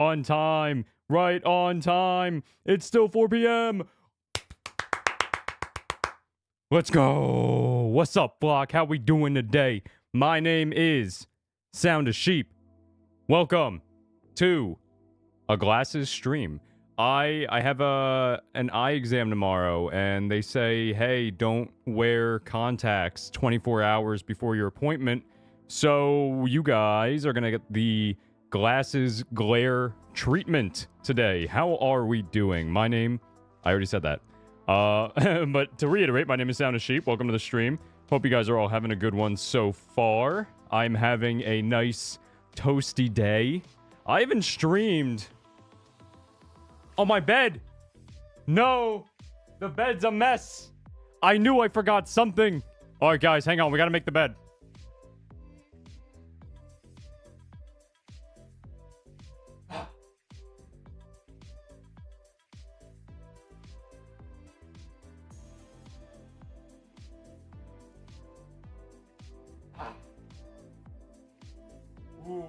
On time. Right on time. It's still 4 p.m. Let's go. What's up, flock? How we doing today? My name is Sound of Sheep. Welcome to a glasses stream. I have an eye exam tomorrow, and they say, hey, don't wear contacts 24 hours before your appointment. So you guys are gonna get the glasses glare treatment today. How are we doing? I already said that. But to reiterate, my name is Sound of Sheep. Welcome to the stream. Hope you guys are all having a good one so far. I'm having a nice toasty day. I haven't streamed on my bed. No, the bed's a mess. I knew I forgot something. All right, guys, hang on. We got to make the bed. Ooh.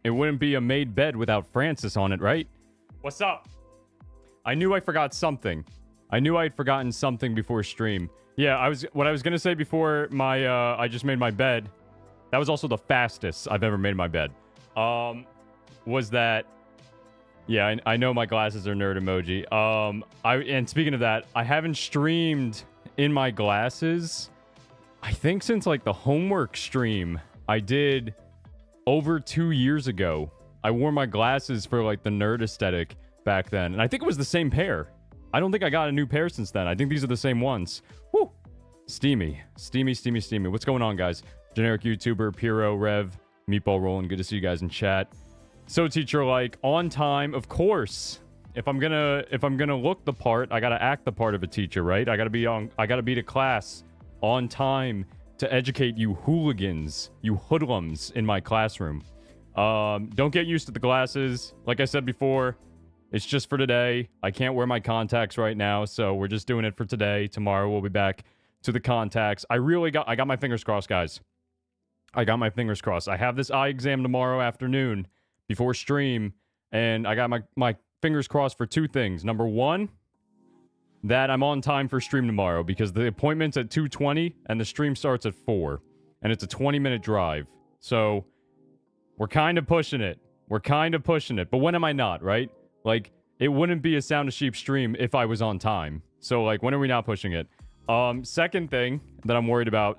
It wouldn't be a made bed without Francis on it, right? What's up? I knew I forgot something. I knew I had forgotten something before stream. Yeah, what I was gonna say before I just made my bed. That was also the fastest I've ever made my bed. Was that? Yeah, I know my glasses are nerd emoji. And speaking of that, I haven't streamed in my glasses. I think since like the homework stream I did over 2 years ago. I wore my glasses for like the nerd aesthetic back then, and I think it was the same pair. I don't think I got a new pair since then. I think these are the same ones. Woo! Steamy. What's going on, guys? Generic YouTuber, Piro, Rev, Meatball Rolling. Good to see you guys in chat. So, teacher, like, on time, of course. If I'm gonna look the part, I gotta act the part of a teacher, right? I gotta be to class on time to educate you hooligans, you hoodlums in my classroom. Don't get used to the glasses. Like I said before, it's just for today. I can't wear my contacts right now, so we're just doing it for today. Tomorrow we'll be back to the contacts. I got my fingers crossed, guys. I got my fingers crossed. I have this eye exam tomorrow afternoon before stream, and I got my fingers crossed for two things. Number one, that I'm on time for stream tomorrow, because the appointment's at 2:20 and the stream starts at 4, and it's a 20-minute drive. So we're kind of pushing it. But when am I not, right? Like, it wouldn't be a Sound of Sheep stream if I was on time. So, like, when are we not pushing it? Second thing I'm worried about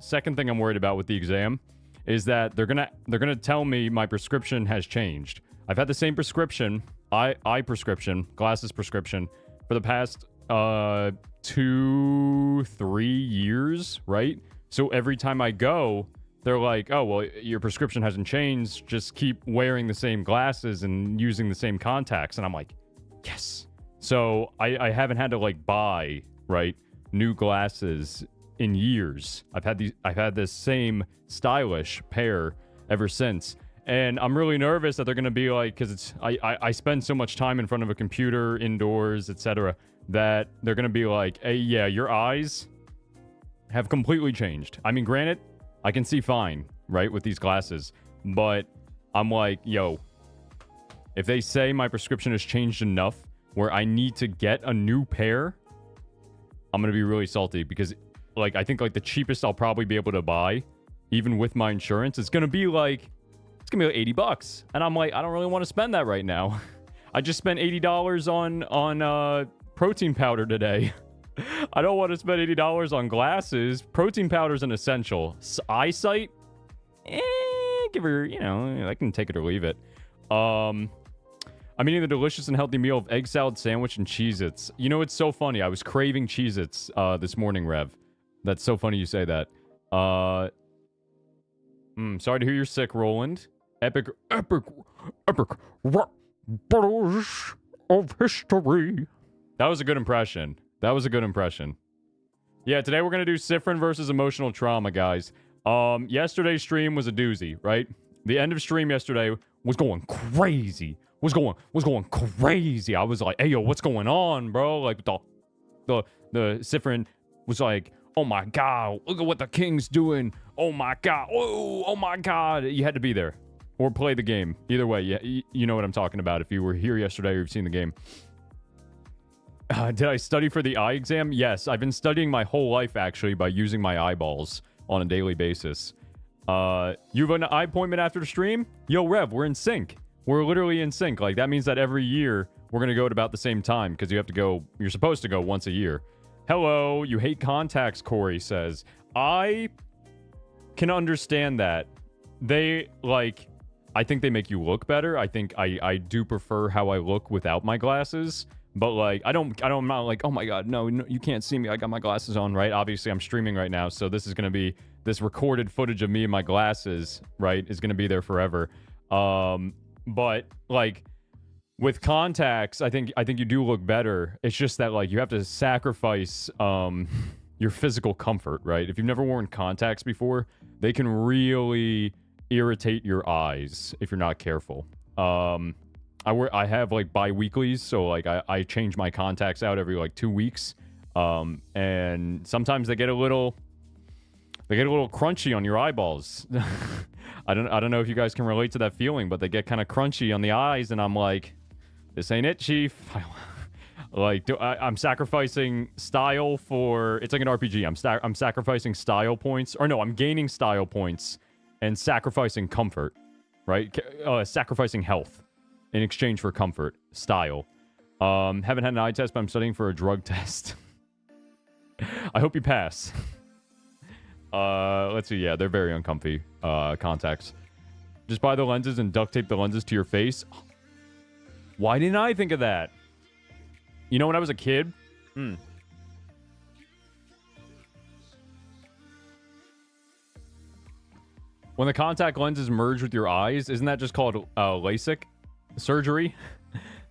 with the exam is that they're gonna tell me my prescription has changed. I've had the same prescription, eye prescription, glasses prescription, for the past 2-3 years, right? So every time I go, they're like, oh, well, your prescription hasn't changed. Just keep wearing the same glasses and using the same contacts. And I'm like, yes. So I haven't had to, like, buy, right, new glasses in years. I've had this same stylish pair ever since. And I'm really nervous that they're going to be like, because I spend so much time in front of a computer, indoors, etc., that they're going to be like, hey, yeah, your eyes have completely changed. I mean, granted, I can see fine, right, with these glasses. But I'm like, yo, if they say my prescription has changed enough where I need to get a new pair, I'm going to be really salty, because, like, I think, like, the cheapest I'll probably be able to buy, even with my insurance, is going to be like, it's going to be like $80. And I'm like, I don't really want to spend that right now. I just spent $80 on protein powder today. I don't want to spend $80 on glasses. Protein powder's an essential. Eyesight? Give her, I can take it or leave it. I'm eating the delicious and healthy meal of egg salad sandwich and Cheez-Its. You know, it's so funny. I was craving Cheez-Its this morning, Rev. That's so funny you say that. Sorry to hear you're sick, Roland. Epic battles of history. That was a good impression. Yeah, today we're going to do Sifrin versus emotional trauma, guys. Yesterday's stream was a doozy, right? The end of stream yesterday was going crazy. Was going crazy. I was like, hey, yo, what's going on, bro? Like, the Sifrin was like, oh my god, look at what the king's doing. Oh my god. Oh my god. You had to be there or play the game. Either way, you know what I'm talking about if you were here yesterday or you've seen the game. Did I study for the eye exam? Yes, I've been studying my whole life, actually, by using my eyeballs on a daily basis. You have an eye appointment after the stream? Yo, Rev, we're in sync. We're literally in sync. Like, that means that every year we're going to go at about the same time because you're supposed to go once a year. Hello, you hate contacts, Corey says. I can understand that. I think they make you look better. I think I do prefer how I look without my glasses. But, like, I'm not like, oh my god, no, you can't see me. I got my glasses on, right? Obviously, I'm streaming right now, so this is going to be, this recorded footage of me and my glasses, right, is going to be there forever. But, like, with contacts, I think you do look better. It's just that, like, you have to sacrifice your physical comfort, right? If you've never worn contacts before, they can really irritate your eyes if you're not careful. I have like bi-weeklies, so like I change my contacts out every like 2 weeks. And sometimes they get a little crunchy on your eyeballs. I don't know if you guys can relate to that feeling, but they get kind of crunchy on the eyes, and I'm like, this ain't it, chief. I'm sacrificing style for, it's like an RPG. I'm sacrificing style points, or no, I'm gaining style points and sacrificing comfort, right? Sacrificing health in exchange for comfort, style. Haven't had an eye test, but I'm studying for a drug test. I hope you pass. Let's see. Yeah, they're very uncomfy contacts. Just buy the lenses and duct tape the lenses to your face. Why didn't I think of that? You know, when I was a kid... When the contact lenses merge with your eyes, isn't that just called LASIK surgery?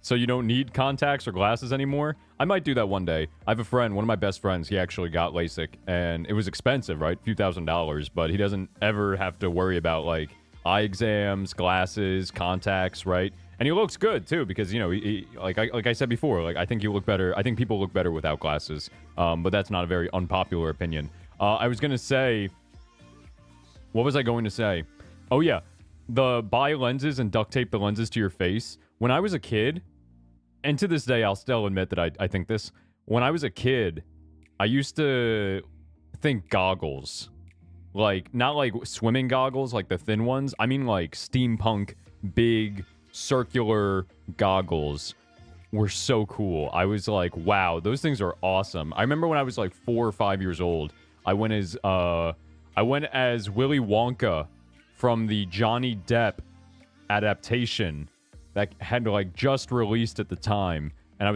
So you don't need contacts or glasses anymore? I might do that one day. I have a friend, one of my best friends, he actually got LASIK, and it was expensive, right? A few $1,000s, but he doesn't ever have to worry about, like, eye exams, glasses, contacts, right? And he looks good, too, because, you know, like I said before, like, I think you look better. I think people look better without glasses, but that's not a very unpopular opinion. I was going to say... What was I going to say? Oh, yeah. The buy lenses and duct tape the lenses to your face. When I was a kid, and to this day, I'll still admit that I think this. When I was a kid, I used to think goggles. Like, not like swimming goggles, like the thin ones. I mean, like, steampunk, big, circular goggles were so cool. I was like, wow, those things are awesome. I remember when I was like 4 or 5 years old, I went as Willy Wonka from the Johnny Depp adaptation that had like just released at the time, and I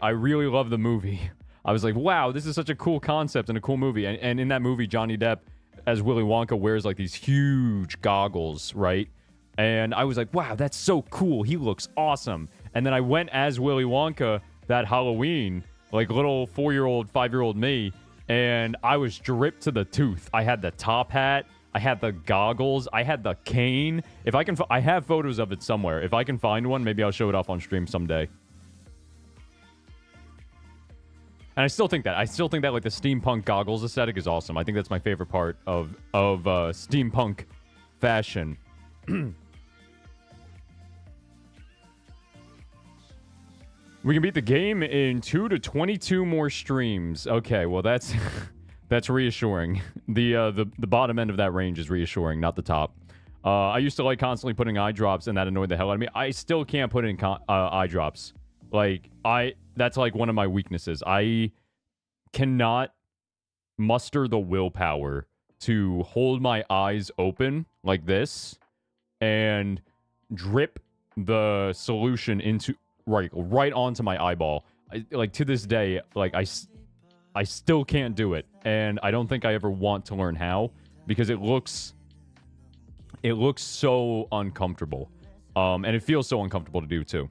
really loved the movie. I was like, wow, this is such a cool concept and a cool movie. And in that movie, Johnny Depp as Willy Wonka wears like these huge goggles, right? And I was like, wow, that's so cool. He looks awesome. And then I went as Willy Wonka that Halloween, like little 4-year-old, 5-year-old me, and I was dripped to the tooth. I had the top hat. I had the goggles. I had the cane. If I can, I have photos of it somewhere. If I can find one, maybe I'll show it off on stream someday. And I still think that like the steampunk goggles aesthetic is awesome. I think that's my favorite part of steampunk fashion. We can beat the game in 2 to 22 more streams. Okay, well that's that's reassuring. The bottom end of that range is reassuring, not the top. I used to like constantly putting eye drops, and that annoyed the hell out of me. I still can't put in eye drops. Like that's like one of my weaknesses. I cannot muster the willpower to hold my eyes open like this and drip the solution into right onto my eyeball. Like to this day, like I still can't do it, and I don't think I ever want to learn how, because it looks so uncomfortable, and it feels so uncomfortable to do too,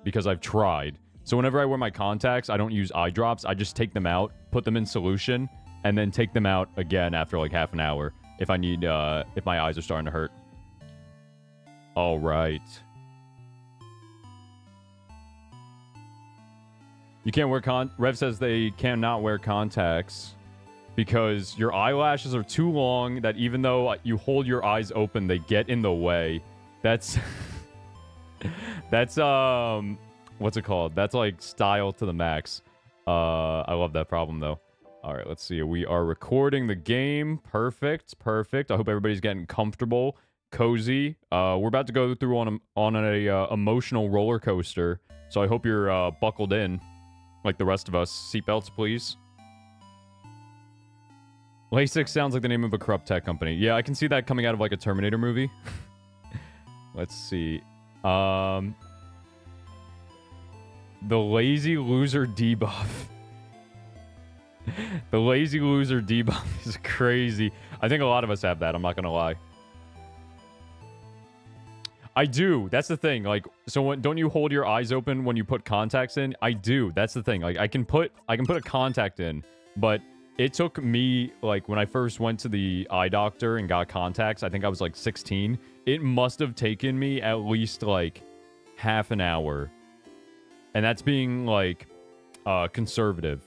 because I've tried. So whenever I wear my contacts, I don't use eye drops. I just take them out, put them in solution, and then take them out again after like half an hour. if I need, if my eyes are starting to hurt. All right. You can't wear Rev says they cannot wear contacts because your eyelashes are too long that even though you hold your eyes open, they get in the way. That's... that's, what's it called? That's like style to the max. I love that problem though. All right, let's see. We are recording the game. Perfect, perfect. I hope everybody's getting comfortable, cozy. We're about to go through on a emotional roller coaster, so I hope you're buckled in, like the rest of us. Seatbelts, please. LASIK sounds like the name of a corrupt tech company. Yeah, I can see that coming out of like a Terminator movie. Let's see. The lazy loser debuff. The lazy loser debuff is crazy. I think a lot of us have that, I'm not gonna lie. I do. That's the thing. Like, so don't you hold your eyes open when you put contacts in? I do. That's the thing. Like, I can put a contact in, but it took me, like, when I first went to the eye doctor and got contacts, I think I was like 16. It must have taken me at least like half an hour. And that's being like conservative.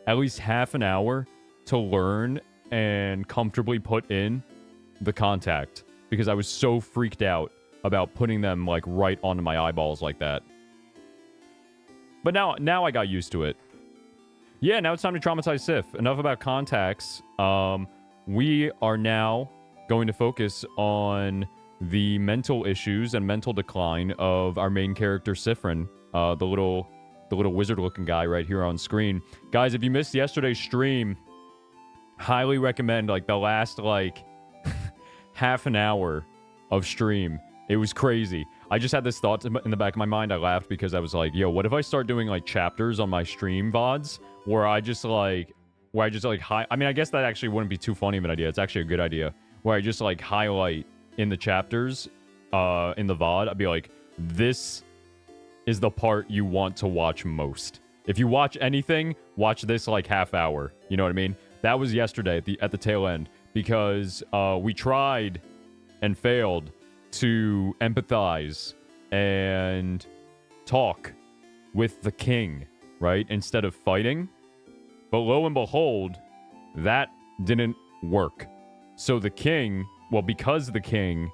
At least half an hour to learn and comfortably put in the contact because I was so freaked out about putting them like right onto my eyeballs like that. But now I got used to it. Yeah, now it's time to traumatize Sif. Enough about contacts. We are now going to focus on the mental issues and mental decline of our main character, Siffrin, the little wizard-looking guy right here on screen. Guys, if you missed yesterday's stream, highly recommend, like, the last, like, half an hour of stream. It was crazy. I just had this thought in the back of my mind. I laughed because I was like, yo, what if I start doing, like, chapters on my stream VODs where I just, like, I mean, I guess that actually wouldn't be too funny of an idea. It's actually a good idea. Where I just, like, highlight in the chapters, in the VOD. I'd be like, this is the part you want to watch most. If you watch anything, watch this like half hour. You know what I mean? That was yesterday at the tail end because we tried and failed to empathize and talk with the king, right? Instead of fighting. But lo and behold, that didn't work. So the king, well, because the king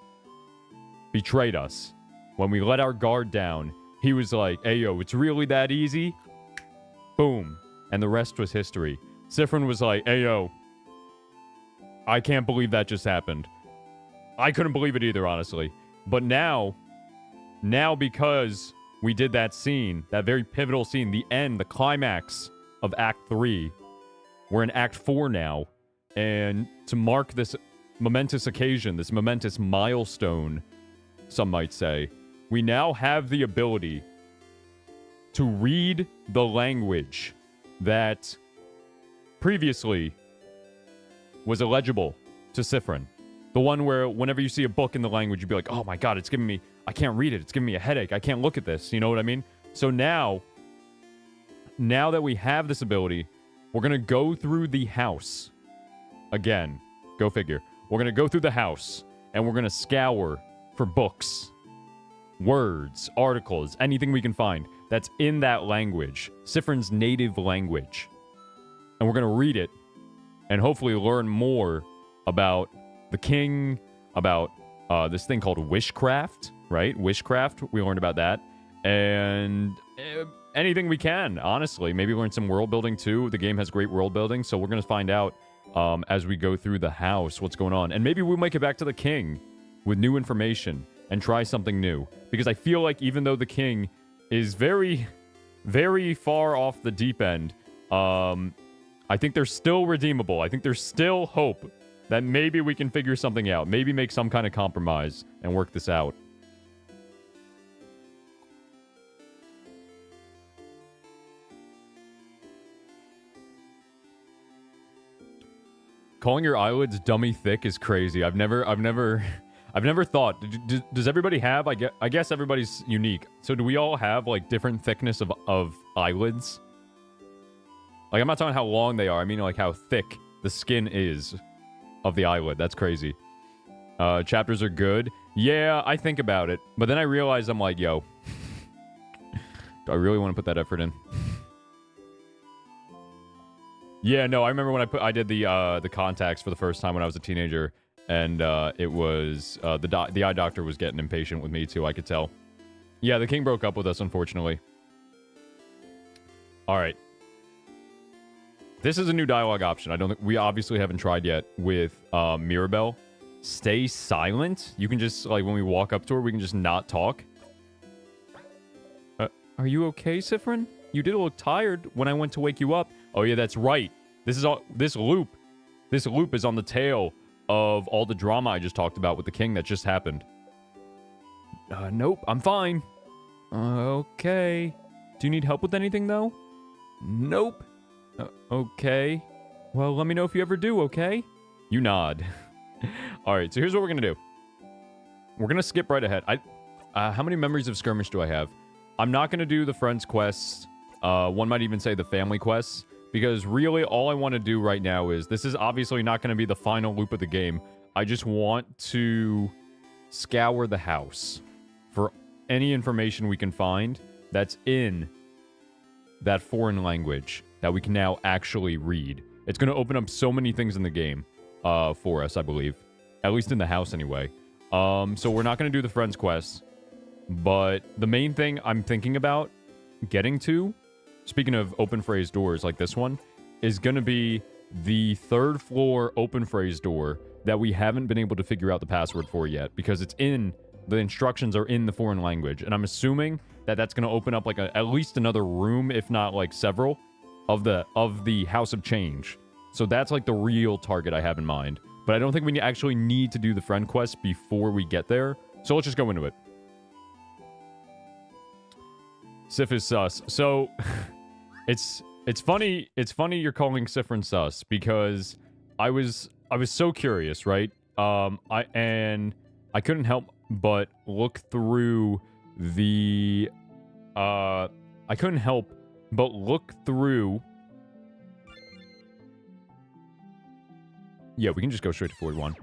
betrayed us, when we let our guard down, he was like, hey, yo, it's really that easy? Boom. And the rest was history. Siffrin was like, hey, yo, I can't believe that just happened. I couldn't believe it either, honestly. But now because we did that scene, that very pivotal scene, the end, the climax of Act 3, we're in Act 4 now. And to mark this momentous occasion, this momentous milestone, some might say, we now have the ability to read the language that previously was illegible to Siffrin. The one where whenever you see a book in the language, you'd be like, oh my god, it's giving me, I can't read it. It's giving me a headache. I can't look at this. You know what I mean? So now that we have this ability, we're going to go through the house. Again, go figure. We're going to go through the house and we're going to scour for books, words, articles, anything we can find that's in that language, Siffrin's native language. And we're going to read it and hopefully learn more about the king, about this thing called wishcraft, right? Wishcraft, we learned about that. And anything we can, honestly. Maybe learn some world building too. The game has great world building, so we're going to find out as we go through the house what's going on. And maybe we'll make it back to the king with new information and try something new. Because I feel like even though the king is very, very far off the deep end, I think they're still redeemable. I think there's still hope that maybe we can figure something out. Maybe make some kind of compromise and work this out. Calling your eyelids dummy thick is crazy. I've never thought. Does everybody have? I guess everybody's unique. So do we all have like different thickness of eyelids? Like I'm not talking how long they are. I mean like how thick the skin is of the eyelid. That's crazy. Chapters are good. Yeah, I think about it. But then I realize I'm like, yo, do I really want to put that effort in? Yeah, no, I remember when I did the contacts for the first time when I was a teenager, and it was the eye doctor was getting impatient with me too. I could tell. Yeah, the king broke up with us, unfortunately. All right. This is a new dialogue option. I don't think we obviously haven't tried yet with Mirabelle. Stay silent. You can just like when we walk up to her, we can just not talk. Are you okay, Siffrin? You did look tired when I went to wake you up. Oh yeah, that's right. This loop is on the tail of all the drama I just talked about with the king that just happened. Nope, I'm fine. Okay. Do you need help with anything though? Nope. Okay. Well, let me know if you ever do, okay? You nod. Alright, so here's what we're gonna do. We're gonna skip right ahead. How many memories of skirmish do I have? I'm not gonna do the friends quests. One might even say the family quests. Because really, all I want to do right now is... This is obviously not going to be the final loop of the game. I just want to scour the house for any information we can find that's in that foreign language that we can now actually read. It's going to open up so many things in the game for us, I believe. At least in the house, anyway. So we're not going to do the friends quests. But the main thing I'm thinking about getting to... Speaking of open phrase doors like this one, is going to be the third floor open phrase door that we haven't been able to figure out the password for yet because it's in, the instructions are in the foreign language. And I'm assuming that that's going to open up like at least another room, if not like several, of the House of Change. So that's like the real target I have in mind. But I don't think we actually need to do the friend quest before we get there. So let's just go into it. Sif is sus. So... It's funny you're calling Siffrin sus because I was so curious, right? I couldn't help but look through the yeah, we can just go straight to 41.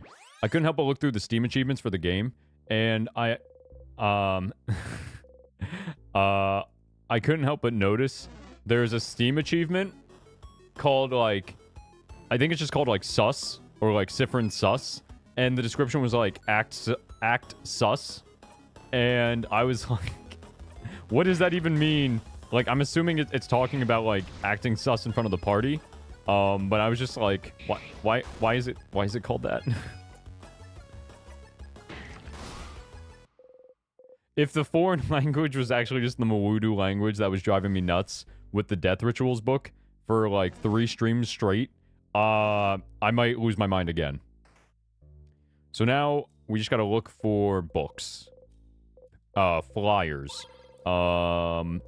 I couldn't help but look through the Steam achievements for the game, and I couldn't help but notice there's a Steam achievement called, like... I think it's just called, like, Sus. Or, like, Siffrin Sus. And the description was, like, Act Sus. And I was like... What does that even mean? Like, I'm assuming it's talking about, like, acting sus in front of the party. But I was just like... Why is it called that? If the foreign language was actually just the Mawudu language that was driving me nuts... with the Death Rituals book for like 3 streams straight, I might lose my mind again. So now we just gotta look for books, flyers, other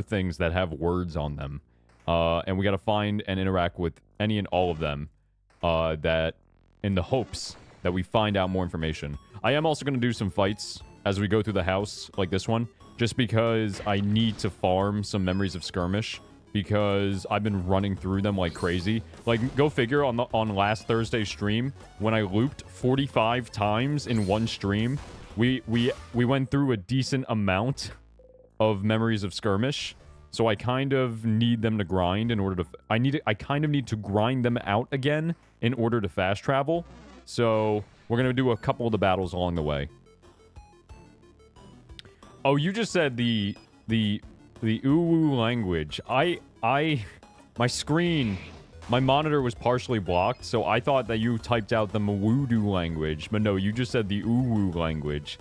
things that have words on them, and we gotta find and interact with any and all of them, that in the hopes that we find out more information. I am also gonna do some fights as we go through the house, like this one. Just because I need to farm some memories of skirmish, because I've been running through them like crazy. Like, go figure, on last Thursday's stream, when I looped 45 times in one stream, we went through a decent amount of memories of skirmish. So I kind of need them to grind in order to... I kind of need to grind them out again in order to fast travel. So we're going to do a couple of the battles along the way. Oh, you just said the Uwu language. My screen, my monitor was partially blocked, so I thought that you typed out the Mawudu language, but no, you just said the Uwu language.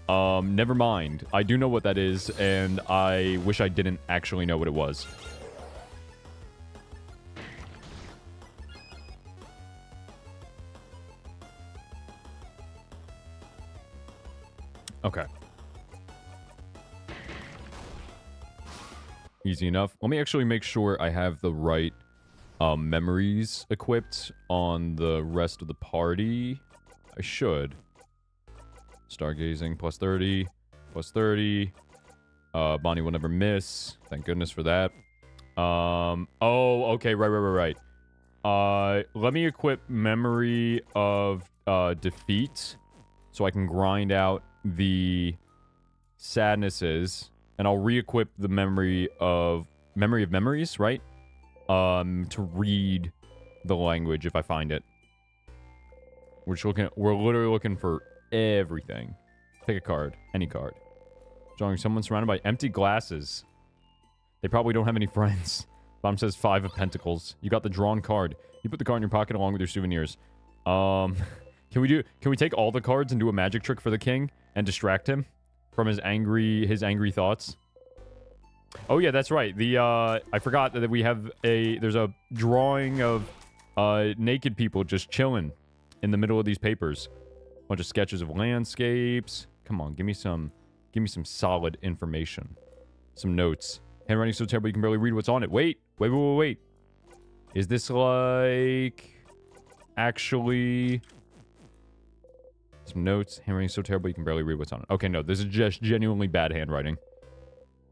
Never mind. I do know what that is, and I wish I didn't actually know what it was. Okay. Easy enough. Let me actually make sure I have the right memories equipped on the rest of the party. I should. Stargazing, plus 30. Plus 30. Bonnie will never miss. Thank goodness for that. Oh, okay. Right. Let me equip Memory of Defeat so I can grind out the sadnesses, and I'll re-equip the Memory of Memories, right? To read the language if I find it. We're literally looking for everything. Pick a card, any card. Drawing someone surrounded by empty glasses. They probably don't have any friends. Bottom says 5 of Pentacles. You got the drawn card. You put the card in your pocket along with your souvenirs. Can we take all the cards and do a magic trick for the king and distract him from his angry thoughts? Oh yeah, that's right. I forgot that we have there's a drawing of naked people just chilling in the middle of these papers. Bunch of sketches of landscapes. Come on, give me some solid information. Some notes. Handwriting so terrible you can barely read what's on it. Wait. Is this like actually some notes? Handwriting so terrible you can barely read what's on it. Okay, no, this is just genuinely bad handwriting.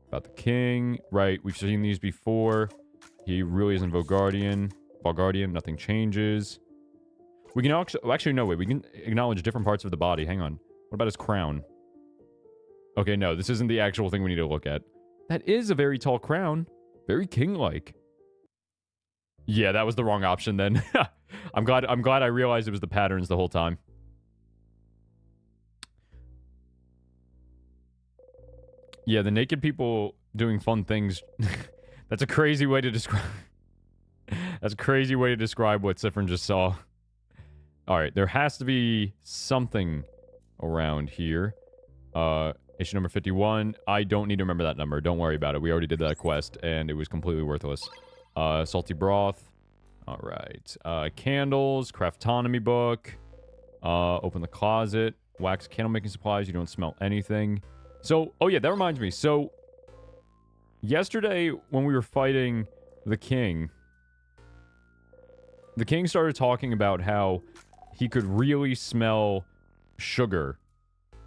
About the king. Right, we've seen these before. He really isn't Volgardian. Nothing changes. We can actually no, wait. We can acknowledge different parts of the body. Hang on. What about his crown? Okay, no, this isn't the actual thing we need to look at. That is a very tall crown. Very king-like. Yeah, that was the wrong option then. I'm glad I realized it was the patterns the whole time. Yeah, the naked people doing fun things. That's a crazy way to describe. That's a crazy way to describe what Siffrin just saw. Alright, there has to be something around here. Issue number 51. I don't need to remember that number. Don't worry about it. We already did that quest, and it was completely worthless. Salty broth. Alright. Candles. Craftonomy book. Open the closet. Wax candle making supplies. You don't smell anything. So, oh yeah, that reminds me. So, yesterday when we were fighting the king started talking about how he could really smell sugar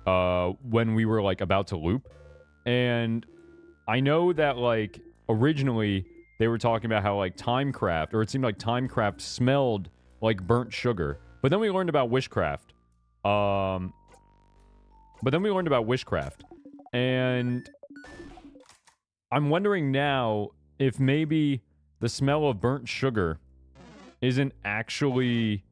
when we were, like, about to loop. And I know that, like, originally they were talking about how, like, Timecraft, or it seemed like Timecraft smelled like burnt sugar. But then we learned about Wishcraft. And I'm wondering now if maybe the smell of burnt sugar isn't actually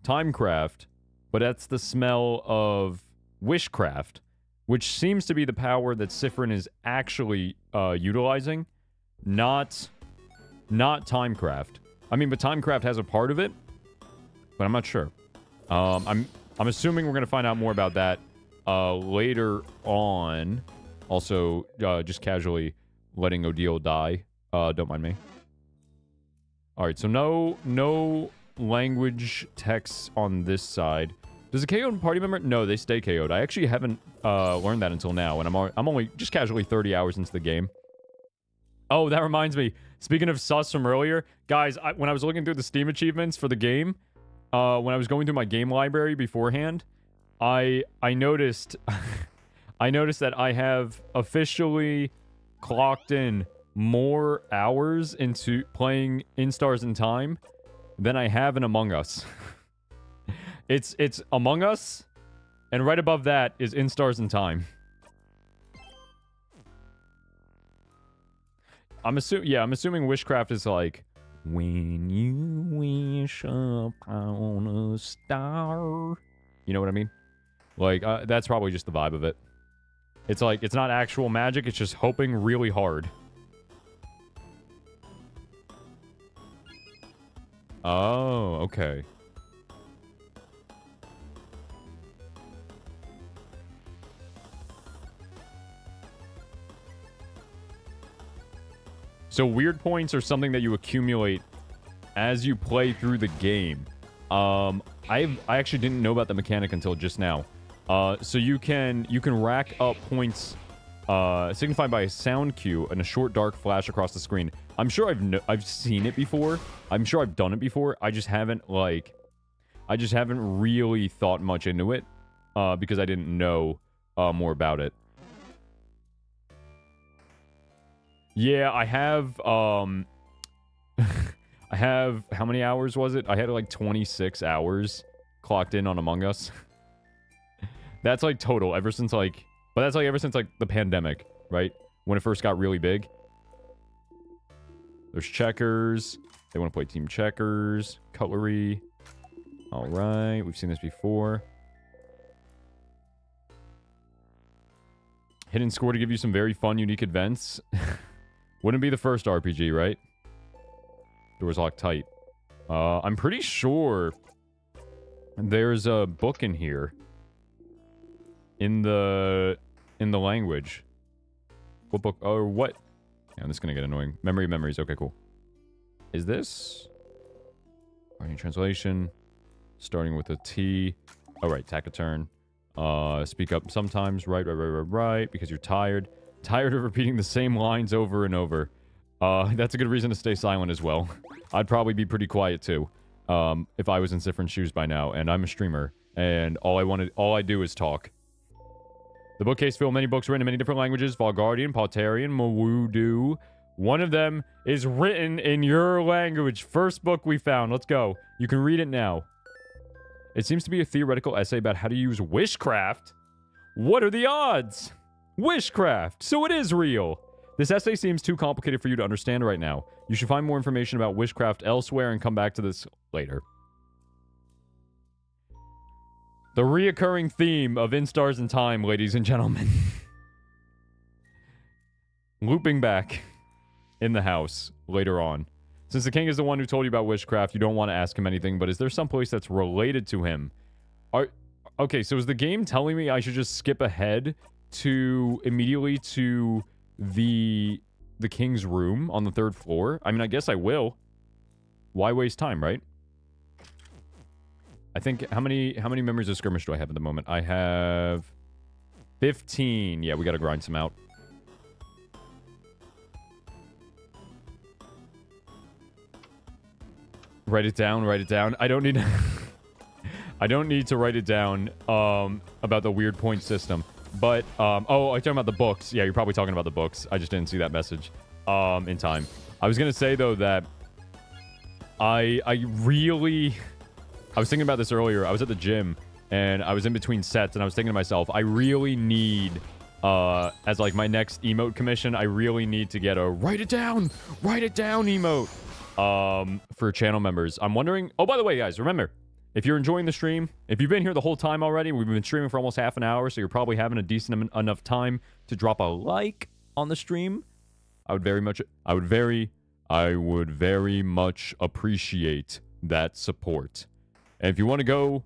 Timecraft, but that's the smell of Wishcraft, which seems to be the power that Siffrin is actually utilizing, not Timecraft. I mean, but Timecraft has a part of it, but I'm not sure. I'm assuming we're gonna find out more about that later on. Also, just casually letting Odile die. Don't mind me. Alright, so no language texts on this side. Does a KO'd party member? No, they stay KO'd. I actually haven't learned that until now, and I'm only just casually 30 hours into the game. Oh, that reminds me. Speaking of sus from earlier, guys, when I was looking through the Steam achievements for the game, when I was going through my game library beforehand, I noticed I noticed that I have officially clocked in more hours into playing Instars in Time than I have in Among Us. It's Among Us, and right above that is Instars in Time. I'm assuming Wishcraft is like, when you wish upon a star. You know what I mean? Like, that's probably just the vibe of it. It's like, it's not actual magic, it's just hoping really hard. Oh, okay. So weird points are something that you accumulate as you play through the game. I actually didn't know about the mechanic until just now. So you can rack up points signified by a sound cue and a short dark flash across the screen. I'm sure I've seen it before. I'm sure I've done it before. I just haven't really thought much into it because I didn't know more about it. Yeah, I have I have, how many hours was it? I had like 26 hours clocked in on Among Us. That's like total ever since like, but that's like ever since like the pandemic, right? When it first got really big. There's checkers. They want to play team checkers. Cutlery. All right. We've seen this before. Hidden score to give you some very fun, unique events. Wouldn't be the first RPG, right? Doors locked tight. I'm pretty sure there's a book in here. In the language. What book? Or what? Yeah, this is gonna get annoying. Memories. Okay, cool. Is this? Writing translation. Starting with a T. Oh, right. Taciturn. Speak up sometimes. Right. Because you're tired. Tired of repeating the same lines over and over. That's a good reason to stay silent as well. I'd probably be pretty quiet too. If I was in different shoes by now. And I'm a streamer. And all I do is talk. The bookcase filled many books written in many different languages. Valgardian, Paltarian, Mawudu. One of them is written in your language. First book we found. Let's go. You can read it now. It seems to be a theoretical essay about how to use wishcraft. What are the odds? Wishcraft. So it is real. This essay seems too complicated for you to understand right now. You should find more information about wishcraft elsewhere and come back to this later. The reoccurring theme of Instars in Time, ladies and gentlemen. Looping back in the house later on. Since the king is the one who told you about witchcraft, you don't want to ask him anything, but is there some place that's related to him? Okay, so is the game telling me I should just skip ahead to immediately to the king's room on the 3rd floor? I mean, I guess I will. Why waste time, right? I think, how many memories of skirmish do I have at the moment? I have 15. Yeah, we gotta grind some out. Write it down. I don't need I don't need to write it down about the weird point system. But oh, are you talking about the books? Yeah, you're probably talking about the books. I just didn't see that message in time. I was gonna say though that I was thinking about this earlier. I was at the gym, and I was in between sets, and I was thinking to myself, I really need, as like my next emote commission, I really need to get a write it down emote, for channel members. I'm wondering, oh, by the way, guys, remember, if you're enjoying the stream, if you've been here the whole time already, we've been streaming for almost half an hour, so you're probably having a decent enough time to drop a like on the stream. I would very much appreciate that support. And if you want to go...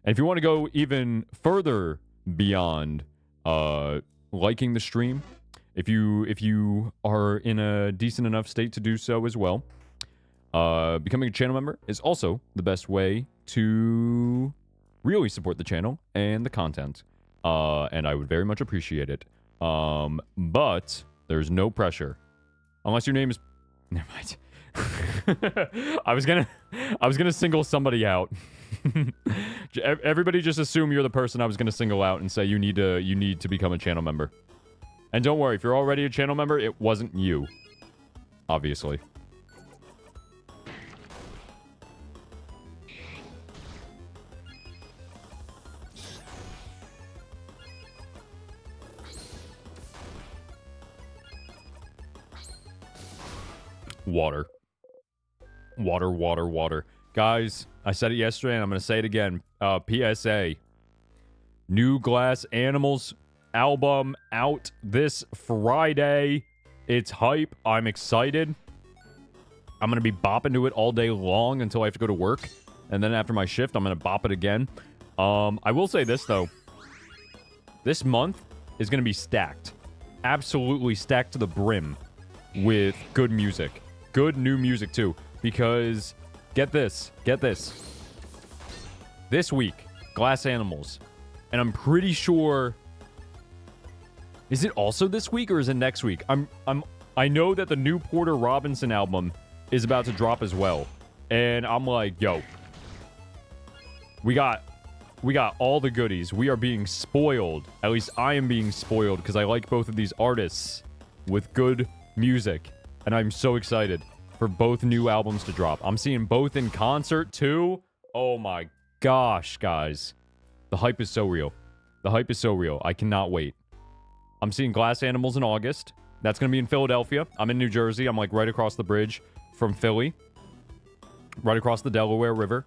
And if you want to go even further beyond liking the stream, if you are in a decent enough state to do so as well, becoming a channel member is also the best way to really support the channel and the content. And I would very much appreciate it. But there's no pressure. Unless your name is... Never mind. I was gonna single somebody out. Everybody just assume you're the person I was gonna single out and say you need to become a channel member. And don't worry, if you're already a channel member, it wasn't you. Obviously. Water. Water. Guys, I said it yesterday and I'm going to say it again. PSA. New Glass Animals album out this Friday. It's hype. I'm excited. I'm going to be bopping to it all day long until I have to go to work. And then after my shift, I'm going to bop it again. I will say this, though. This month is going to be stacked. Absolutely stacked to the brim with good music. Good new music, too. Because, get this. This week, Glass Animals. And I'm pretty sure... Is it also this week or is it next week? I know that the new Porter Robinson album is about to drop as well. And I'm like, yo. We got We got all the goodies. We are being spoiled. At least I am being spoiled because I like both of these artists with good music. And I'm so excited for both new albums to drop. I'm seeing both in concert too. Oh my gosh, guys. The hype is so real. The hype is so real. I cannot wait. I'm seeing Glass Animals in August. That's going to be in Philadelphia. I'm in New Jersey. I'm like right across the bridge from Philly. Right across the Delaware River.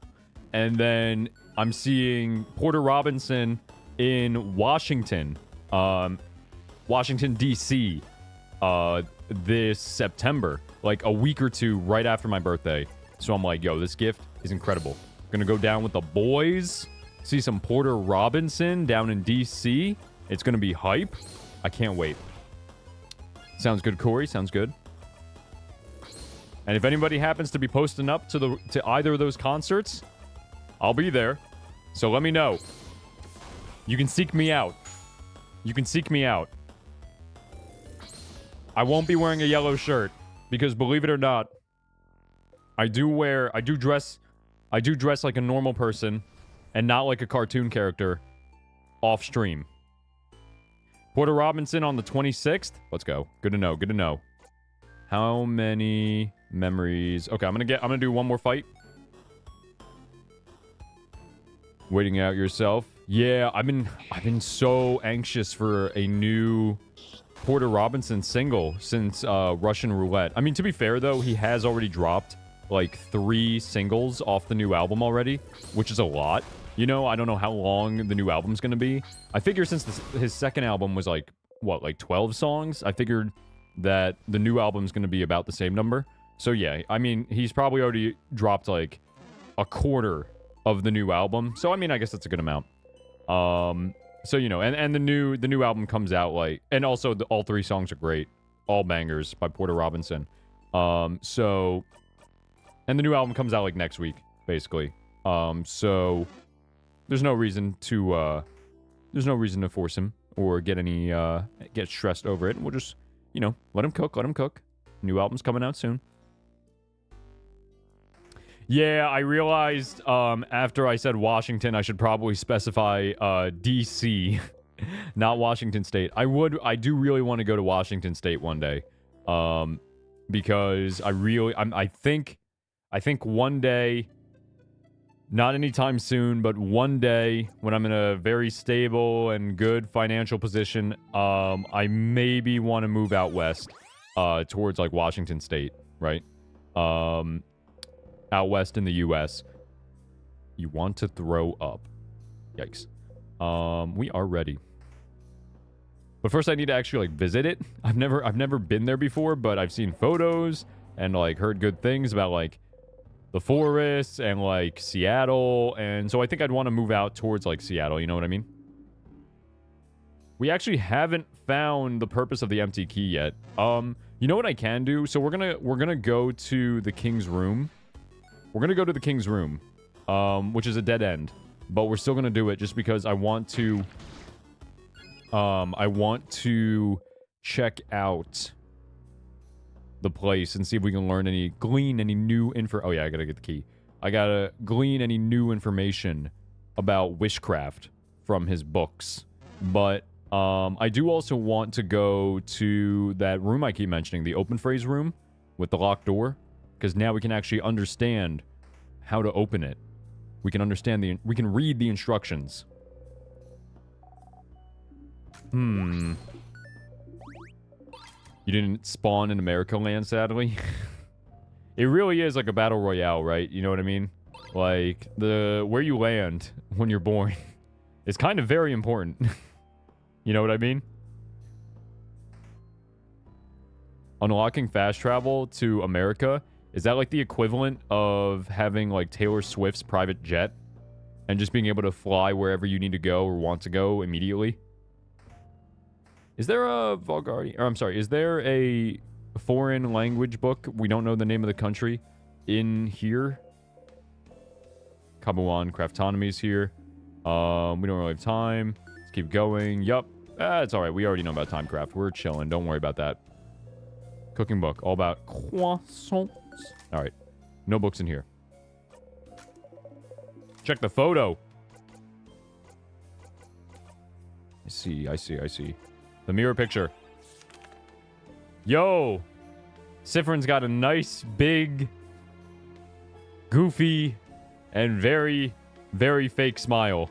And then I'm seeing Porter Robinson in Washington. Washington, D.C. This September. Like a week or two right after my birthday. So I'm like, yo, this gift is incredible. Gonna go down with the boys. See some Porter Robinson down in D.C. It's gonna be hype. I can't wait. Sounds good, Corey. Sounds good. And if anybody happens to be posting up to either of those concerts, I'll be there. So let me know. You can seek me out. You can seek me out. I won't be wearing a yellow shirt because believe it or not, I do dress like a normal person and not like a cartoon character off stream. Porter Robinson on the 26th. Let's go. Good to know. Good to know. How many memories? Okay, I'm gonna do one more fight. Waiting out yourself. Yeah, I've been so anxious for a new Porter Robinson single since Russian Roulette. I mean, to be fair though, he has already dropped like 3 singles off the new album already, which is a lot. You know, I don't know how long the new album's gonna be. I figure since his second album was like, what, like 12 songs? I figured that the new album's gonna be about the same number. So yeah, I mean, he's probably already dropped like a quarter of the new album. So I mean, I guess that's a good amount. So you know, and the new album comes out like, and also all 3 songs are great, all bangers by Porter Robinson. So, and the new album comes out like next week, basically. So there's no reason to force him or get stressed over it. We'll just, you know, let him cook. New album's coming out soon. Yeah, I realized after I said Washington, I should probably specify D.C., not Washington State. I do really want to go to Washington State one day, because I think one day, not anytime soon, but one day when I'm in a very stable and good financial position, I maybe want to move out west, towards like Washington State, right? Out west in the U.S. You want to throw up. Yikes. We are ready. But first I need to actually like visit it. I've never been there before, but I've seen photos and like heard good things about like the forests and like Seattle, and so I think I'd want to move out towards like Seattle, you know what I mean? We actually haven't found the purpose of the empty key yet. You know what I can do? So we're gonna go to the King's Room. We're gonna go to the King's Room, which is a dead end, but we're still gonna do it just because I want to check out the place and see if we can glean any new info. Oh yeah, I gotta get the key. I gotta glean any new information about witchcraft from his books. But I do also want to go to that room I keep mentioning, the open phrase room with the locked door, because now we can actually understand how to open it. We can read the instructions. You didn't spawn in America Land, sadly. It really is like a battle royale, right? You know what I mean? Like, where you land when you're born is kind of very important. You know what I mean? Unlocking fast travel to America, is that like the equivalent of having like Taylor Swift's private jet and just being able to fly wherever you need to go or want to go immediately? Is there a Valgardian, or I'm sorry, is there a foreign language book, we don't know the name of the country, in here? Kabuan Craftonomy's here. We don't really have time. Let's keep going. Yup. It's alright, we already know about Timecraft. We're chilling, don't worry about that. Cooking book, all about croissants. Alright, no books in here. Check the photo. I see. The mirror picture. Yo! Siffrin's got a nice, big, goofy, and very, very fake smile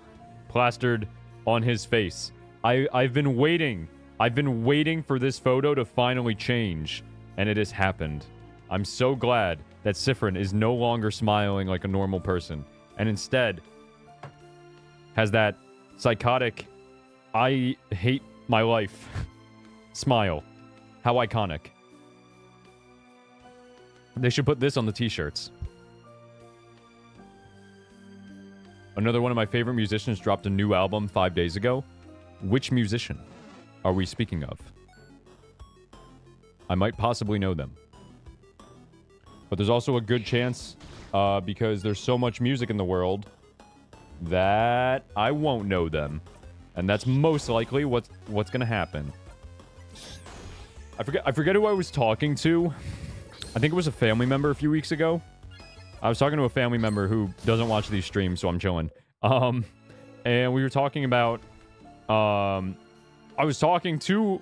plastered on his face. I've been waiting. I've been waiting for this photo to finally change, and it has happened. I'm so glad that Siffrin is no longer smiling like a normal person, and instead has that psychotic, I hate my life smile. How iconic. They should put this on the t-shirts. Another one of my favorite musicians dropped a new album 5 days ago. Which musician are we speaking of? I might possibly know them. But there's also a good chance, because there's so much music in the world, that I won't know them. And that's most likely what's going to happen. I forget who I was talking to. I think it was a family member a few weeks ago. I was talking to a family member who doesn't watch these streams, so I'm chilling. And we were talking about... I was talking to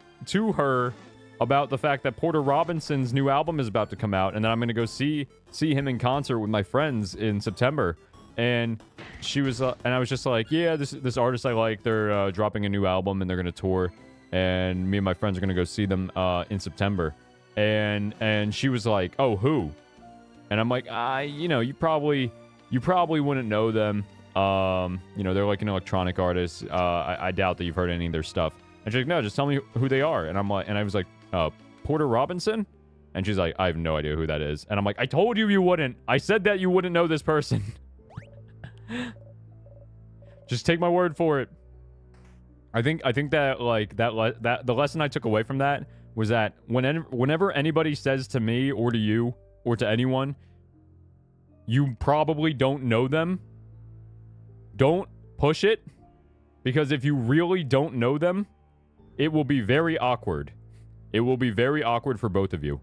her about the fact that Porter Robinson's new album is about to come out, and then I'm going to go see him in concert with my friends in September. And she was, and I was just like, yeah, this artist I like, they're dropping a new album and they're going to tour, and me and my friends are going to go see them in September. And she was like, oh, who? And I'm like, you probably wouldn't know them. They're like an electronic artist. I doubt that you've heard any of their stuff. And she's like, no, just tell me who they are. And I was like, Porter Robinson? And she's like, I have no idea who that is. And I'm like, I told you wouldn't. I said that you wouldn't know this person. Just take my word for it. I think that like that the lesson I took away from that was that whenever anybody says to me or to you or to anyone, you probably don't know them, don't push it, because if you really don't know them, it will be very awkward. It will be very awkward for both of you.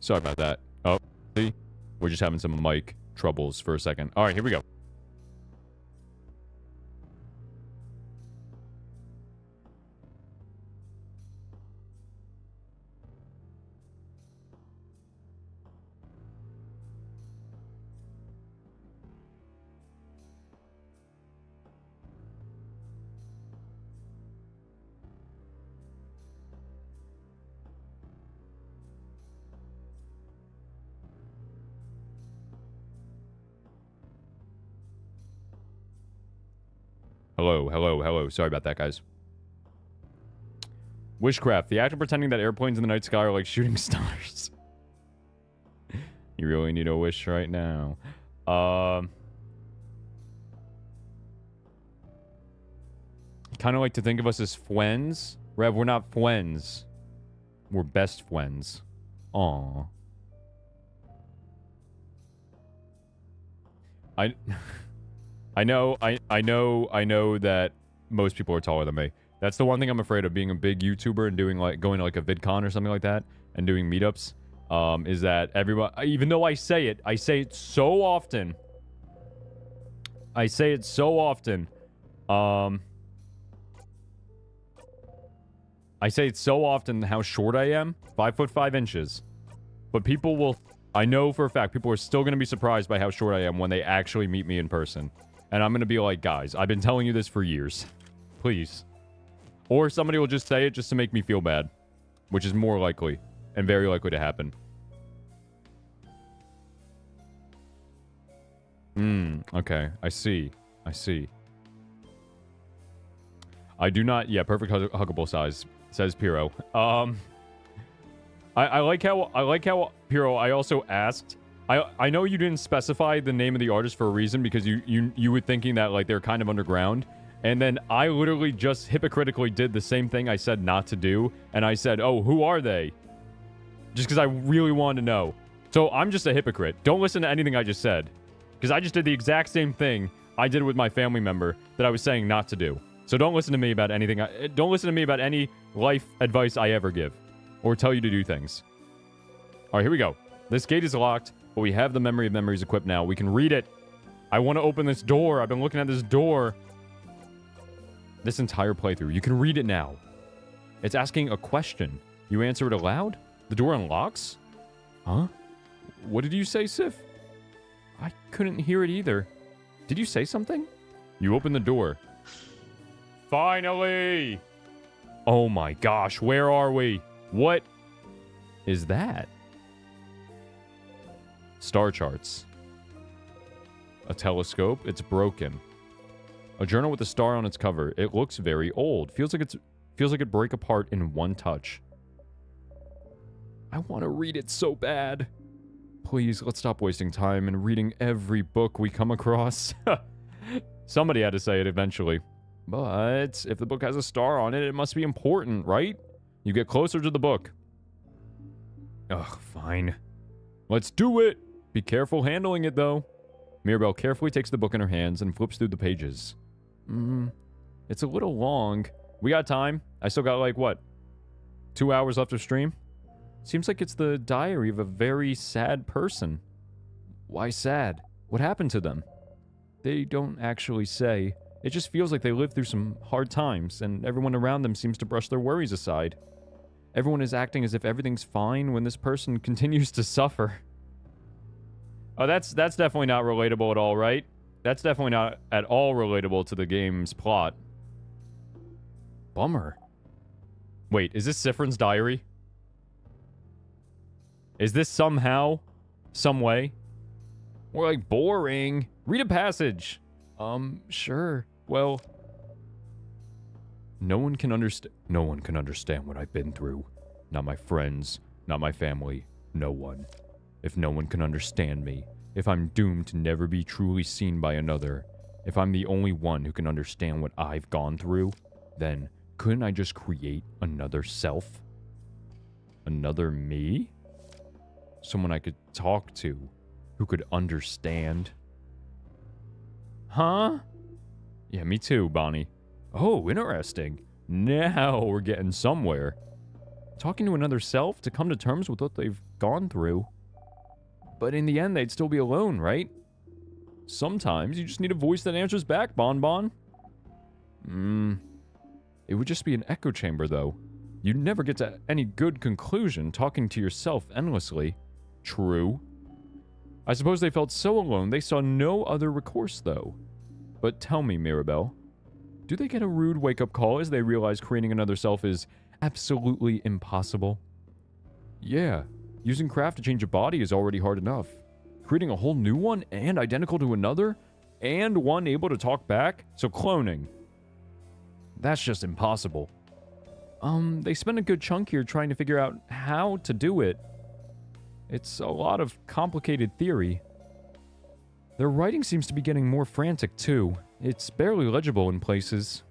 Sorry about that. Oh, see? We're just having some mic troubles for a second. All right, here we go. Hello. Sorry about that, guys. Wishcraft. The actor pretending that airplanes in the night sky are like shooting stars. You really need a wish right now. Kind of like to think of us as friends. Rev, we're not friends. We're best friends. Aww. I know that most people are taller than me. That's the one thing I'm afraid of, being a big YouTuber and going to like a VidCon or something like that and doing meetups. Is that everyone, even though I say it so often. I say it so often how short I am. 5'5". But people will, I know for a fact, people are still going to be surprised by how short I am when they actually meet me in person. And I'm going to be like, guys, I've been telling you this for years. Please. Or somebody will just say it just to make me feel bad. Which is more likely. And very likely to happen. Okay. I see. I do not... Yeah, perfect huggable size, says Piro. I like how Piro, I also asked... I know you didn't specify the name of the artist for a reason, because you were thinking that like they're kind of underground. And then I literally just hypocritically did the same thing I said not to do. And I said, oh, who are they? Just because I really wanted to know. So I'm just a hypocrite. Don't listen to anything I just said. Because I just did the exact same thing I did with my family member that I was saying not to do. So don't listen to me about anything. Don't listen to me about any life advice I ever give. Or tell you to do things. Alright, here we go. This gate is locked, but we have the Memory of Memories equipped now. We can read it. I want to open this door. I've been looking at this door this entire playthrough. You can read it now. It's asking a question. You answer it aloud? The door unlocks? Huh? What did you say, Sif? I couldn't hear it either. Did you say something? You open the door. Finally! Oh my gosh, where are we? What is that? Star charts. A telescope. It's broken. A journal with a star on its cover. It looks very old. Feels like it'd break apart in one touch. I want to read it so bad. Please, let's stop wasting time and reading every book we come across. Somebody had to say it eventually. But if the book has a star on it, it must be important, right? You get closer to the book. Ugh, fine. Let's do it! Be careful handling it, though. Mirabelle carefully takes the book in her hands and flips through the pages. It's a little long. We got time. I still got, like, what? 2 hours left of stream? Seems like it's the diary of a very sad person. Why sad? What happened to them? They don't actually say. It just feels like they lived through some hard times, and everyone around them seems to brush their worries aside. Everyone is acting as if everything's fine when this person continues to suffer. Oh, that's definitely not relatable at all, right? That's definitely not at all relatable to the game's plot. Bummer. Wait, is this Sifrin's diary? Is this somehow, some way? We're like, boring. Read a passage. Sure. Well, no one can understand what I've been through. Not my friends, not my family, no one. If no one can understand me, if I'm doomed to never be truly seen by another, if I'm the only one who can understand what I've gone through, then couldn't I just create another self? Another me? Someone I could talk to, who could understand. Huh? Yeah, me too, Bonnie. Oh, interesting. Now we're getting somewhere. Talking to another self to come to terms with what they've gone through. But in the end, they'd still be alone, right? Sometimes you just need a voice that answers back, Bonbon. It would just be an echo chamber, though. You'd never get to any good conclusion talking to yourself endlessly. True. I suppose they felt so alone they saw no other recourse, though. But tell me, Mirabelle, do they get a rude wake-up call as they realize creating another self is absolutely impossible? Yeah, using craft to change a body is already hard enough. Creating a whole new one and identical to another, and one able to talk back, so cloning. That's just impossible. They spent a good chunk here trying to figure out how to do it. It's a lot of complicated theory. Their writing seems to be getting more frantic, too. It's barely legible in places.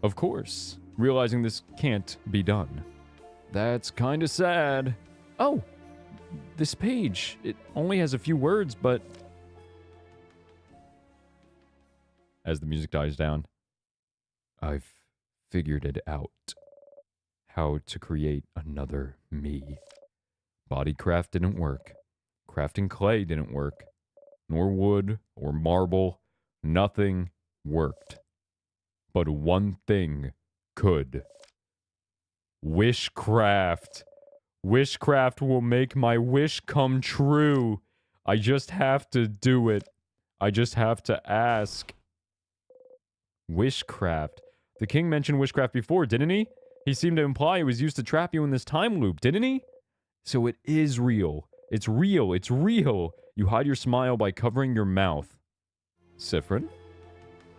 Of course, realizing this can't be done. That's kinda sad. Oh! This page. It only has a few words, but... As the music dies down. I've figured it out. How to create another me. Bodycraft didn't work. Crafting clay didn't work. Nor wood or marble. Nothing worked. But one thing could. Wishcraft. Wishcraft will make my wish come true. I just have to do it. I just have to ask. Wishcraft. The king mentioned wishcraft before, didn't he? He seemed to imply it was used to trap you in this time loop, didn't he? So it is real. It's real. It's real. You hide your smile by covering your mouth. Sifrin?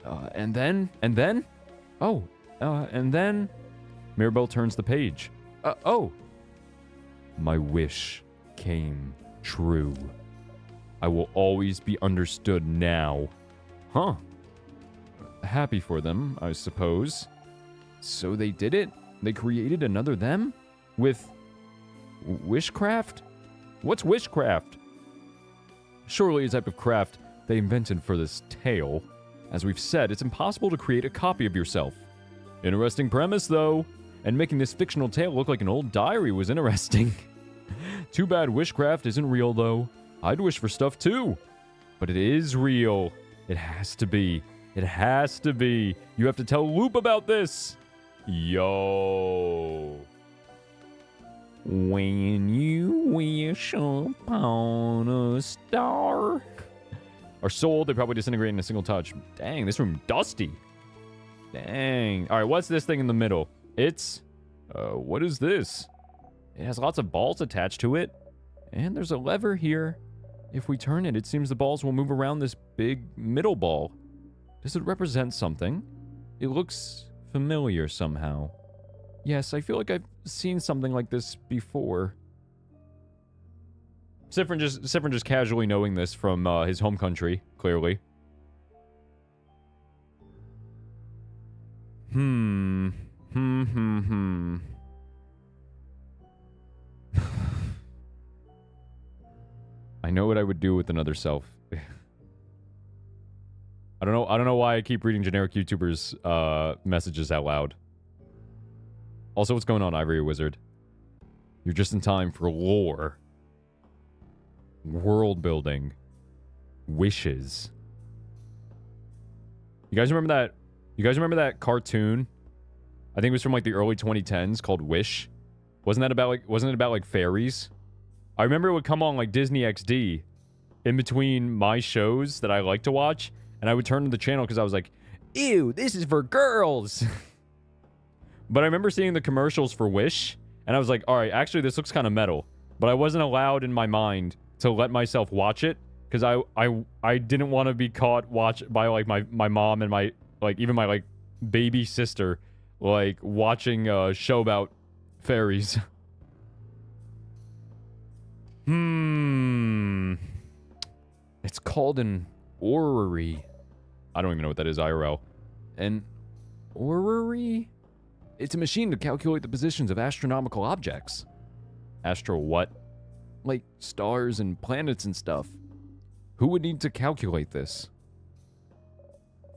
And then? Oh, and then? Mirabelle turns the page. Oh. My wish came true. I will always be understood now. Huh. Happy for them, I suppose. So they did it? They created another them? With wishcraft? What's wishcraft? Surely a type of craft they invented for this tale. As we've said, it's impossible to create a copy of yourself. Interesting premise, though. And making this fictional tale look like an old diary was interesting. Too bad wishcraft isn't real, though. I'd wish for stuff, too. But it is real. It has to be. It has to be. You have to tell Loop about this. Yo. When you wish upon a star. Are sold, they probably disintegrate in a single touch. Dang, this room dusty. Dang. All right, what's this thing in the middle? It's, what is this? It has lots of balls attached to it. And there's a lever here. If we turn it, it seems the balls will move around this big middle ball. Does it represent something? It looks familiar somehow. Yes, I feel like I've seen something like this before. Siffrin just casually knowing this from his home country, clearly. I know what I would do with another self. I don't know why I keep reading generic YouTubers' messages out loud. Also, what's going on, Ivory Wizard? You're just in time for lore. World building. Wishes. You guys remember that? You guys remember that cartoon? I think it was from like the early 2010s called Wish. Wasn't it about like fairies? I remember it would come on like Disney XD in between my shows that I like to watch, and I would turn to the channel because I was like, ew, this is for girls. But I remember seeing the commercials for Wish, and I was like, all right, actually this looks kind of metal. But I wasn't allowed in my mind to let myself watch it because I didn't want to be caught by like my mom and my like even my like baby sister like watching a show about fairies. It's called an orrery. I don't even know what that is, IRL. An orrery? It's a machine to calculate the positions of astronomical objects. Astro what? Like stars and planets and stuff. Who would need to calculate this?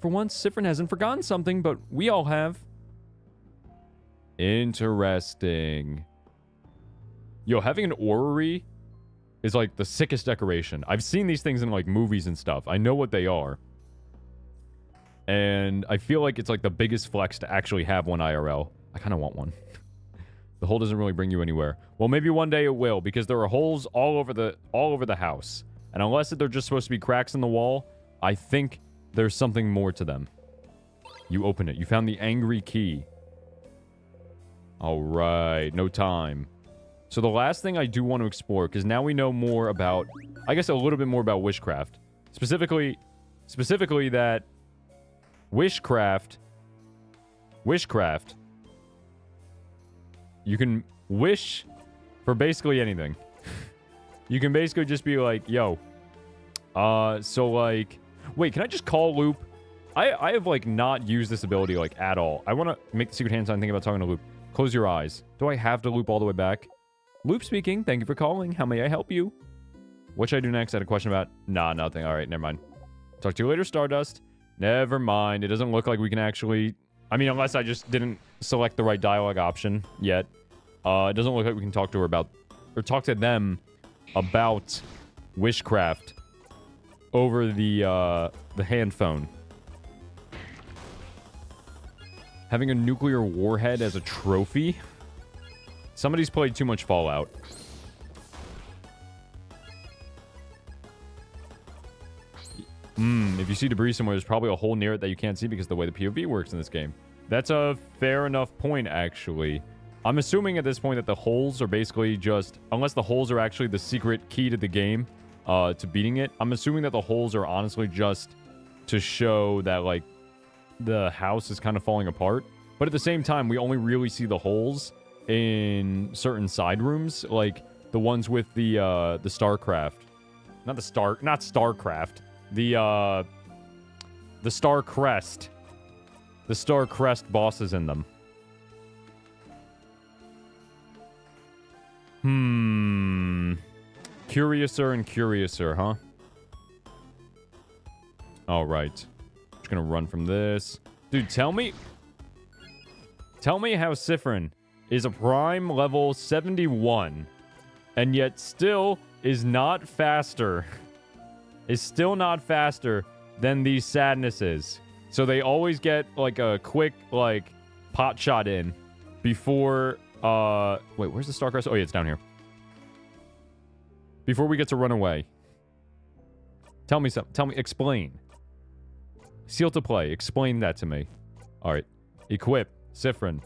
For once, Siffrin hasn't forgotten something, but we all have. Interesting. Yo, having an orrery is like the sickest decoration. I've seen these things in like movies and stuff. I know what they are. And I feel like it's like the biggest flex to actually have one IRL. I kind of want one. The hole doesn't really bring you anywhere. Well, maybe one day it will, because there are holes all over the house. And unless they're just supposed to be cracks in the wall, I think there's something more to them. You open it. You found the angry key. All right, no time. So the last thing I do want to explore, because now we know more about, I guess a little bit more about wishcraft. Specifically that wishcraft, you can wish for basically anything. You can basically just be like, yo, so like, wait, can I just call Loop? I have like not used this ability like at all. I want to make the secret hand sign, think about talking to Loop. Close your eyes. Do I have to loop all the way back? Loop speaking. Thank you for calling. How may I help you? What should I do next? I had a question about... Nah, nothing. All right, never mind. Talk to you later, Stardust. Never mind. It doesn't look like we can actually... I mean, unless I just didn't select the right dialogue option yet. It doesn't look like we can talk to her about... Or talk to them about wishcraft over the hand phone. Having a nuclear warhead as a trophy? Somebody's played too much Fallout. If you see debris somewhere, there's probably a hole near it that you can't see because of the way the POV works in this game. That's a fair enough point, actually. I'm assuming at this point that the holes are basically just... Unless the holes are actually the secret key to the game, to beating it, I'm assuming that the holes are honestly just to show that, like, the house is kind of falling apart. But at the same time, we only really see the holes in certain side rooms, like the ones with the StarCraft. Not StarCraft. The Star Crest. The Star Crest bosses in them. curiouser and curiouser, huh? All right. Just gonna run from this. Dude, tell me how Siffrin is a prime level 71 and yet still is not faster. Is still not faster than these sadnesses. So they always get like a quick like pot shot in before wait, where's the Starcrest? Oh yeah, it's down here. Before we get to run away. Tell me something. Tell me, explain. Seal to play. Explain that to me. Alright. Equip. Siffrin.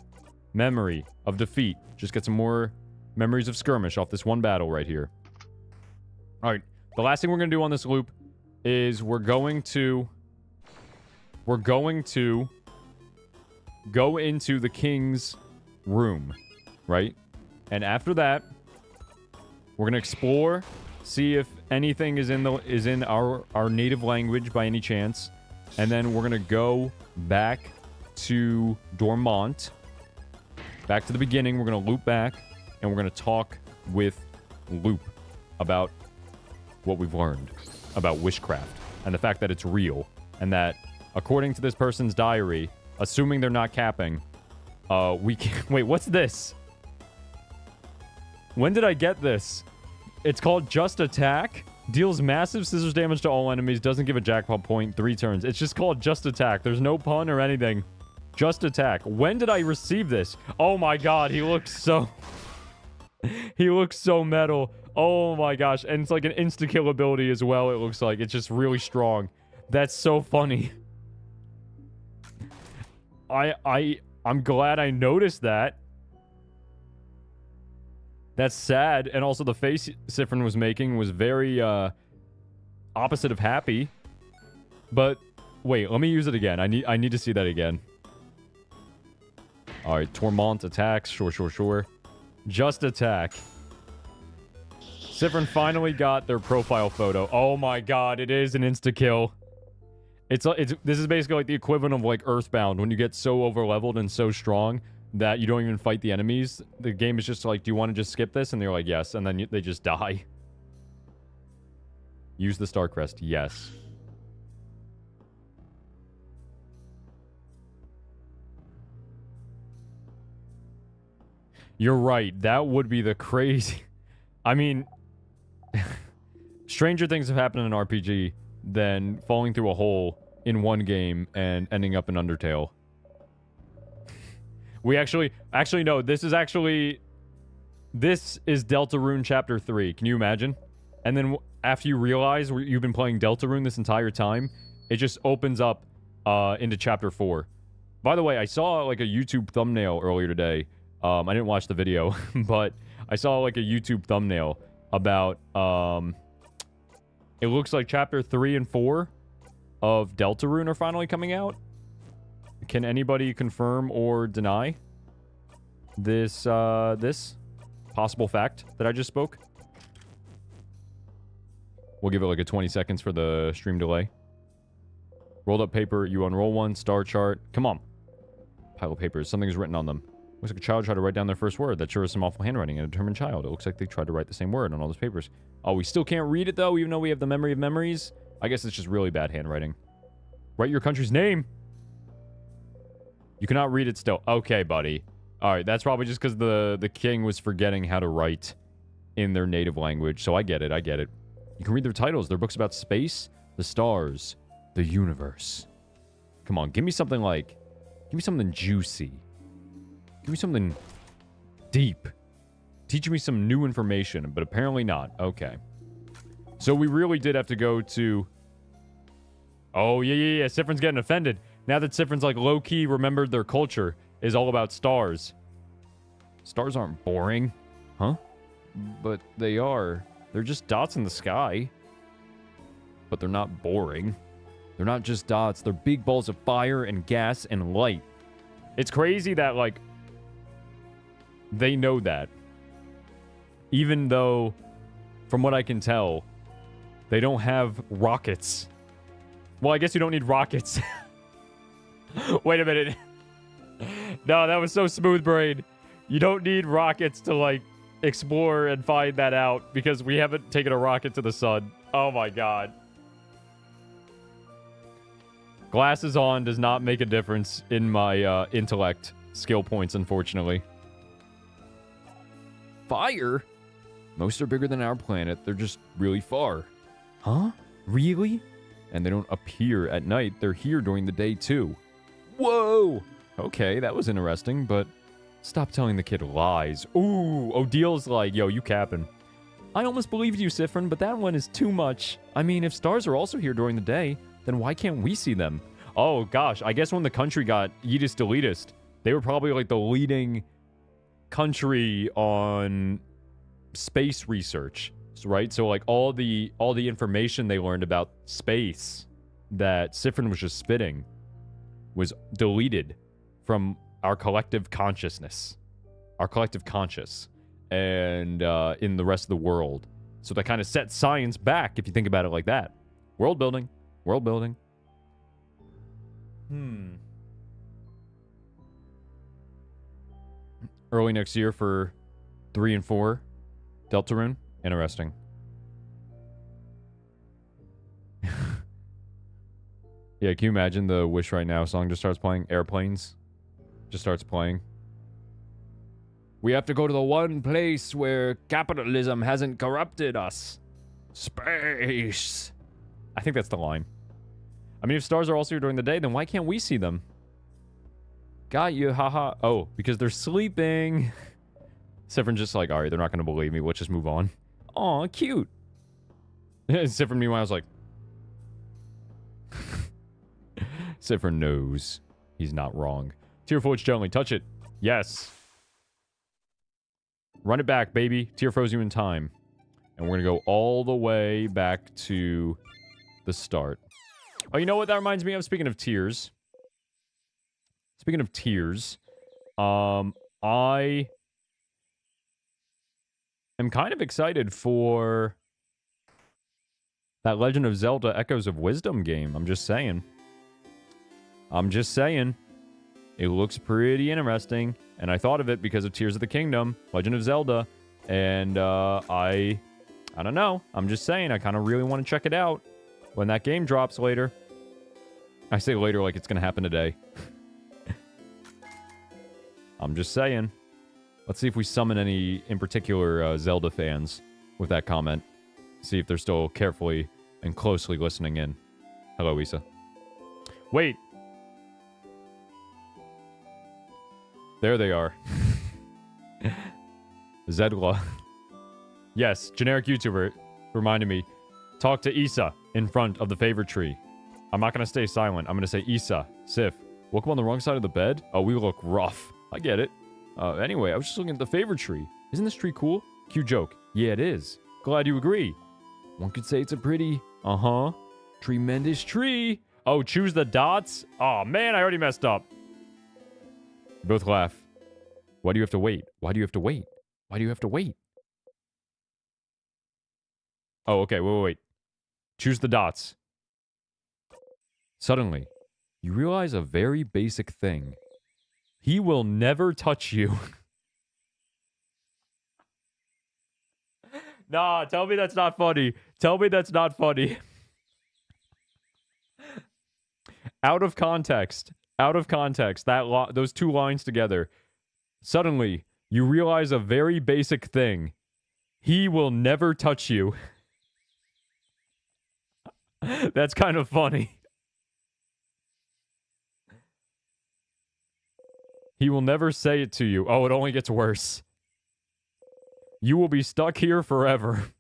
Memory of defeat. Just get some more memories of skirmish off this one battle right here. Alright. The last thing we're going to do on this loop is we're going to go into the king's room. Right? And after that, we're going to explore, see if anything is in our native language by any chance. And then we're going to go back to Dormont. Back to the beginning. We're going to loop back. And we're going to talk with Loop about what we've learned about witchcraft. And the fact that it's real. And that, according to this person's diary, assuming they're not capping, we can... Wait, what's this? When did I get this? It's called Just Attack. Deals massive scissors damage to all enemies. Doesn't give a jackpot point. 3 turns. It's just called Just Attack. There's no pun or anything. Just Attack. When did I receive this? Oh my god, he looks so... he looks so metal. Oh my gosh. And it's like an insta-kill ability as well, it looks like. It's just really strong. That's so funny. I'm glad I noticed that. That's sad. And also the face Siffrin was making was very opposite of happy. But wait, let me use it again. I need to see that again. Alright, Tormont attacks. Sure. Just Attack. Siffrin finally got their profile photo. Oh my god, it is an insta-kill. This is basically like the equivalent of like Earthbound, when you get so over-leveled and so strong that you don't even fight the enemies. The game is just like, do you want to just skip this? And they're like, yes. And then they just die. Use the Starcrest. Yes. You're right. That would be the crazy... I mean... stranger things have happened in an RPG than falling through a hole in one game and ending up in Undertale. We actually no, this is Deltarune Chapter 3. Can you imagine? And then after you realize you've been playing Deltarune this entire time, it just opens up into Chapter 4. By the way, I saw like a YouTube thumbnail earlier today. I didn't watch the video, but I saw like a YouTube thumbnail about it looks like Chapter 3 and 4 of Deltarune are finally coming out. Can anybody confirm or deny this possible fact that I just spoke? We'll give it like a 20 seconds for the stream delay. Rolled up paper, you unroll one, star chart. Come on. Pile of papers, something's written on them. Looks like a child tried to write down their first word. That sure is some awful handwriting. A determined child. It looks like they tried to write the same word on all those papers. Oh, we still can't read it though, even though we have the memory of memories? I guess it's just really bad handwriting. Write your country's name. You cannot read it still. Okay, buddy. Alright, that's probably just because the king was forgetting how to write in their native language. So I get it. You can read their titles. They're books about space, the stars, the universe. Come on, give me something like... Give me something juicy. Give me something deep. Teach me some new information, but apparently not. Okay. So we really did have to go to... Oh, yeah. Siffrin's getting offended. Now that Siffrin's like low-key remembered their culture is all about stars. Stars aren't boring. Huh? But they are. They're just dots in the sky. But they're not boring. They're not just dots. They're big balls of fire and gas and light. It's crazy that, like, they know that. Even though, from what I can tell, they don't have rockets. Well, I guess you don't need rockets. Wait a minute. No, that was so smooth brain. You don't need rockets to, like, explore and find that out because we haven't taken a rocket to the sun. Oh my god. Glasses on does not make a difference in my intellect skill points, unfortunately. Fire? Most are bigger than our planet. They're just really far. Huh? Really? And they don't appear at night. They're here during the day, too. Whoa! Okay, that was interesting, but stop telling the kid lies. Ooh, Odil's like, yo, you capping. I almost believed you, Siffrin, but that one is too much. I mean, if stars are also here during the day, then why can't we see them? Oh, gosh, I guess when the country got Yeetist Elitist, they were probably like the leading country on space research, right? So like all the information they learned about space that Siffrin was just spitting was deleted from our collective consciousness, our collective conscious, and in the rest of the world. So that kind of set science back if you think about it like that. World building. World building. Early next year for 3 and 4. Deltarune. Interesting. Yeah, can you imagine the Wish Right Now song just starts playing? Airplanes. Just starts playing. We have to go to the one place where capitalism hasn't corrupted us. Space. I think that's the line. I mean, if stars are also here during the day, then why can't we see them? Got you, haha. Oh, because they're sleeping. Siffrin's just like, alright, they're not going to believe me. Let's just move on. Aw, cute. Siffrin, meanwhile, was like... Siffrin knows he's not wrong. Tear Forge gently. Touch it. Yes. Run it back, baby. Tear froze you in time. And we're going to go all the way back to the start. Oh, you know what that reminds me of? Speaking of tears. Speaking of tears. I am kind of excited for that Legend of Zelda Echoes of Wisdom game. I'm just saying. I'm just saying. It looks pretty interesting. And I thought of it because of Tears of the Kingdom, Legend of Zelda. And I don't know. I'm just saying. I kind of really want to check it out when that game drops later. I say later like it's going to happen today. I'm just saying. Let's see if we summon any, in particular, Zelda fans with that comment. See if they're still carefully and closely listening in. Hello, Isa. Wait. There they are. Zedla. Yes, generic YouTuber reminded me. Talk to Isa in front of the favorite tree. I'm not going to stay silent. I'm going to say, Isa, Sif, woke up on the wrong side of the bed? Oh, we look rough. I get it. Anyway, I was just looking at the favorite tree. Isn't this tree cool? Cute joke. Yeah, it is. Glad you agree. One could say it's a pretty, tremendous tree. Oh, choose the dots? Oh, man, I already messed up. You both laugh. Why do you have to wait? Why do you have to wait? Why do you have to wait? Oh, okay, wait. Choose the dots. Suddenly, you realize a very basic thing. He will never touch you. Nah, tell me that's not funny. Tell me that's not funny. Out of context. Out of context. Those two lines together. Suddenly, you realize a very basic thing. He will never touch you. That's kind of funny. He will never say it to you. Oh, it only gets worse. You will be stuck here forever.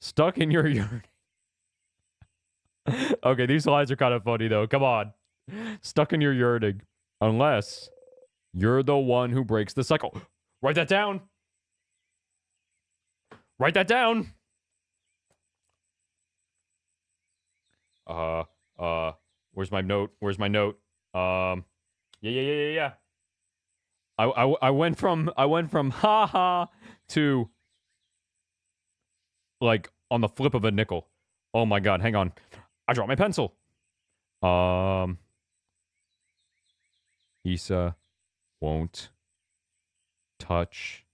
Stuck in your urine. Okay, these lines are kind of funny, though. Come on. Stuck in your yearning. Unless you're the one who breaks the cycle. Write that down. Write that down. Where's my note? Where's my note? Yeah. I went from haha to like on the flip of a nickel. Oh my god, hang on. I dropped my pencil. Isa won't touch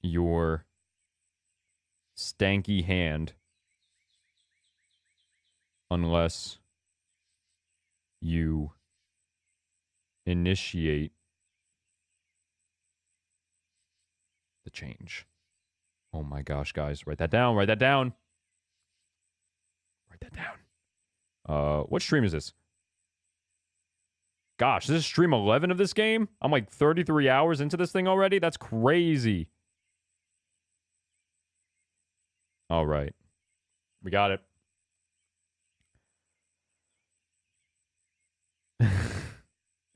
your stanky hand unless you initiate the change. Oh my gosh, guys. Write that down. Write that down. Write that down. What stream is this? Gosh, this is stream 11 of this game? I'm like 33 hours into this thing already? That's crazy. All right. We got it.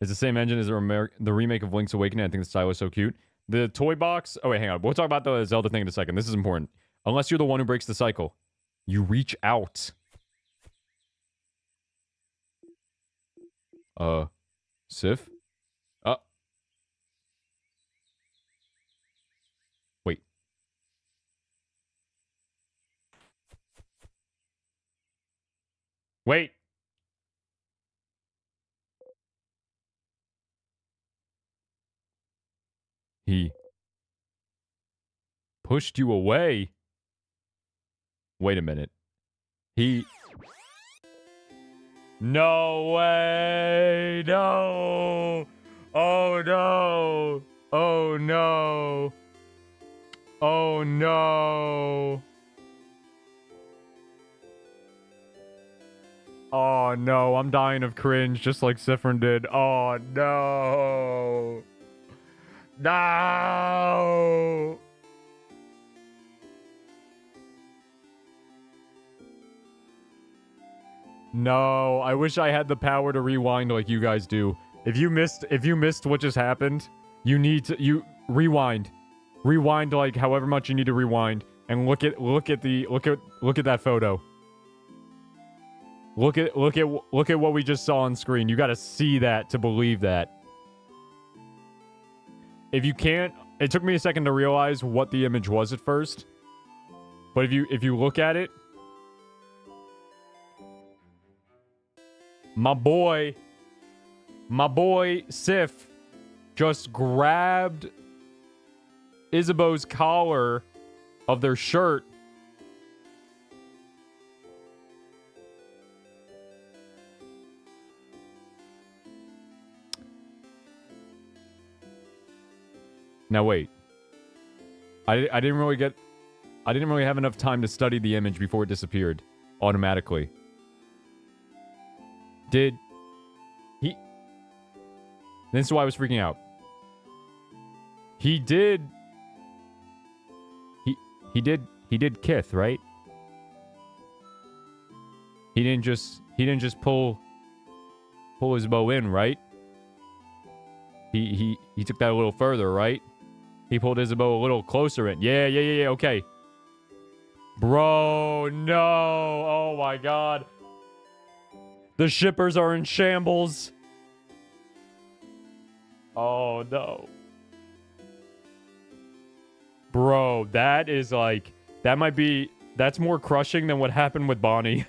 It's the same engine as the remake of Link's Awakening. I think the style is so cute. The toy box... Oh, wait, hang on. We'll talk about the Zelda thing in a second. This is important. Unless you're the one who breaks the cycle. You reach out. Sif? Wait. Wait. He pushed you away. Wait a minute. He... No way! No! Oh no! Oh no! Oh no! Oh no, I'm dying of cringe just like Siffrin did. Oh no! No! No, I wish I had the power to rewind like you guys do. If you missed what just happened, you rewind. Rewind like however much you need to rewind and look at that photo. Look at what we just saw on screen. You got to see that to believe that. If you can't, it took me a second to realize what the image was at first. But if you look at it, my boy Sif just grabbed Isabeau's collar of their shirt. Now wait. I didn't really have enough time to study the image before it disappeared automatically. Did he... This is why I was freaking out. He did Kith, right? He didn't just pull his bow in, right? He took that a little further, right? He pulled Isabeau a little closer in. Yeah, okay. Bro, no. Oh my god. The shippers are in shambles. Oh no. Bro, that is like... That's more crushing than what happened with Bonnie.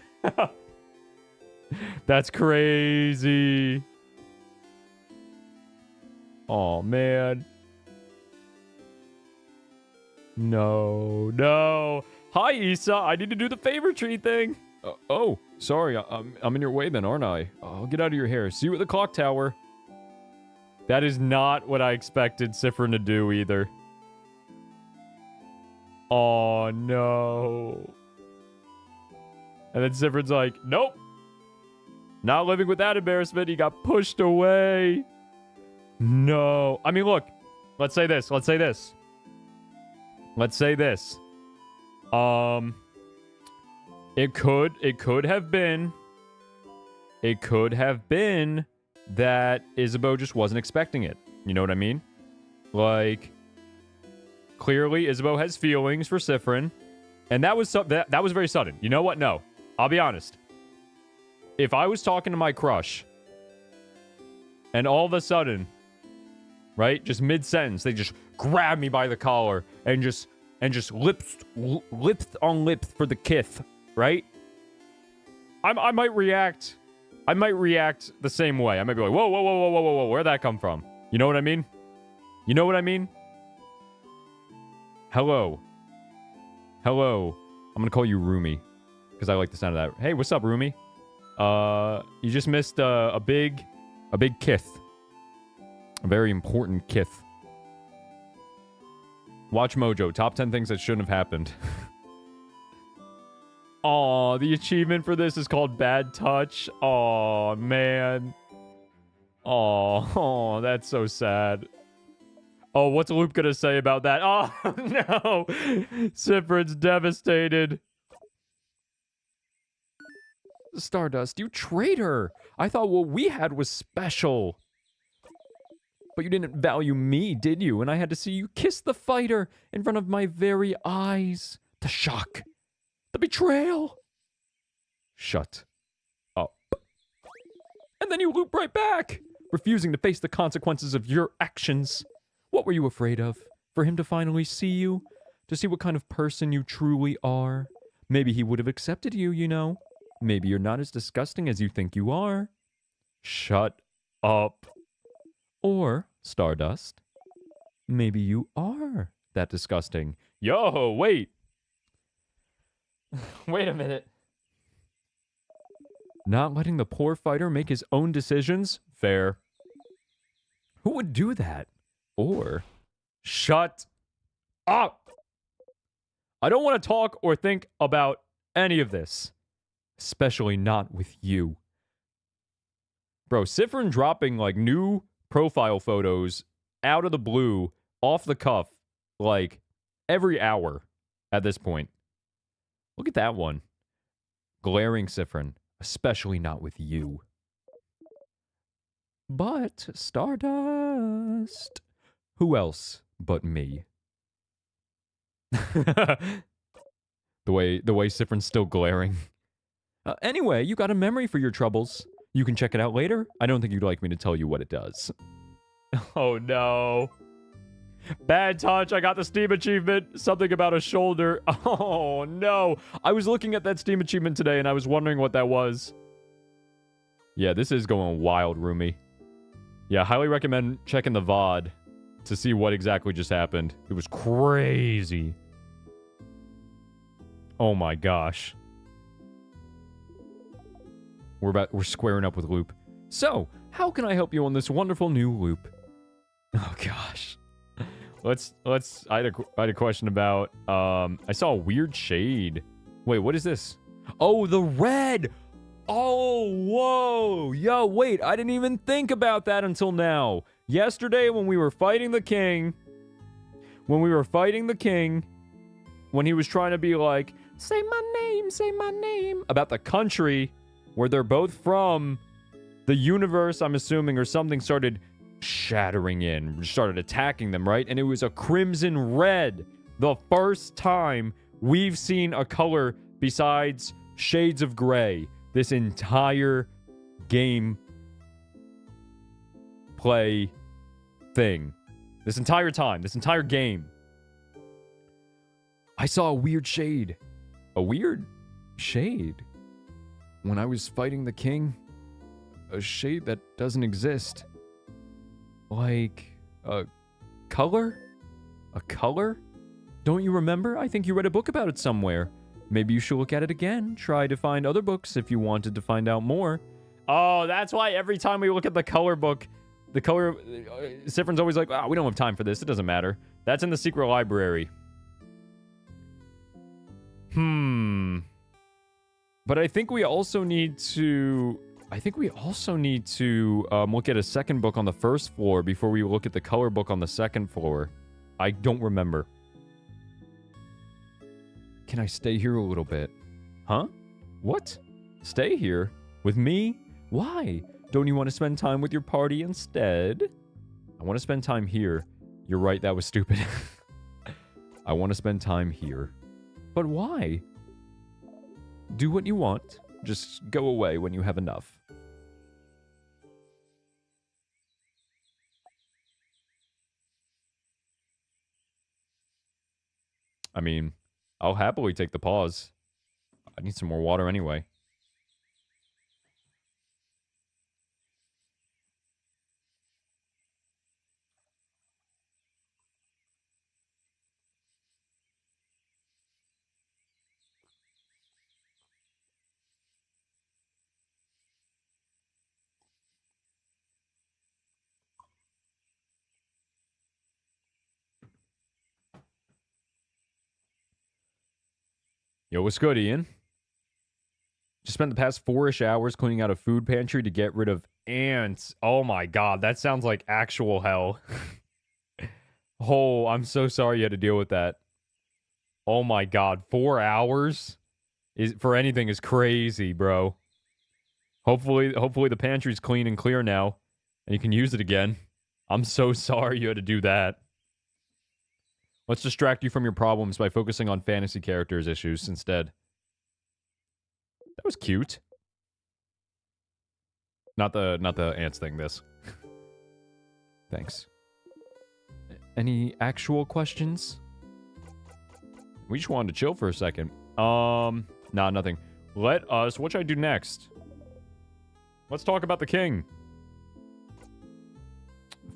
That's crazy. Oh man. No. Hi, Issa. I need to do the favor tree thing. Oh, sorry. I'm in your way then, aren't I? I'll get out of your hair. See you at the clock tower. That is not what I expected Siffrin to do either. Oh, no. And then Siffrin's like, nope. Not living with that embarrassment. He got pushed away. No. I mean, look. Let's say this. It could have been that Isabeau just wasn't expecting it. You know what I mean? Like, clearly Isabeau has feelings for Siffrin, and that was very sudden. You know what? No, I'll be honest. If I was talking to my crush, and all of a sudden, right, just mid-sentence, they just grab me by the collar and just lips on lips for the kith, right? I might react the same way. I might be like, whoa, where'd that come from? You know what I mean? Hello. Hello. I'm gonna call you Rumi. Because I like the sound of that. Hey, what's up, Rumi? You just missed a big kith. A very important kith. Watch Mojo. Top 10 things that shouldn't have happened. Aw, the achievement for this is called Bad Touch. Aw, man. Aw, that's so sad. Oh, what's Loop gonna say about that? Oh, no. Sifrin's devastated. Stardust, you traitor. I thought what we had was special. But you didn't value me, did you? And I had to see you kiss the fighter in front of my very eyes. The shock. The betrayal. Shut up. And then you loop right back, refusing to face the consequences of your actions. What were you afraid of? For him to finally see you? To see what kind of person you truly are? Maybe he would have accepted you, you know? Maybe you're not as disgusting as you think you are. Shut up. Or, Stardust, maybe you are that disgusting. Yo, wait. Wait a minute. Not letting the poor fighter make his own decisions? Fair. Who would do that? Or, shut up. I don't want to talk or think about any of this. Especially not with you. Bro, Sifrin dropping, like, new profile photos out of the blue, off the cuff, like, every hour at this point. Look at that one. Glaring Sifrin. Especially not with you. But, Stardust. Who else but me? The way Sifrin's still glaring. Anyway, you got a memory for your troubles. You can check it out later. I don't think you'd like me to tell you what it does. Oh, no. Bad touch. I got the Steam achievement. Something about a shoulder. Oh, no. I was looking at that Steam achievement today, and I was wondering what that was. Yeah, this is going wild, Rumi. Yeah, highly recommend checking the VOD to see what exactly just happened. It was crazy. Oh, my gosh. We're squaring up with Loop. So, how can I help you on this wonderful new loop? Oh gosh. I had a question about I saw a weird shade. Wait, what is this? Oh, the red. Oh, whoa. Yo, wait, I didn't even think about that until now. Yesterday when we were fighting the king, when he was trying to be like, say my name about the country where they're both from, the universe, I'm assuming, or something started shattering in, started attacking them, right? And it was a crimson red. The first time we've seen a color besides shades of gray this entire game play thing. This entire time, this entire game. I saw a weird shade. A weird shade. When I was fighting the king, a shade that doesn't exist. Like, a color? A color? Don't you remember? I think you read a book about it somewhere. Maybe you should look at it again. Try to find other books if you wanted to find out more. Oh, that's why every time we look at the color book, the color... Sifrin's always like, we don't have time for this. It doesn't matter. That's in the secret library. But I think we also need to... look at a second book on the first floor before we look at the color book on the second floor. I don't remember. Can I stay here a little bit? Huh? What? Stay here? With me? Why? Don't you want to spend time with your party instead? I want to spend time here. You're right, that was stupid. I want to spend time here. But why? Do what you want. Just go away when you have enough. I mean, I'll happily take the pause. I need some more water anyway. Yo, what's good, Ian? Just spent the past 4-ish hours cleaning out a food pantry to get rid of ants. Oh my god, that sounds like actual hell. Oh, I'm so sorry you had to deal with that. Oh my god, 4 hours is for anything is crazy, bro. Hopefully the pantry's clean and clear now, and you can use it again. I'm so sorry you had to do that. Let's distract you from your problems by focusing on fantasy characters issues instead. That was cute. Not the ants thing, this. Thanks. Any actual questions? We just wanted to chill for a second. Nah, nothing. What should I do next? Let's talk about the king.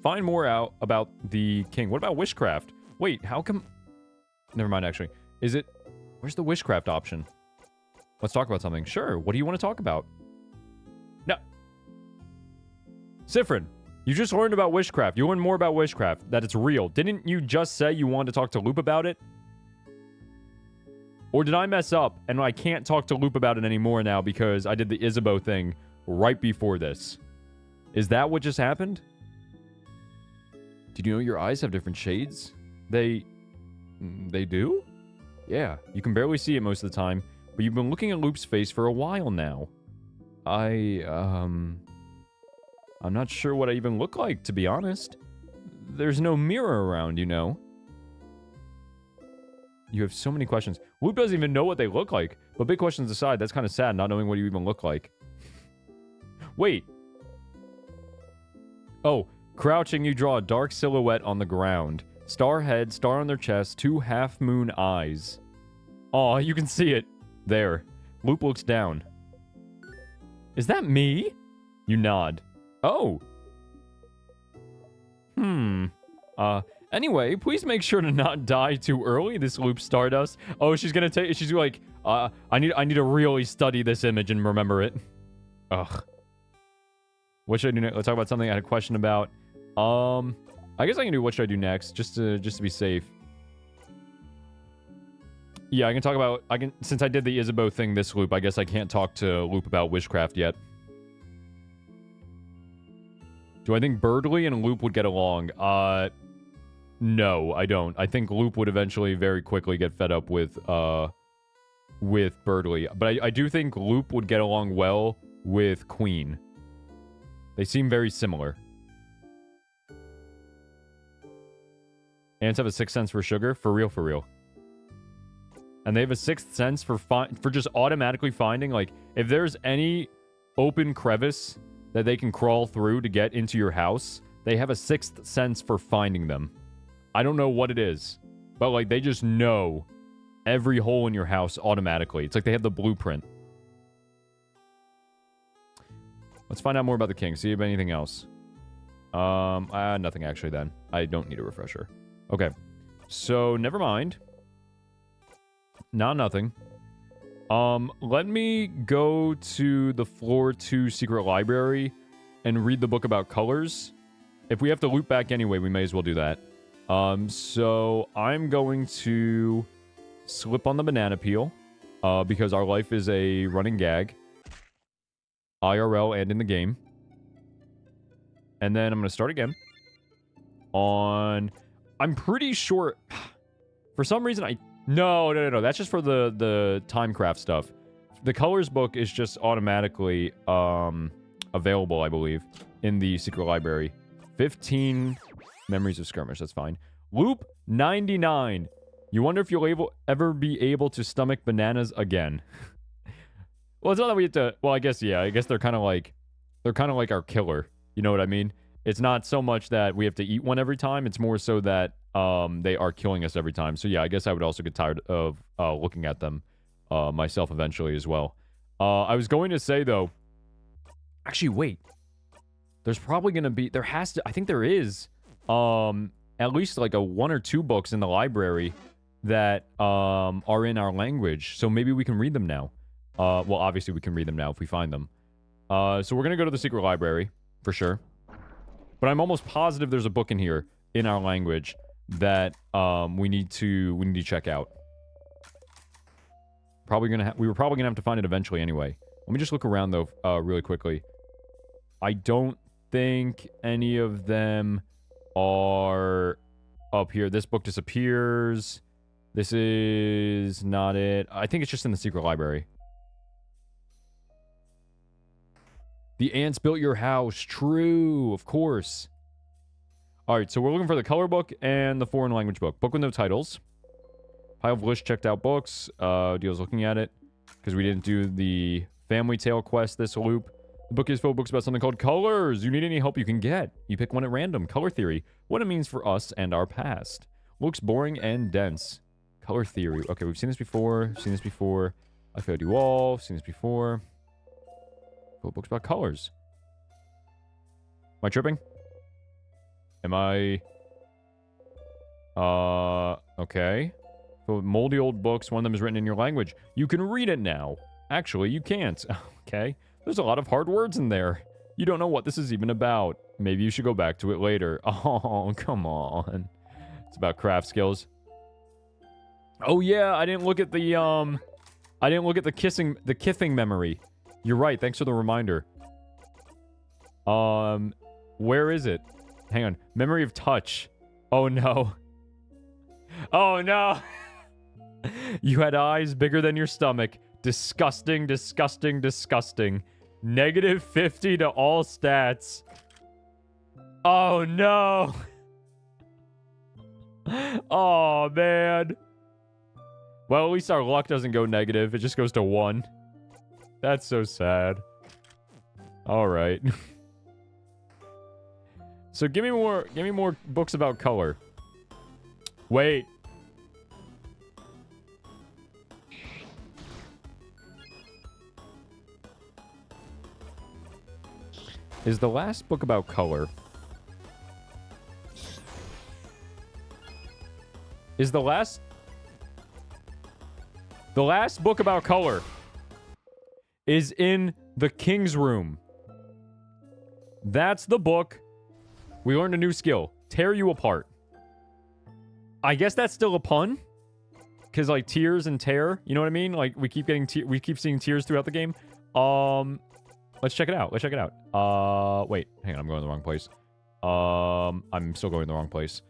Find more out about the king. What about witchcraft? Wait, how come... Never mind, actually. Is it... Where's the witchcraft option? Let's talk about something. Sure, what do you want to talk about? No. Sifrin, you just learned about witchcraft. You learned more about witchcraft, that it's real. Didn't you just say you wanted to talk to Loop about it? Or did I mess up and I can't talk to Loop about it anymore now because I did the Isabeau thing right before this? Is that what just happened? Did you know your eyes have different shades? They do? Yeah, you can barely see it most of the time, but you've been looking at Loop's face for a while now. I'm not sure what I even look like, to be honest. There's no mirror around, you know. You have so many questions. Loop doesn't even know what they look like. But big questions aside, that's kind of sad, not knowing what you even look like. Wait. Oh, crouching, you draw a dark silhouette on the ground. Star head, star on their chest, 2 half-moon eyes. Aw, you can see it. There. Loop looks down. Is that me? You nod. Oh. Anyway, please make sure to not die too early, this Loop Stardust. Oh, she's like, I need to really study this image and remember it. Ugh. What should I do next? Let's talk about something I had a question about. I guess I can do what should I do next, just to be safe. Yeah, I can talk about, since I did the Isabeau thing this loop, I guess I can't talk to Loop about witchcraft yet. Do I think Birdly and Loop would get along? No, I don't. I think Loop would eventually very quickly get fed up with Birdly. But I do think Loop would get along well with Queen. They seem very similar. Ants have a 6th sense for sugar? For real, for real. And they have a 6th sense for just automatically finding, like, if there's any open crevice that they can crawl through to get into your house, they have a 6th sense for finding them. I don't know what it is, but, like, they just know every hole in your house automatically. It's like they have the blueprint. Let's find out more about the king. See if anything else. Nothing actually then. I don't need a refresher. Okay. So, never mind. Nothing. Let me go to the floor 2 secret library and read the book about colors. If we have to loop back anyway, we may as well do that. So I'm going to slip on the banana peel, because our life is a running gag. IRL and in the game. And then I'm going to start again. I'm pretty sure... For some reason, No. That's just for the Timecraft stuff. The colors book is just automatically available, I believe, in the secret library. 15 memories of skirmish. That's fine. Loop 99. You wonder if you'll ever be able to stomach bananas again. Well, it's not that we have to... Well, I guess, yeah. I guess they're kind of like our killer. You know what I mean? It's not so much that we have to eat one every time. It's more so that they are killing us every time. So yeah, I guess I would also get tired of looking at them myself eventually as well. I was going to say, though... Actually, wait. There's probably going to be... There has to... I think there is at least like a 1 or 2 books in the library that are in our language. So maybe we can read them now. Well, obviously we can read them now if we find them. So we're going to go to the secret library, for sure. But I'm almost positive there's a book in here, in our language, that we need to check out. we were probably gonna have to find it eventually anyway. Let me just look around though, really quickly. I don't think any of them are up here. This book disappears. This is not it. I think it's just in the secret library. The ants built your house. True, of course. All right, so we're looking for the color book and the foreign language book. Book with no titles. Pile of list checked out books. Deal's looking at it because we didn't do the Family Tale quest this loop. The book is full of books about something called colors. You need any help you can get. You pick one at random. Color theory. What it means for us and our past. Looks boring and dense. Color theory. Okay, we've seen this before. Seen this before. I failed you all. Seen this before. Full books about colors. Am I tripping? Am I... Okay. So moldy old books. One of them is written in your language. You can read it now. Actually, you can't. Okay. There's a lot of hard words in there. You don't know what this is even about. Maybe you should go back to it later. Oh, come on. It's about craft skills. Oh yeah, I didn't look at the kithing memory. You're right. Thanks for the reminder. Where is it? Hang on. Memory of touch. Oh no. Oh no. You had eyes bigger than your stomach. Disgusting, disgusting, disgusting. -50 to all stats. Oh no. Oh man. Well, at least our luck doesn't go negative. It just goes to 1. That's so sad. All right. So give me more books about color. Wait. Is the last book about color? Is the last book about color is in the King's Room. That's the book. We learned a new skill. Tear you apart. I guess that's still a pun. Because, like, tears and tear. You know what I mean? Like, we keep seeing tears throughout the game. Let's check it out. Let's check it out. Wait. Hang on. I'm going in the wrong place. I'm still going in the wrong place.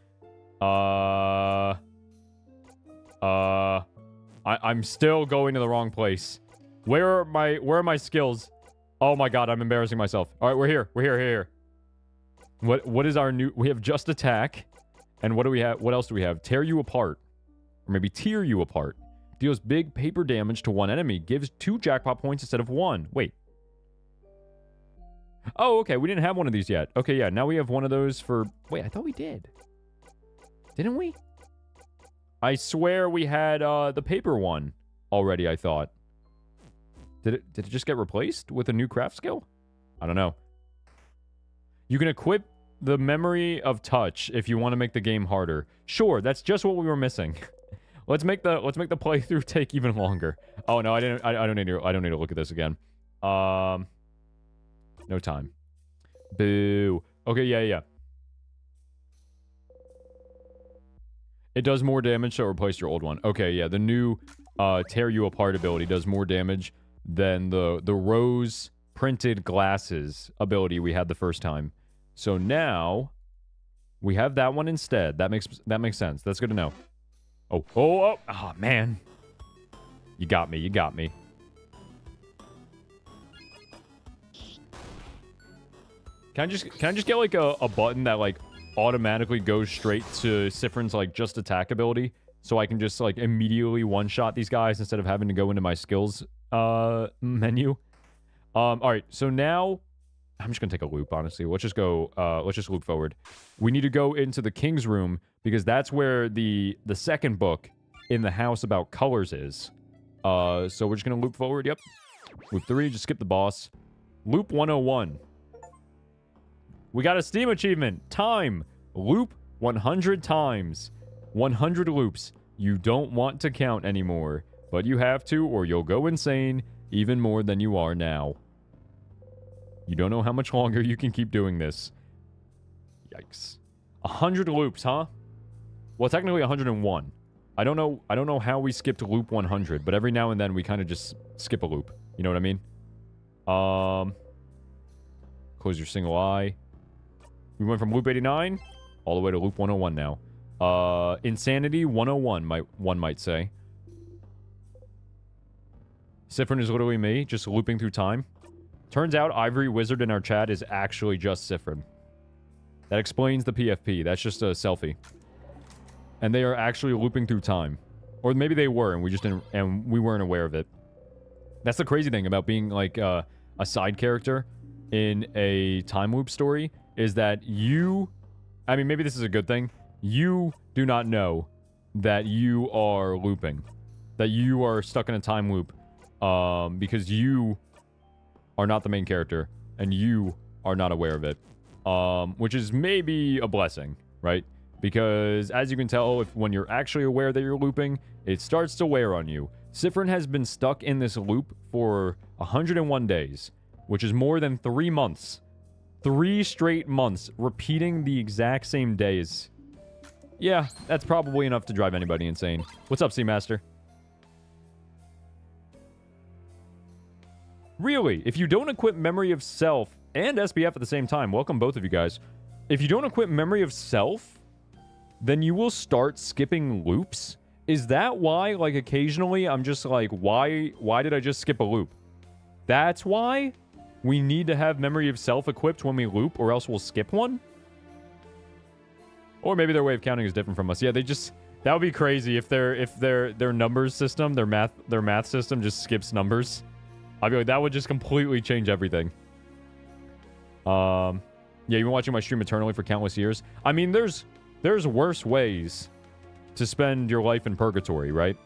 I'm still going to the wrong place. Where are my skills? Oh my god, I'm embarrassing myself. All right, we're here. What is our new... We have just attack. And what do we have? What else do we have? Tear you apart. Or maybe tear you apart. Deals big paper damage to one enemy. Gives 2 jackpot points instead of 1. Wait. Oh, okay. We didn't have one of these yet. Okay, yeah. Now we have one of those for... Wait, I thought we did. Didn't we? I swear we had the paper one already, I thought. Did it just get replaced with a new craft skill? I don't know. You can equip the memory of touch if you want to make the game harder. Sure, that's just what we were missing. Let's make the playthrough take even longer. Oh no, I don't need to look at this again. No time. Boo. Okay, yeah. It does more damage, so replace your old one. Okay, yeah, the new tear you apart ability does more damage than the rose printed glasses ability we had the first time. So now we have that one instead. That makes sense. That's good to know. Oh man. You got me. Can I just get like a button that like automatically goes straight to Siffrin's like just attack ability, so I can just like immediately one-shot these guys instead of having to go into my skills menu. All right, so now I'm just gonna take a loop, honestly. Let's just loop forward. We need to go into the King's Room because that's where the second book in the house about colors is. So we're just gonna loop forward. Yep. Loop 3, just skip the boss. Loop 101. We got a Steam achievement. Time. Loop 100 times. 100 loops. You don't want to count anymore, but you have to or you'll go insane even more than you are now. You don't know how much longer you can keep doing this. Yikes. 100 loops, huh? Well, technically 101. I don't know how we skipped loop 100, but every now and then we kind of just skip a loop. You know what I mean? Close your single eye. We went from loop 89 all the way to loop 101 now. Insanity 101, one might say. Siffrin is literally me, just looping through time. Turns out Ivory Wizard in our chat is actually just Siffrin. That explains the PFP. That's just a selfie. And they are actually looping through time. Or maybe they were, and we just didn't, and we weren't aware of it. That's the crazy thing about being like a side character in a time loop story, is that you, I mean, maybe this is a good thing. You do not know that you are looping, that you are stuck in a time loop, because you are not the main character and you are not aware of it, which is maybe a blessing, right? Because as you can tell, when you're actually aware that you're looping, it starts to wear on you. Siffrin has been stuck in this loop for 101 days, which is more than 3 months. 3 straight months repeating the exact same days. Yeah, that's probably enough to drive anybody insane. What's up, Seamaster? Really, if you don't equip Memory of Self and SPF at the same time, welcome both of you guys. If you don't equip Memory of Self, then you will start skipping loops? Is that why, like, occasionally I'm just like, why did I just skip a loop? That's why we need to have Memory of Self equipped when we loop, or else we'll skip one? Or maybe their way of counting is different from us. Yeah, they just, that would be crazy if their numbers system, their math system just skips numbers. I'd be like, that would just completely change everything. Yeah, you've been watching my stream eternally for countless years. I mean, there's worse ways to spend your life in purgatory, right?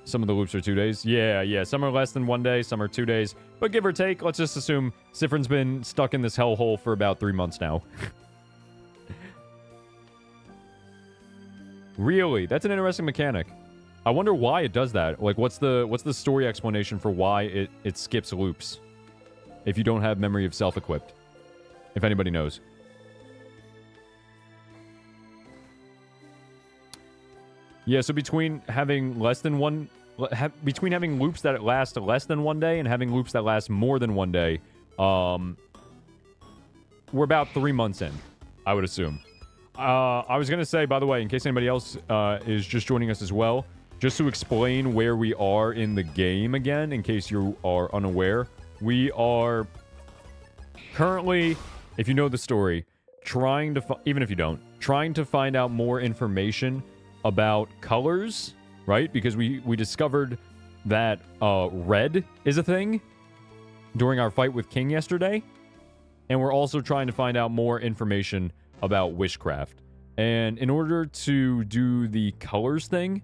Some of the loops are 2 days. Yeah. Some are less than 1 day, some are 2 days. But give or take, let's just assume Siffrin's been stuck in this hellhole for about 3 months now. Really? That's an interesting mechanic. I wonder why it does that. Like, what's the story explanation for why it skips loops if you don't have Memory of Self equipped? If anybody knows. Yeah, so between having between having loops that last less than 1 day and having loops that last more than 1 day, we're about 3 months in, I would assume. I was gonna say, by the way, in case anybody else is just joining us as well, just to explain where we are in the game again, in case you are unaware, we are currently, if you know the story, trying to, even if you don't, trying to find out more information about colors, right? Because we discovered that red is a thing during our fight with King yesterday. And we're also trying to find out more information about witchcraft. And in order to do the colors thing,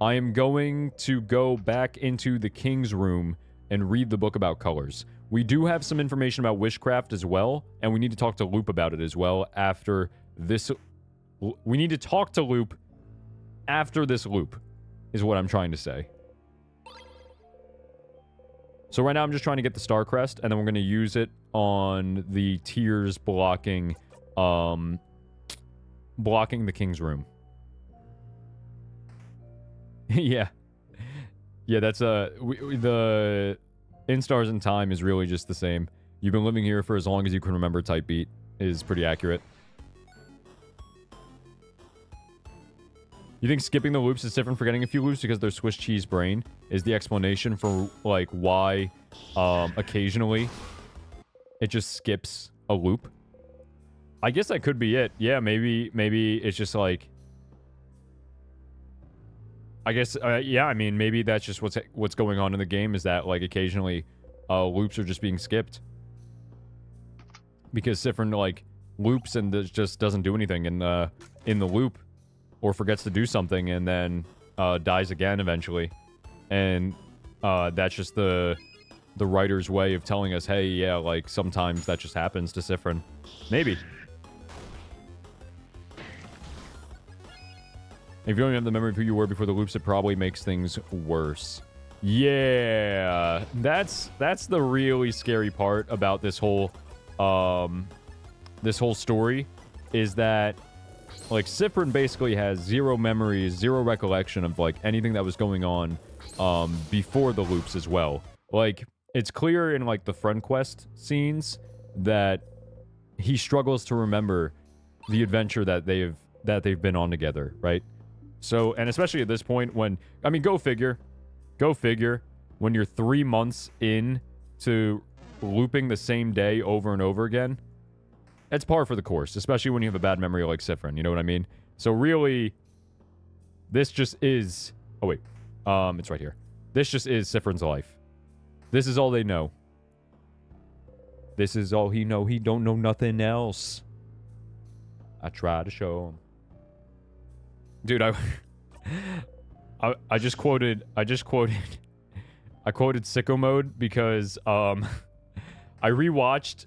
I am going to go back into the King's room and read the book about colors. We do have some information about witchcraft as well, and we need to talk to Loop about it as well after this. We need to talk to Loop after this loop, is what I'm trying to say. So right now I'm just trying to get the Star Crest, and then we're going to use it on the tiers blocking the King's room. Yeah, that's the Instars in Time is really just the same. You've been living here for as long as you can remember type beat is pretty accurate. You think skipping the loops is different, forgetting a few loops because they're Swiss cheese brain is the explanation for, like, why occasionally it just skips a loop? I guess that could be it. Yeah, maybe it's just like, I guess, yeah, I mean, maybe that's just what's going on in the game, is that, like, occasionally loops are just being skipped. Because Siffrin, like, loops and just doesn't do anything in the loop, or forgets to do something and then dies again eventually. And that's just the writer's way of telling us, hey, yeah, like, sometimes that just happens to Siffrin. Maybe. If you don't have the memory of who you were before the loops, it probably makes things worse. Yeah, that's the really scary part about this whole story, is that like, Cyprin basically has zero memories, zero recollection of, like, anything that was going on before the loops as well. Like, it's clear in, like, the friend quest scenes that he struggles to remember the adventure that they've been on together, right? So, and especially at this point when, I mean, go figure, when you're 3 months in to looping the same day over and over again, it's par for the course, especially when you have a bad memory like Cyprin, you know what I mean? So really, this just is... Oh, wait. It's right here. This just is Cyprin's life. This is all they know. This is all he know. He don't know nothing else. I try to show him. Dude, I just quoted... I quoted Sicko Mode because, I rewatched...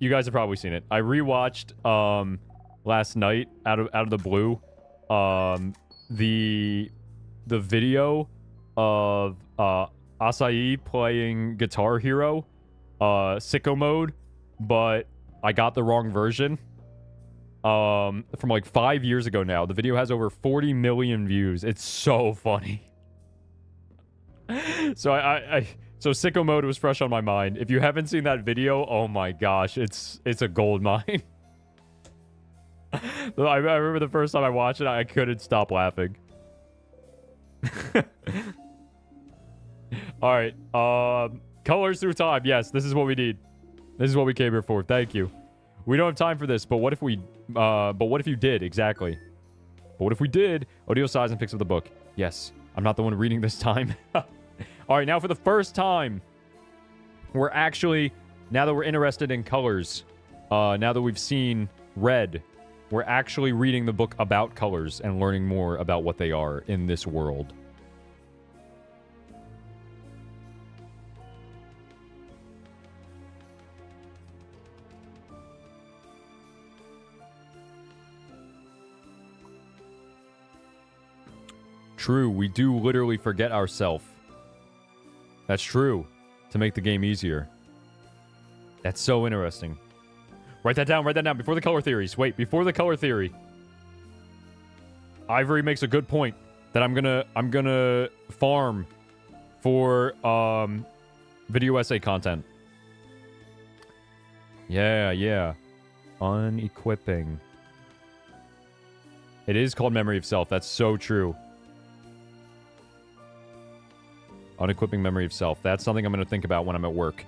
You guys have probably seen it. I rewatched last night out of the blue the video of Acai playing Guitar Hero Sicko Mode, but I got the wrong version from like 5 years ago now. The video has over 40 million views. It's so funny. So so Sicko Mode was fresh on my mind. If you haven't seen that video, oh my gosh, it's a gold mine. I remember the first time I watched it, I couldn't stop laughing. All right, colors through time. Yes, this is what we need. This is what we came here for. Thank you. We don't have time for this, but what if we? But what if you did? Exactly. But what if we did? Odile sighs and picks up the book. Yes, I'm not the one reading this time. All right, now for the first time, we're actually, now that we're interested in colors, now that we've seen red, we're actually reading the book about colors and learning more about what they are in this world. True, we do literally forget ourselves. That's true. To make the game easier. That's so interesting. Write that down, before the color theories. Wait, before the color theory. Ivory makes a good point that I'm gonna farm for video essay content. Yeah. Unequipping. It is called Memory of Self. That's so true. Unequipping Memory of Self. That's something I'm going to think about when I'm at work.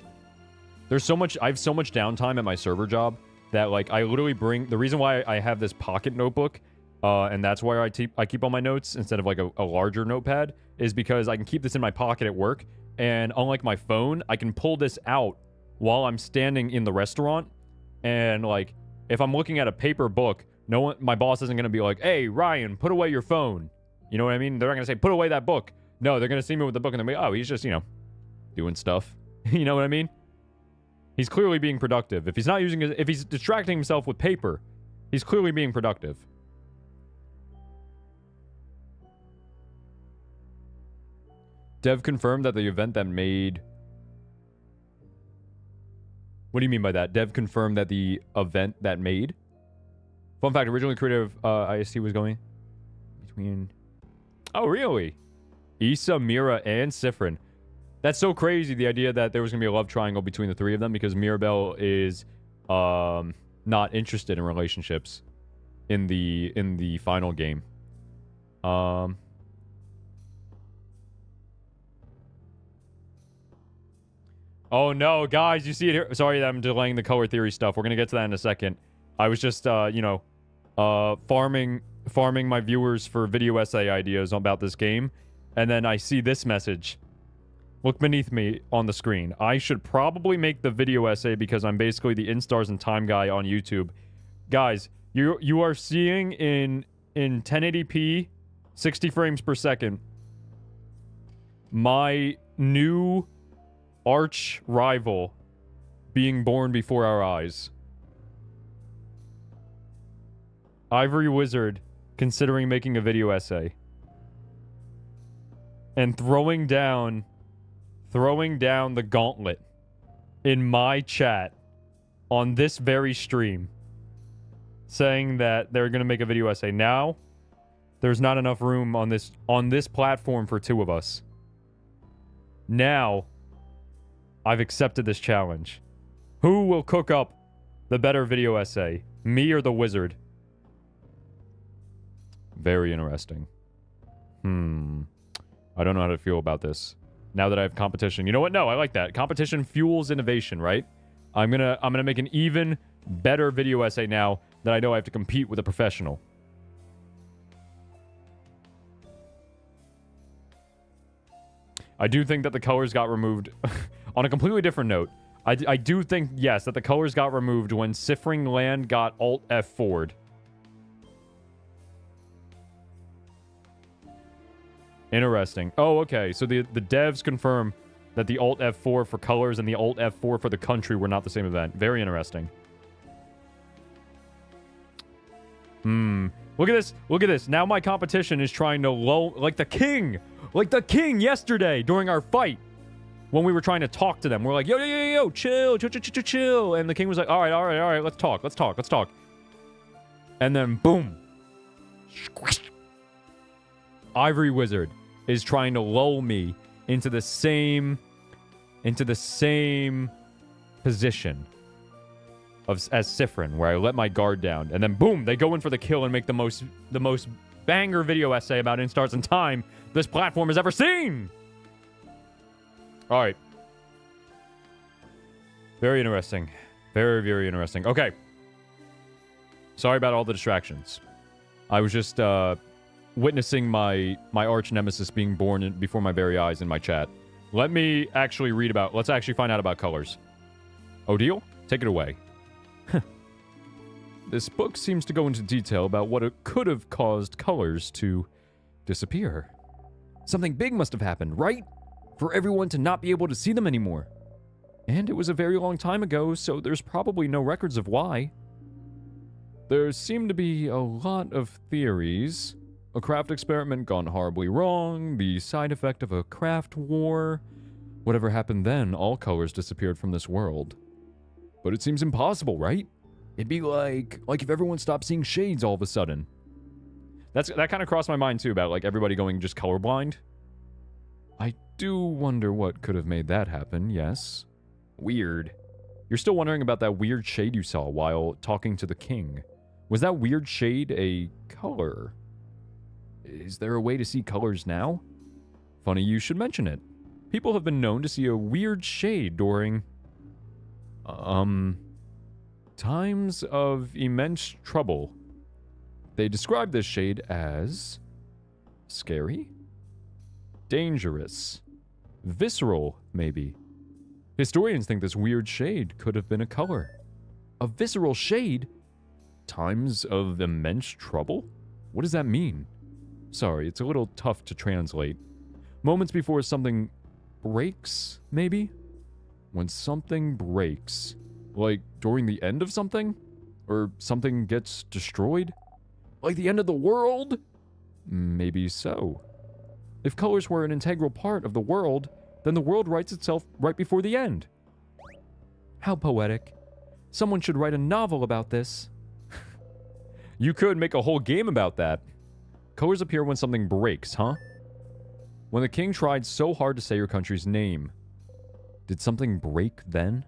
There's so much... I have so much downtime at my server job that, like, I literally bring... The reason why I have this pocket notebook, and that's why I keep all my notes instead of, like, a larger notepad, is because I can keep this in my pocket at work, and unlike my phone, I can pull this out while I'm standing in the restaurant, and, like, if I'm looking at a paper book, my boss isn't going to be like, hey, Ryan, put away your phone. You know what I mean? They're not going to say, put away that book. No, they're going to see me with the book and they'll be, oh, he's just, you know, doing stuff. You know what I mean? He's clearly being productive. If he's not using it, if he's distracting himself with paper, he's clearly being productive. Dev confirmed that the event that made... What do you mean by that? Dev confirmed that the event that made... Fun fact, originally creative IST was going between... Oh, really? Issa, Mira, and Cyprin. That's so crazy, the idea that there was going to be a love triangle between the three of them, because Mirabelle is not interested in relationships in the final game. Oh no, guys, you see it here. Sorry that I'm delaying the color theory stuff. We're going to get to that in a second. I was just, you know, farming my viewers for video essay ideas about this game. And then I see this message. Look beneath me on the screen. I should probably make the video essay because I'm basically the Instars and Time guy on YouTube. Guys, you are seeing in 1080p, 60 frames per second, my new arch rival being born before our eyes. Ivory Wizard considering making a video essay. And throwing down the gauntlet in my chat on this very stream. saying that they're going to make a video essay. Now, there's not enough room on this platform for two of us. Now, I've accepted this challenge. Who will cook up the better video essay? Me or the wizard? Very interesting. I don't know how to feel about this. Now that I have competition. You know what? No, I like that. Competition fuels innovation, right? I'm gonna make an even better video essay now that I know I have to compete with a professional. I do think that the colors got removed. On a completely different note, I do think, yes, that the colors got removed when Siffring Land got Alt F4'd. Interesting. Oh, okay. So the devs confirm that the Alt F4 for colors and the Alt F4 for the country were not the same event. Very interesting. Look at this. Look at this. Now my competition is trying to like the king yesterday during our fight. When we were trying to talk to them, we're like, yo, chill. And the king was like, all right, let's talk. And then, boom. Ivory Wizard is trying to lull me into the same position as Siffrin, where I let my guard down. And then, boom, they go in for the kill and make the most banger video essay about instars in time this platform has ever seen. All right. Very interesting. Very, very interesting. Okay. Sorry about all the distractions. I was just witnessing my arch nemesis being born before my very eyes in my chat. Let's actually find out about colors. Odile, take it away. This book seems to go into detail about what it could have caused colors to disappear. Something big must have happened, right? For everyone to not be able to see them anymore. And it was a very long time ago, so there's probably no records of why. There seem to be a lot of theories. A craft experiment gone horribly wrong, the side effect of a craft war. Whatever happened then, all colors disappeared from this world. But it seems impossible, right? It'd be like if everyone stopped seeing shades all of a sudden. That kind of crossed my mind too, about like everybody going just colorblind. I do wonder what could have made that happen, yes. Weird. You're still wondering about that weird shade you saw while talking to the king. Was that weird shade a color? Is there a way to see colors now? Funny you should mention it. People have been known to see a weird shade during... times of immense trouble. They describe this shade as... scary? Dangerous. Visceral, maybe. Historians think this weird shade could have been a color. A visceral shade? Times of immense trouble? What does that mean? Sorry, it's a little tough to translate. Moments before something breaks, maybe? When something breaks. Like during the end of something? Or something gets destroyed? Like the end of the world? Maybe so. If colors were an integral part of the world, then the world writes itself right before the end. How poetic. Someone should write a novel about this. You could make a whole game about that. Colors appear when something breaks, huh? When the king tried so hard to say your country's name. Did something break then?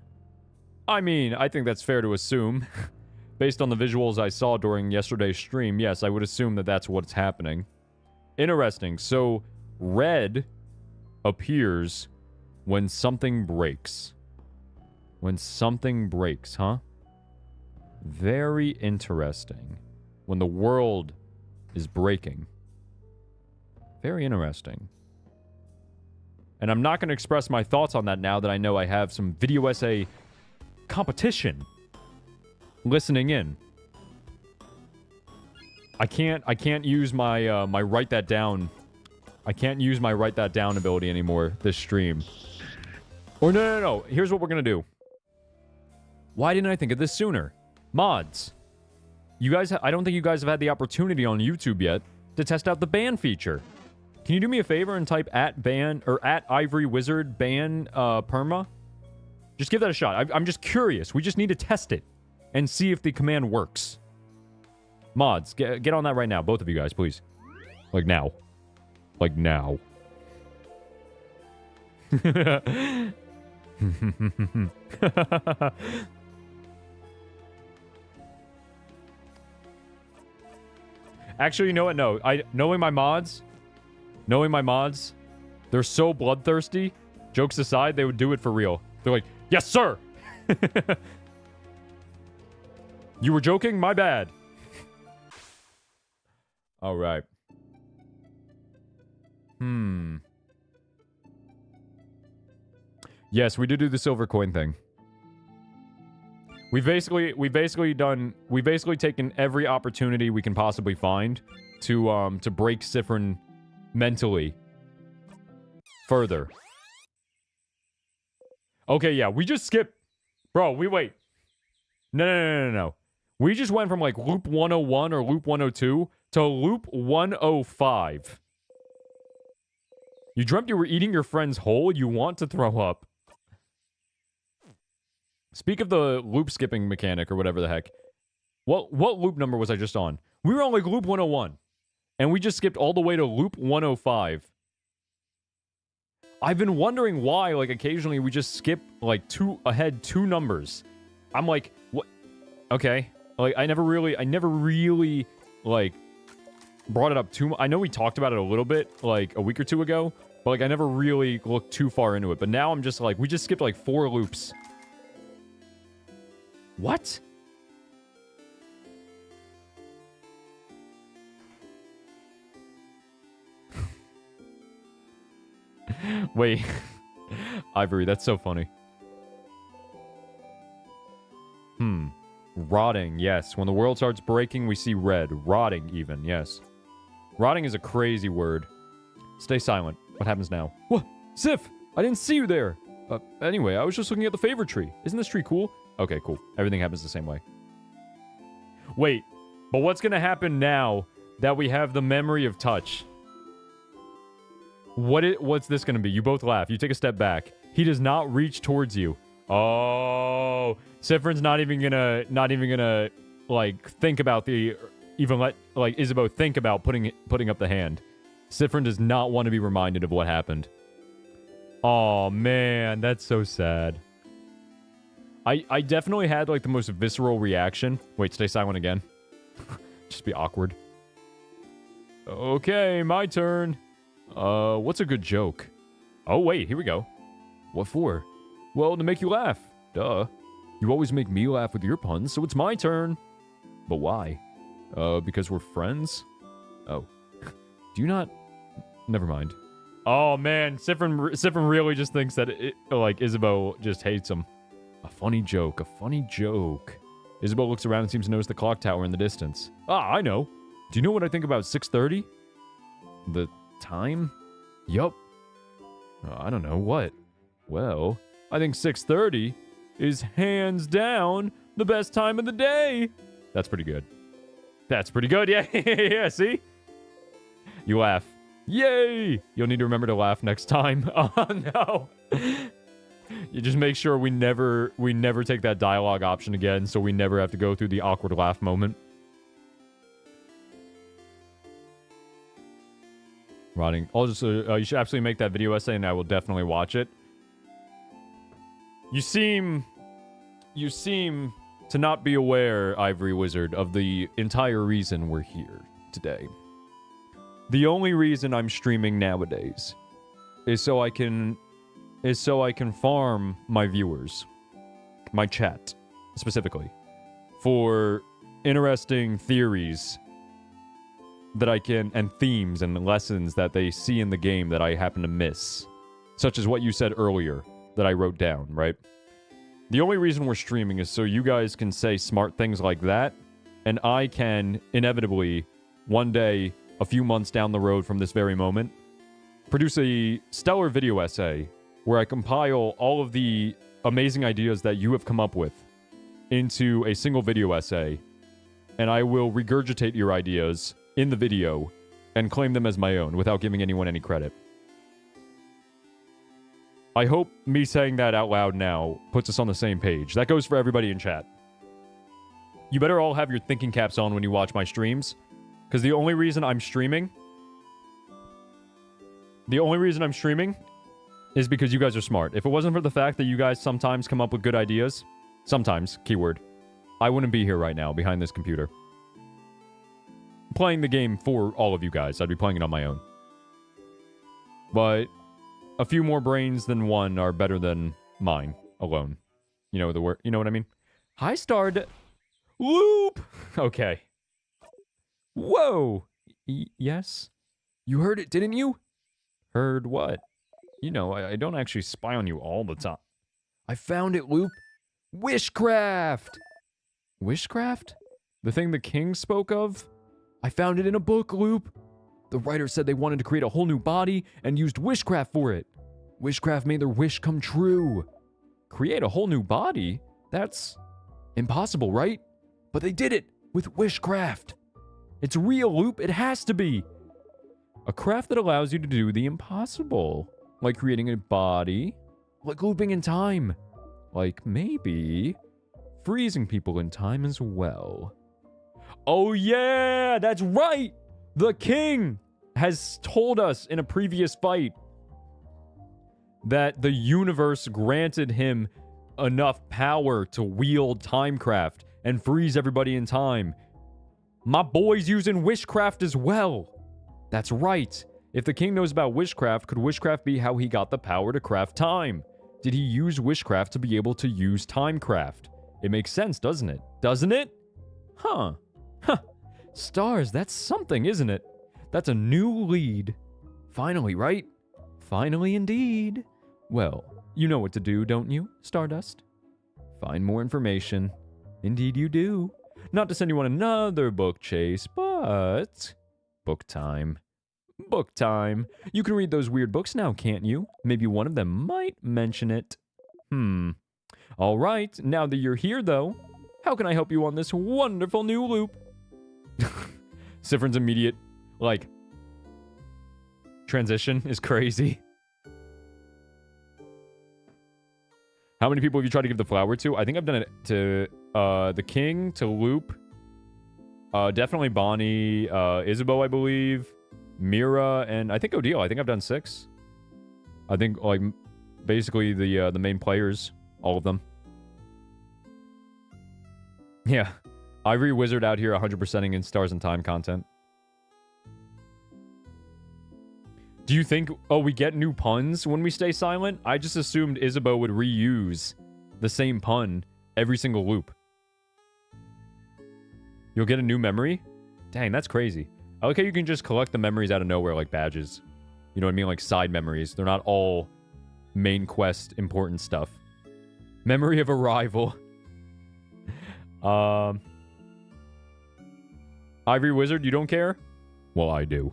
I mean, I think that's fair to assume. Based on the visuals I saw during yesterday's stream, yes, I would assume that that's what's happening. Interesting. So, red appears when something breaks. When something breaks, huh? Very interesting. When the world is breaking. Very interesting. And I'm not going to express my thoughts on that now that I know I have some video essay competition listening in. I can't use my my write that down. I can't use my write that down ability anymore this stream. Or no. Here's what we're going to do. Why didn't I think of this sooner? Mods. You guys, I don't think you guys have had the opportunity on YouTube yet to test out the ban feature. Can you do me a favor and type @ban or @Ivory Wizard ban perma? Just give that a shot. I'm just curious. We just need to test it and see if the command works. Mods, get on that right now. Both of you guys, please. Like now. Like now. Actually, you know what? No. Knowing my mods, they're so bloodthirsty. Jokes aside, they would do it for real. They're like, yes, sir. You were joking? My bad. All right. Yes, we did do the silver coin thing. We've basically taken every opportunity we can possibly find to break Siffrin mentally further. Okay, yeah, we just skipped. Bro, wait. No. We just went from like loop 101 or loop 102 to loop 105. You dreamt you were eating your friend's whole? You want to throw up. Speak of the loop skipping mechanic or whatever the heck. What loop number was I just on? We were on like loop 101. And we just skipped all the way to loop 105. I've been wondering why, like, occasionally we just skip, like, two numbers. I'm like, what? Okay. Like, I never really, like, brought it up too much. I know we talked about it a little bit, like, a week or two ago. But, like, I never really looked too far into it. But now I'm just like, we just skipped, like, 4 loops. What? Wait. Ivory, that's so funny. Rotting, yes. When the world starts breaking, we see red. Rotting, even, yes. Rotting is a crazy word. Stay silent. What happens now? What? Sif! I didn't see you there! Anyway, I was just looking at the favorite tree. Isn't this tree cool? Okay, cool. Everything happens the same way. Wait, but what's gonna happen now that we have the memory of touch? What's this gonna be? You both laugh. You take a step back. He does not reach towards you. Oh, Siffrin's not even gonna like think about even let like Isabeau think about putting up the hand. Siffrin does not want to be reminded of what happened. Oh man, that's so sad. I definitely had like the most visceral reaction. Wait, stay silent again. Just be awkward. Okay, my turn. What's a good joke? Oh, wait, here we go. What for? Well, to make you laugh. Duh. You always make me laugh with your puns, so it's my turn. But why? Because we're friends? Oh. Do you not... Never mind. Oh, man. Siffrin really just thinks that, like, Isabeau just hates him. A funny joke. Isabeau looks around and seems to notice the clock tower in the distance. Ah, I know. Do you know what I think about 6:30? The time? Yup. I don't know. What? Well, I think 6:30 is hands down the best time of the day. That's pretty good. Yeah, yeah, see? You laugh. Yay! You'll need to remember to laugh next time. Oh, no. You just make sure we never take that dialogue option again, so we never have to go through the awkward laugh moment. Rotting. I'll just, you should absolutely make that video essay, and I will definitely watch it. You seem to not be aware, Ivory Wizard, of the entire reason we're here today. The only reason I'm streaming nowadays is so I can farm my viewers, my chat, specifically, for interesting theories that I can, and themes and lessons that they see in the game that I happen to miss. Such as what you said earlier that I wrote down, right? The only reason we're streaming is so you guys can say smart things like that, and I can, inevitably, one day, a few months down the road from this very moment, produce a stellar video essay where I compile all of the amazing ideas that you have come up with into a single video essay, and I will regurgitate your ideas in the video and claim them as my own without giving anyone any credit. I hope me saying that out loud now puts us on the same page. That goes for everybody in chat. You better all have your thinking caps on when you watch my streams. Because the only reason I'm streaming is because you guys are smart. If it wasn't for the fact that you guys sometimes come up with good ideas, sometimes, keyword, I wouldn't be here right now behind this computer. Playing the game for all of you guys. I'd be playing it on my own. But a few more brains than one are better than mine alone. You know the word, you know what I mean? Hi, Starred Loop. Okay. Whoa. Yes. You heard it, didn't you? Heard what? You know, I don't actually spy on you all the time. I found it, Loop. Wishcraft. Wishcraft? The thing the king spoke of? I found it in a book, Loop. The writer said they wanted to create a whole new body and used wishcraft for it. Wishcraft made their wish come true. Create a whole new body? That's impossible, right? But they did it with wishcraft. It's real, Loop. It has to be. A craft that allows you to do the impossible. Like creating a body. Like looping in time. Like maybe freezing people in time as well. Oh yeah, that's right! The king has told us in a previous fight that the universe granted him enough power to wield Timecraft and freeze everybody in time. My boy's using wishcraft as well. That's right. If the king knows about wishcraft, could wishcraft be how he got the power to craft time? Did he use wishcraft to be able to use Timecraft? It makes sense, doesn't it? Doesn't it? Huh. Huh. Stars, that's something, isn't it? That's a new lead. Finally, right? Finally indeed. Well, you know what to do, don't you, Stardust? Find more information. Indeed you do. Not to send you on another book chase, but... book time. Book time. You can read those weird books now, can't you? Maybe one of them might mention it. All right, now that you're here, though, how can I help you on this wonderful new loop? Sifrin's immediate, transition is crazy. How many people have you tried to give the flower to? I think I've done it to the king, to Loop, definitely Bonnie, Isabeau, I believe, Mira, and I think Odile. I think I've done 6. I think, basically the main players, all of them. Yeah. Ivory Wizard out here 100%ing in Stars and Time content. Do you think, we get new puns when we stay silent? I just assumed Isabeau would reuse the same pun every single loop. You'll get a new memory? Dang, that's crazy. I like how you can just collect the memories out of nowhere like badges. You know what I mean? Like side memories. They're not all main quest important stuff. Memory of arrival. Ivory Wizard, you don't care? Well, I do.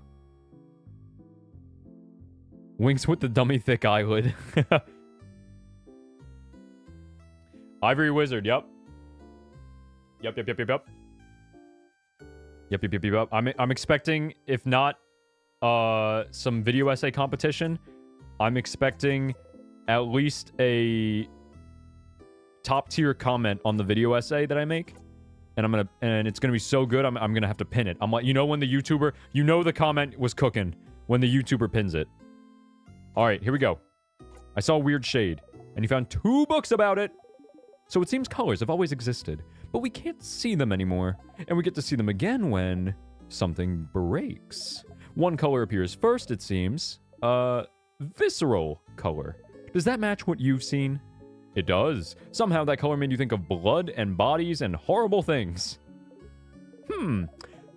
Winks with the dummy thick eyelid. Ivory Wizard, yep. Yep. Yep. I'm expecting, if not some video essay competition, I'm expecting at least a top tier comment on the video essay that I make. And it's gonna be so good, I'm gonna have to pin it. I'm like, you know when the YouTuber, you know the comment was cooking when the YouTuber pins it. Alright, here we go. I saw Weird Shade, and he found 2 books about it. So it seems colors have always existed, but we can't see them anymore. And we get to see them again when something breaks. One color appears first, it seems. Visceral color. Does that match what you've seen? It does. Somehow that color made you think of blood and bodies and horrible things.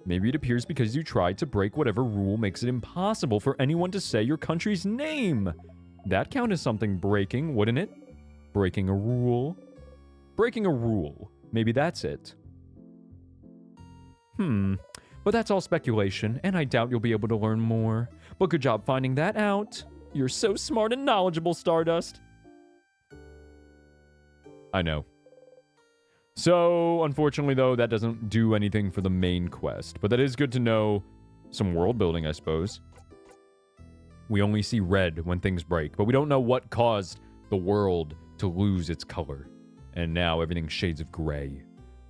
Maybe it appears because you tried to break whatever rule makes it impossible for anyone to say your country's name. That count as something breaking, wouldn't it? Breaking a rule. Breaking a rule. Maybe that's it. But that's all speculation, and I doubt you'll be able to learn more. But good job finding that out. You're so smart and knowledgeable, Stardust. I know. So, unfortunately, though, that doesn't do anything for the main quest. But that is good to know some world building, I suppose. We only see red when things break, but we don't know what caused the world to lose its color. And now everything's shades of gray.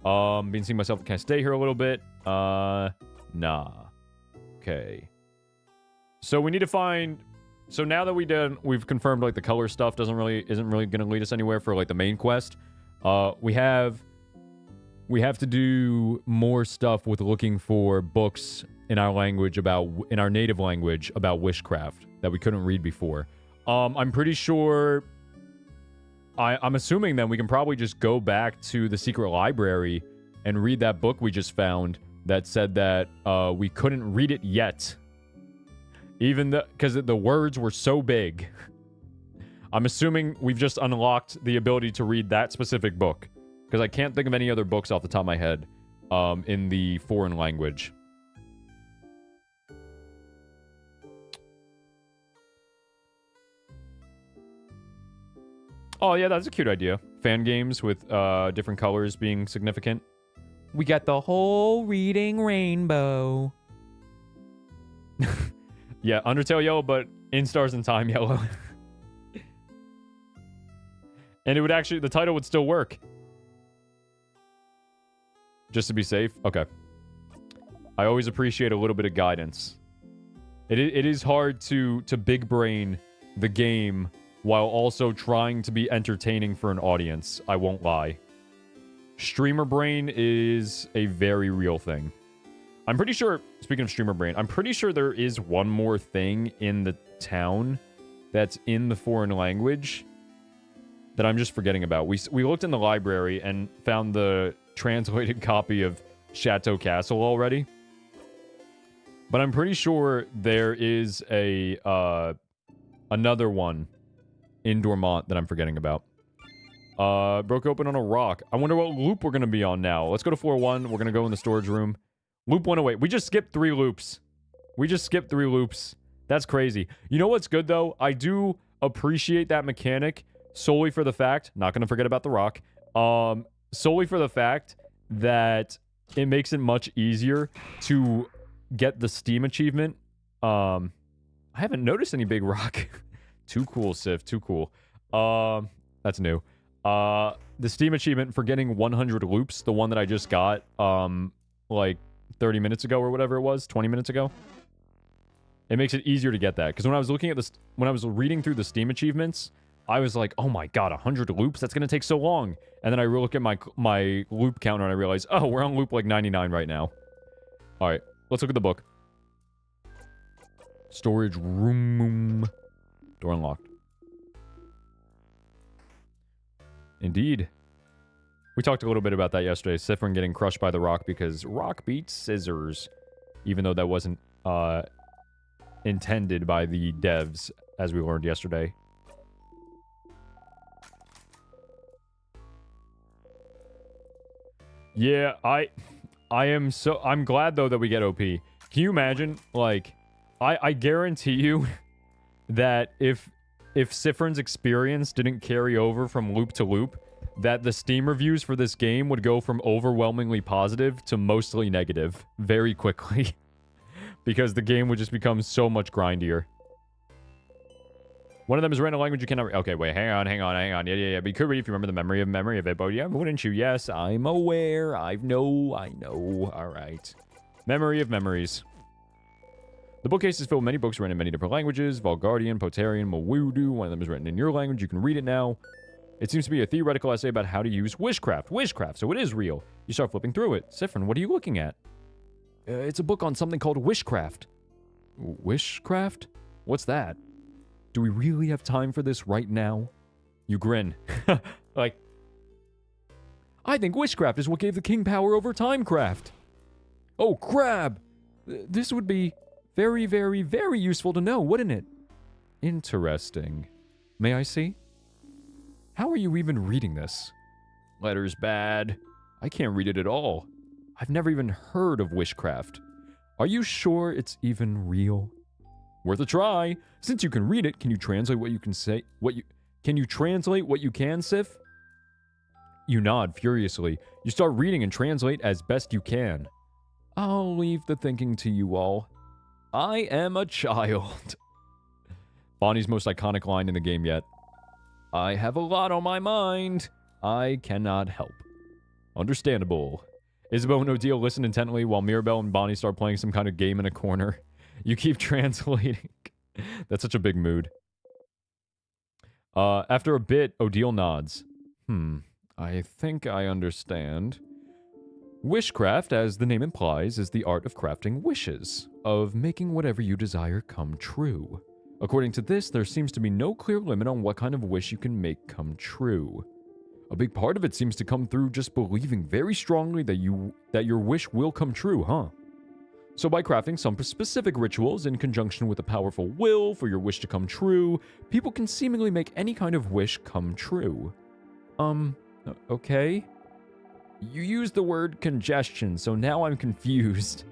Been seeing myself, can I stay here a little bit? Nah. Okay. So we need to find... So now that we've confirmed, like, the color stuff isn't really going to lead us anywhere for, like, the main quest. We have to do more stuff with looking for books in our language in our native language about witchcraft that we couldn't read before. I'm pretty sure... I'm assuming then we can probably just go back to the secret library and read that book we just found that said that we couldn't read it yet. Even because the words were so big. I'm assuming we've just unlocked the ability to read that specific book. Because I can't think of any other books off the top of my head in the foreign language. Oh, yeah, that's a cute idea. Fan games with different colors being significant. We got the whole reading rainbow. Yeah, Undertale yellow, but in Stars in Time yellow. And it would actually... The title would still work. Just to be safe? Okay. I always appreciate a little bit of guidance. It is hard to big brain the game... while also trying to be entertaining for an audience. I won't lie. Streamer brain is a very real thing. I'm pretty sure, speaking of streamer brain, I'm pretty sure there is one more thing in the town that's in the foreign language that I'm just forgetting about. We looked in the library and found the translated copy of Chateau Castle already. But I'm pretty sure there is another one in Dormont that I'm forgetting about. Broke open on a rock. I wonder what loop we're going to be on now. Let's go to floor 1. We're going to go in the storage room. Loop 108. We just skipped 3 loops. That's crazy. You know what's good, though? I do appreciate that mechanic solely for the fact... Not going to forget about the rock. Solely for the fact that it makes it much easier to get the Steam achievement. I haven't noticed any big rock... Too cool, Sif. Too cool. That's new. The Steam achievement for getting 100 loops, the one that I just got, like 30 minutes ago or whatever it was, 20 minutes ago. It makes it easier to get that. Because when I was looking at this, when I was reading through the Steam achievements, I was like, oh my god, 100 loops? That's going to take so long. And then I look at my loop counter and I realize, oh, we're on loop like 99 right now. All right, let's look at the book. Storage room. Door unlocked. Indeed. We talked a little bit about that yesterday. Siffrin getting crushed by the rock because rock beats scissors. Even though that wasn't intended by the devs, as we learned yesterday. Yeah, I'm glad though that we get OP. Can you imagine, like, I guarantee you that if Siffrin's experience didn't carry over from loop to loop, that the Steam reviews for this game would go from overwhelmingly positive to mostly negative very quickly. Because the game would just become so much grindier. One of them is written in a language you cannot read. Okay, wait, hang on. Yeah. But you could read if you remember the memory of it. But yeah, wouldn't you? Yes, I'm aware. I know. All right. Memory of memories. The bookcase is filled with many books written in many different languages. Valgardian, Potarian, Mawudu. One of them is written in your language. You can read it now. It seems to be a theoretical essay about how to use witchcraft. So it is real. You start flipping through it. Siffrin, what are you looking at? It's a book on something called witchcraft. Witchcraft? What's that? Do we really have time for this right now? You grin. Like, I think witchcraft is what gave the king power over Timecraft. Oh, crab! This would be very, very, very useful to know, wouldn't it? Interesting. May I see? How are you even reading this? Letter's bad. I can't read it at all. I've never even heard of witchcraft. Are you sure it's even real? Worth a try. Since you can read it, can you translate what you can say? Can you translate what you can, Sif? You nod furiously. You start reading and translate as best you can. I'll leave the thinking to you all. I am a child. Bonnie's most iconic line in the game yet. I have a lot on my mind. I cannot help. Understandable. Isabeau and Odile listen intently while Mirabelle and Bonnie start playing some kind of game in a corner. You keep translating. That's such a big mood. After a bit, Odile nods. I think I understand. Wishcraft, as the name implies, is the art of crafting wishes, of making whatever you desire come true. According to this, there seems to be no clear limit on what kind of wish you can make come true. A big part of it seems to come through just believing very strongly that your wish will come true, huh? So by crafting some specific rituals in conjunction with a powerful will for your wish to come true, people can seemingly make any kind of wish come true. Okay. You used the word congestion, so now I'm confused.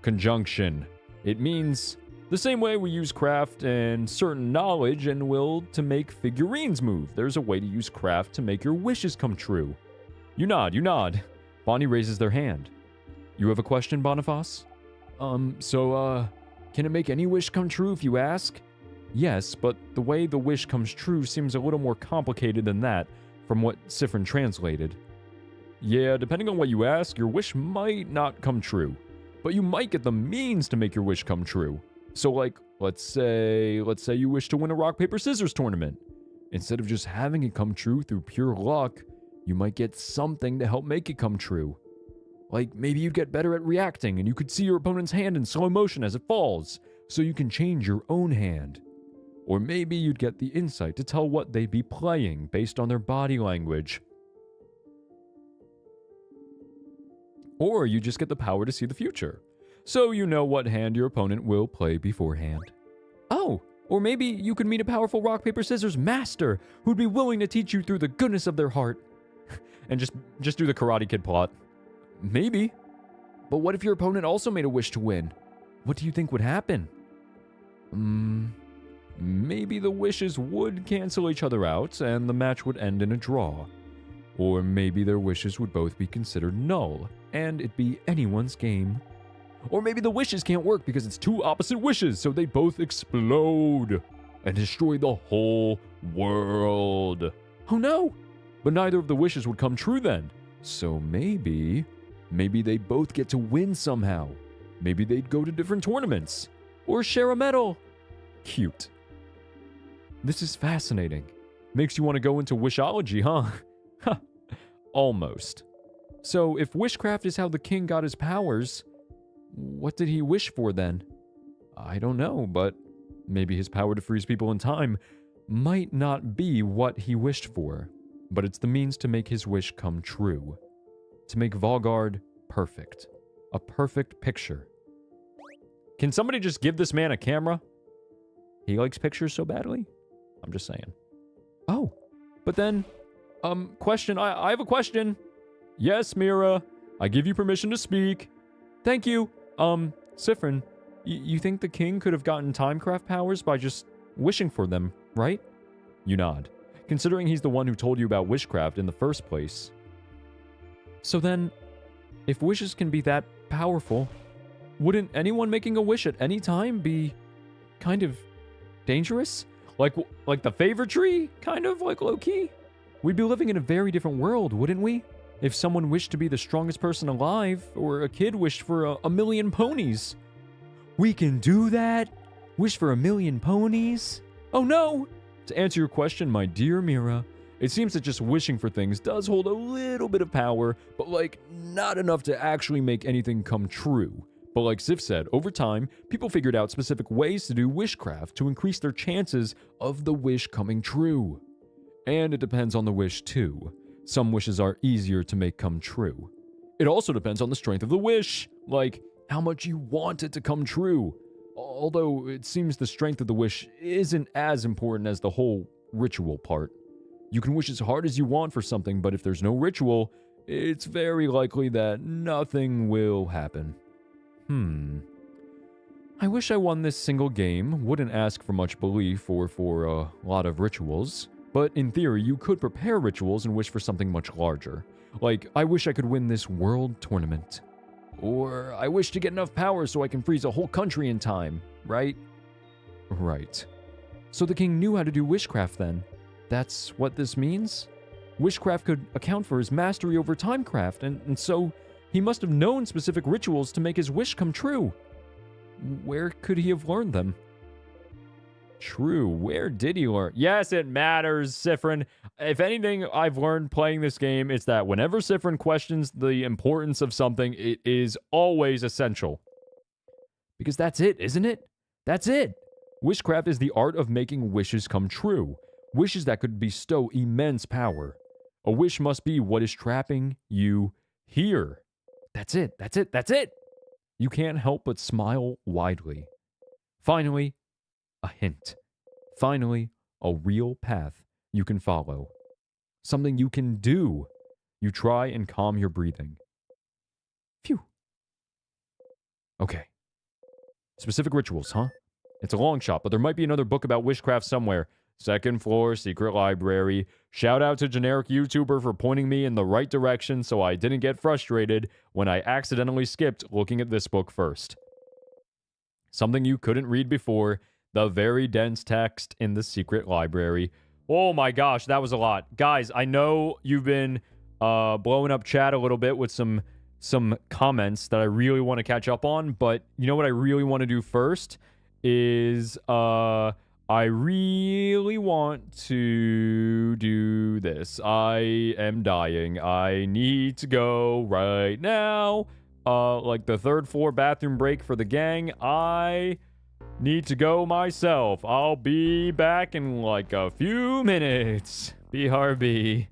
Conjunction. It means the same way we use craft and certain knowledge and will to make figurines move. There's a way to use craft to make your wishes come true. You nod. Bonnie raises their hand. You have a question, Boniface? Can it make any wish come true if you ask? Yes, but the way the wish comes true seems a little more complicated than that, from what Siffrin translated. Yeah, depending on what you ask, your wish might not come true, but you might get the means to make your wish come true. So like, let's say you wish to win a rock, paper, scissors tournament. Instead of just having it come true through pure luck, you might get something to help make it come true. Like maybe you'd get better at reacting and you could see your opponent's hand in slow motion as it falls, so you can change your own hand. Or maybe you'd get the insight to tell what they'd be playing based on their body language. Or you just get the power to see the future, so you know what hand your opponent will play beforehand. Oh, or maybe you could meet a powerful rock, paper, scissors master who'd be willing to teach you through the goodness of their heart. And just do the Karate Kid plot. Maybe. But what if your opponent also made a wish to win? What do you think would happen? Maybe the wishes would cancel each other out and the match would end in a draw. Or maybe their wishes would both be considered null, and it'd be anyone's game. Or maybe the wishes can't work because it's two opposite wishes, so they both explode and destroy the whole world. Oh no! But neither of the wishes would come true then. So maybe they'd both get to win somehow. Maybe they'd go to different tournaments. Or share a medal. Cute. This is fascinating. Makes you want to go into wishology, huh? Almost. So, if wishcraft is how the king got his powers, what did he wish for then? I don't know, but maybe his power to freeze people in time might not be what he wished for, but it's the means to make his wish come true. To make Valgard perfect. A perfect picture. Can somebody just give this man a camera? He likes pictures so badly? I'm just saying. Oh, but then... question. I have a question. Yes, Mira. I give you permission to speak. Thank you. Siffrin, you think the king could have gotten timecraft powers by just wishing for them, right? You nod, considering he's the one who told you about wishcraft in the first place. So then, if wishes can be that powerful, wouldn't anyone making a wish at any time be kind of dangerous? Like the favor tree? Kind of like low-key? We'd be living in a very different world, wouldn't we? If someone wished to be the strongest person alive, or a kid wished for a million ponies. We can do that? Wish for a million ponies? Oh no! To answer your question, my dear Mira, it seems that just wishing for things does hold a little bit of power, but not enough to actually make anything come true. But like Sif said, over time, people figured out specific ways to do wishcraft to increase their chances of the wish coming true. And it depends on the wish too. Some wishes are easier to make come true. It also depends on the strength of the wish, like how much you want it to come true. Although it seems the strength of the wish isn't as important as the whole ritual part. You can wish as hard as you want for something, but if there's no ritual, it's very likely that nothing will happen. I wish I won this single game, wouldn't ask for much belief or for a lot of rituals. But in theory, you could prepare rituals and wish for something much larger. Like, I wish I could win this world tournament. Or, I wish to get enough power so I can freeze a whole country in time, right? Right. So the king knew how to do wishcraft then. That's what this means? Wishcraft could account for his mastery over timecraft, and so he must have known specific rituals to make his wish come true. Where could he have learned them? True, where did he learn? Yes, it matters, Siffrin. If anything I've learned playing this game, it's that whenever Siffrin questions the importance of something, it is always essential. Because that's it, isn't it? That's it. Wishcraft is the art of making wishes come true. Wishes that could bestow immense power. A wish must be what is trapping you here. That's it, that's it, that's it. You can't help but smile widely. Finally, a hint. Finally, a real path you can follow. Something you can do. You try and calm your breathing. Phew. Okay. Specific rituals, huh? It's a long shot, but there might be another book about witchcraft somewhere. Second floor, secret library. Shout out to generic YouTuber for pointing me in the right direction so I didn't get frustrated when I accidentally skipped looking at this book first. Something you couldn't read before, the very dense text in the secret library. Oh my gosh, that was a lot. Guys, I know you've been blowing up chat a little bit with some comments that I really want to catch up on, but you know what I really want to do first is I really want to do this. I am dying. I need to go right now. Like the third floor bathroom break for the gang. I need to go myself. I'll be back in like a few minutes. BRB.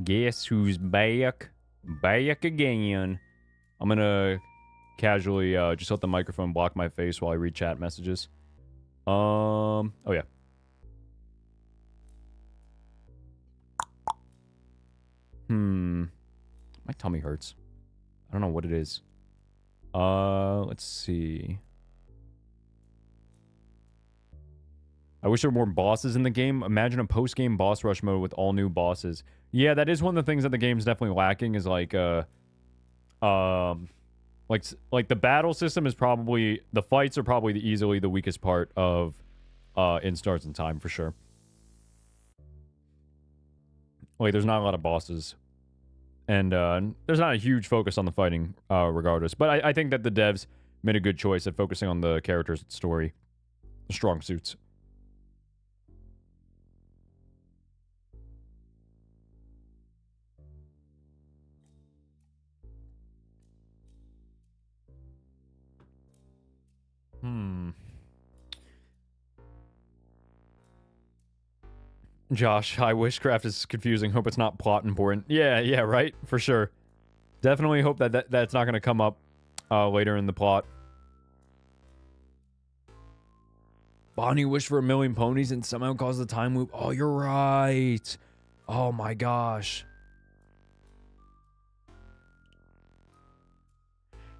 Guess who's back? Back again. I'm gonna casually just let the microphone block my face while I read chat messages. Oh yeah. My tummy hurts. I don't know what it is. Let's see. I wish there were more bosses in the game. Imagine a post-game boss rush mode with all new bosses. Yeah, that is one of the things that the game's definitely lacking is like the battle system is probably, the fights are probably easily the weakest part of In Stars in Time for sure. Like there's not a lot of bosses. And there's not a huge focus on the fighting regardless. But I think that the devs made a good choice at focusing on the characters and story. The strong suits. Josh, I wishcraft is confusing. Hope it's not plot important. Yeah, right? For sure. Definitely hope that's not going to come up later in the plot. Bonnie wished for 1,000,000 ponies and somehow caused the time loop. Oh, you're right. Oh my gosh.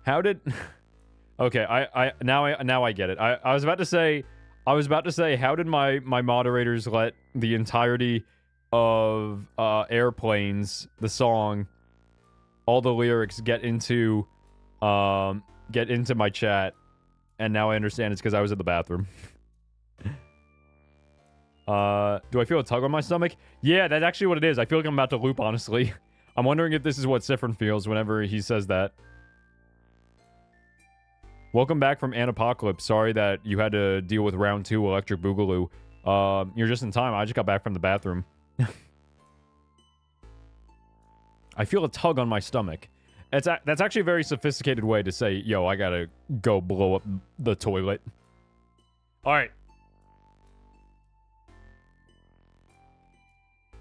How did... Okay, now I get it. I was about to say how did my moderators let the entirety of Airplanes, the song, all the lyrics get into my chat, and now I understand it's because I was in the bathroom. Do I feel a tug on my stomach? Yeah, that's actually what it is. I feel like I'm about to loop, honestly. I'm wondering if this is what Siffrin feels whenever he says that. Welcome back from Anapocalypse. Sorry that you had to deal with round 2 Electric Boogaloo. You're just in time. I just got back from the bathroom. I feel a tug on my stomach. That's actually a very sophisticated way to say, yo, I gotta go blow up the toilet. Alright.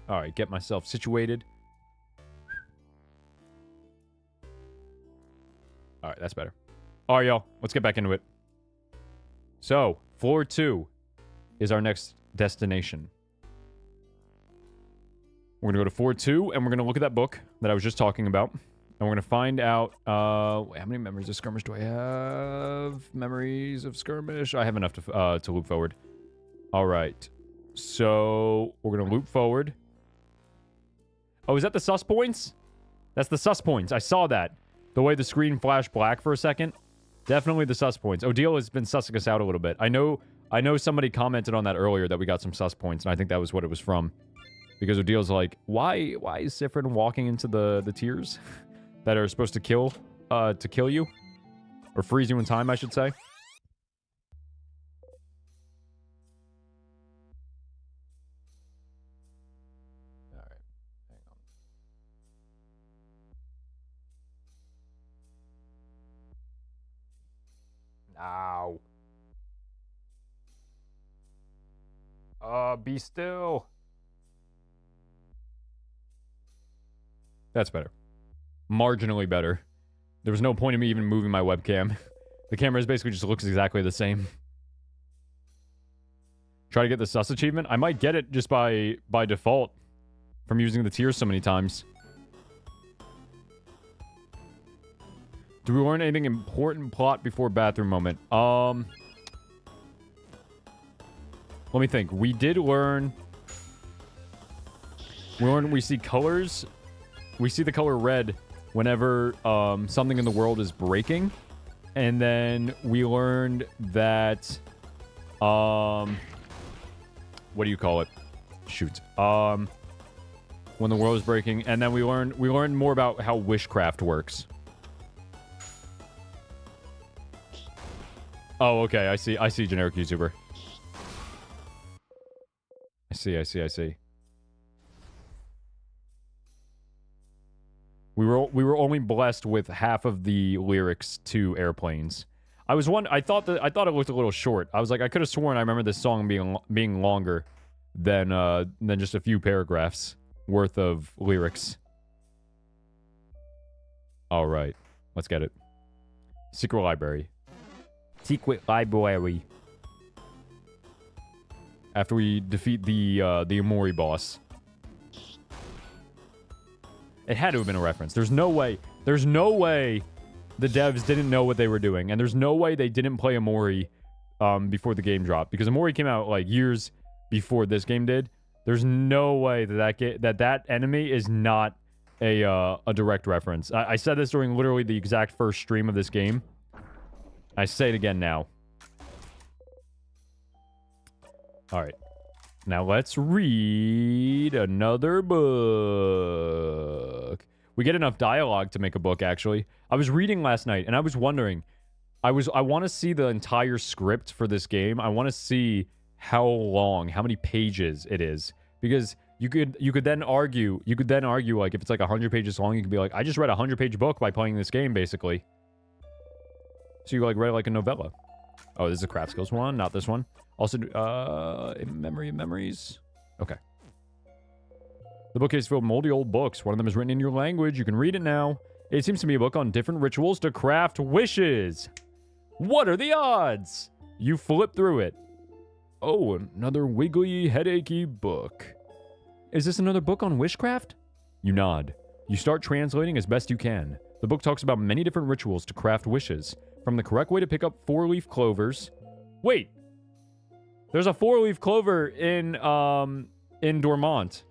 Alright, get myself situated. Alright, that's better. Alright, y'all. Let's get back into it. So, floor 2 is our next destination. We're going to go to floor 2, and we're going to look at that book that I was just talking about. And we're going to find out... how many memories of skirmish do I have? Memories of skirmish? I have enough to loop forward. Alright. So, we're going to loop forward. Oh, is that the sus points? That's the sus points. I saw that. The way the screen flashed black for a second. Definitely the sus points. Odile has been sussing us out a little bit. I know somebody commented on that earlier that we got some sus points, and I think that was what it was from. Because Odile's like, why is Siffrin walking into the tears that are supposed to kill you? Or freeze you in time, I should say. Ow. Be still. That's better. Marginally better. There was no point in me even moving my webcam. The camera basically just looks exactly the same. Try to get the sus achievement. I might get it just by default from using the tiers so many times. Do we learn anything important plot before bathroom moment? Let me think. We did learn... We see colors. We see the color red whenever something in the world is breaking. And then we learned that... what do you call it? Shoot. When the world is breaking. And then we learned more about how wishcraft works. Oh, okay. I see generic YouTuber. I see. We were only blessed with half of the lyrics to Airplanes. I thought it looked a little short. I was like, I could have sworn I remember this song being longer than just a few paragraphs worth of lyrics. All right, let's get it. Secret library. Secret library. After we defeat the Omori boss. It had to have been a reference. There's no way the devs didn't know what they were doing. And there's no way they didn't play Omori before the game dropped. Because Omori came out like years before this game did. There's no way that enemy is not a direct reference. I said this during literally the exact first stream of this game. I say it again now. Alright. Now let's read another book. We get enough dialogue to make a book, actually. I was reading last night, and I was wondering... I want to see the entire script for this game. I want to see how long, how many pages it is. Because you could then argue, like, if it's like 100 pages long, you could be like, I just read a 100-page book by playing this game, basically. So you, like, read it like a novella. Oh, this is a craft skills one, not this one. Also, memories. Okay. The bookcase filled with moldy old books. One of them is written in your language. You can read it now. It seems to be a book on different rituals to craft wishes. What are the odds? You flip through it. Oh, another wiggly, headachy book. Is this another book on wishcraft? You nod. You start translating as best you can. The book talks about many different rituals to craft wishes, from the correct way to pick up 4-leaf clovers. Wait. There's a 4-leaf clover in Dormont.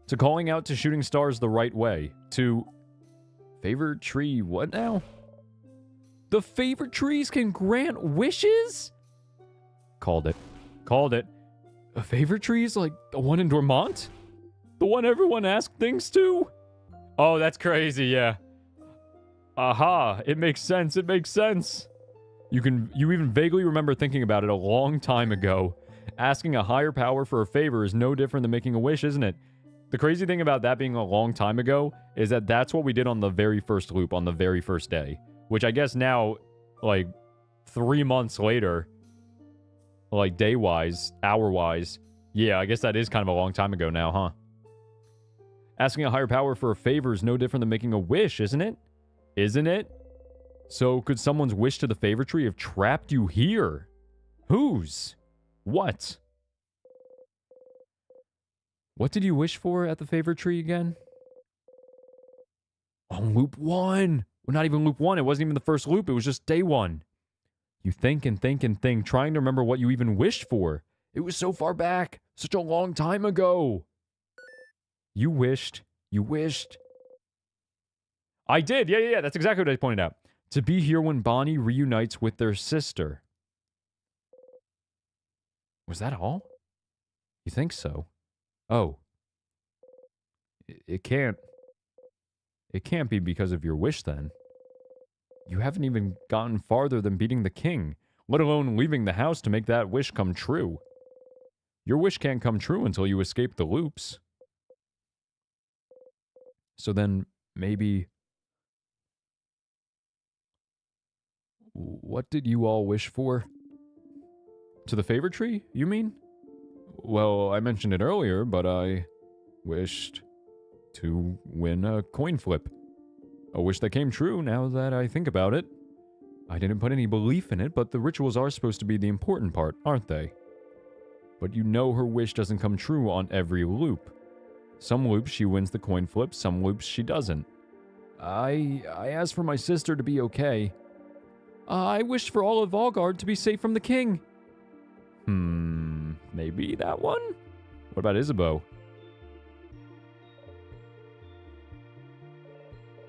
To calling out to shooting stars the right way. To favored tree what now? The favored trees can grant wishes? Called it. Called it. A favorite tree is like the one in Dormont? The one everyone asked things to? Oh, that's crazy, yeah. Aha, it makes sense, it makes sense. You even vaguely remember thinking about it a long time ago. Asking a higher power for a favor is no different than making a wish, isn't it? The crazy thing about that being a long time ago is that that's what we did on the very first loop on the very first day. Which I guess now, like, 3 months later, like, day-wise, hour-wise, yeah, I guess that is kind of a long time ago now, huh? Asking a higher power for a favor is no different than making a wish, isn't it? Isn't it? So, could someone's wish to the favor tree have trapped you here? Whose? What? What did you wish for at the favor tree again? On loop 1! Well, not even loop 1. It wasn't even the first loop. It was just day 1. You think and think and think, trying to remember what you even wished for. It was so far back. Such a long time ago. You wished. You wished. I did. Yeah. That's exactly what I pointed out. To be here when Bonnie reunites with their sister. Was that all? You think so? Oh. It can't. It can't be because of your wish, then. You haven't even gotten farther than beating the king, let alone leaving the house to make that wish come true. Your wish can't come true until you escape the loops. So then, maybe... What did you all wish for? To the favor tree, you mean? Well, I mentioned it earlier, but I wished to win a coin flip. A wish that came true now that I think about it. I didn't put any belief in it, but the rituals are supposed to be the important part, aren't they? But you know her wish doesn't come true on every loop. Some loops she wins the coin flip, some loops she doesn't. I asked for my sister to be okay. I wished for all of Valgard to be safe from the king. Maybe that one? What about Isabeau?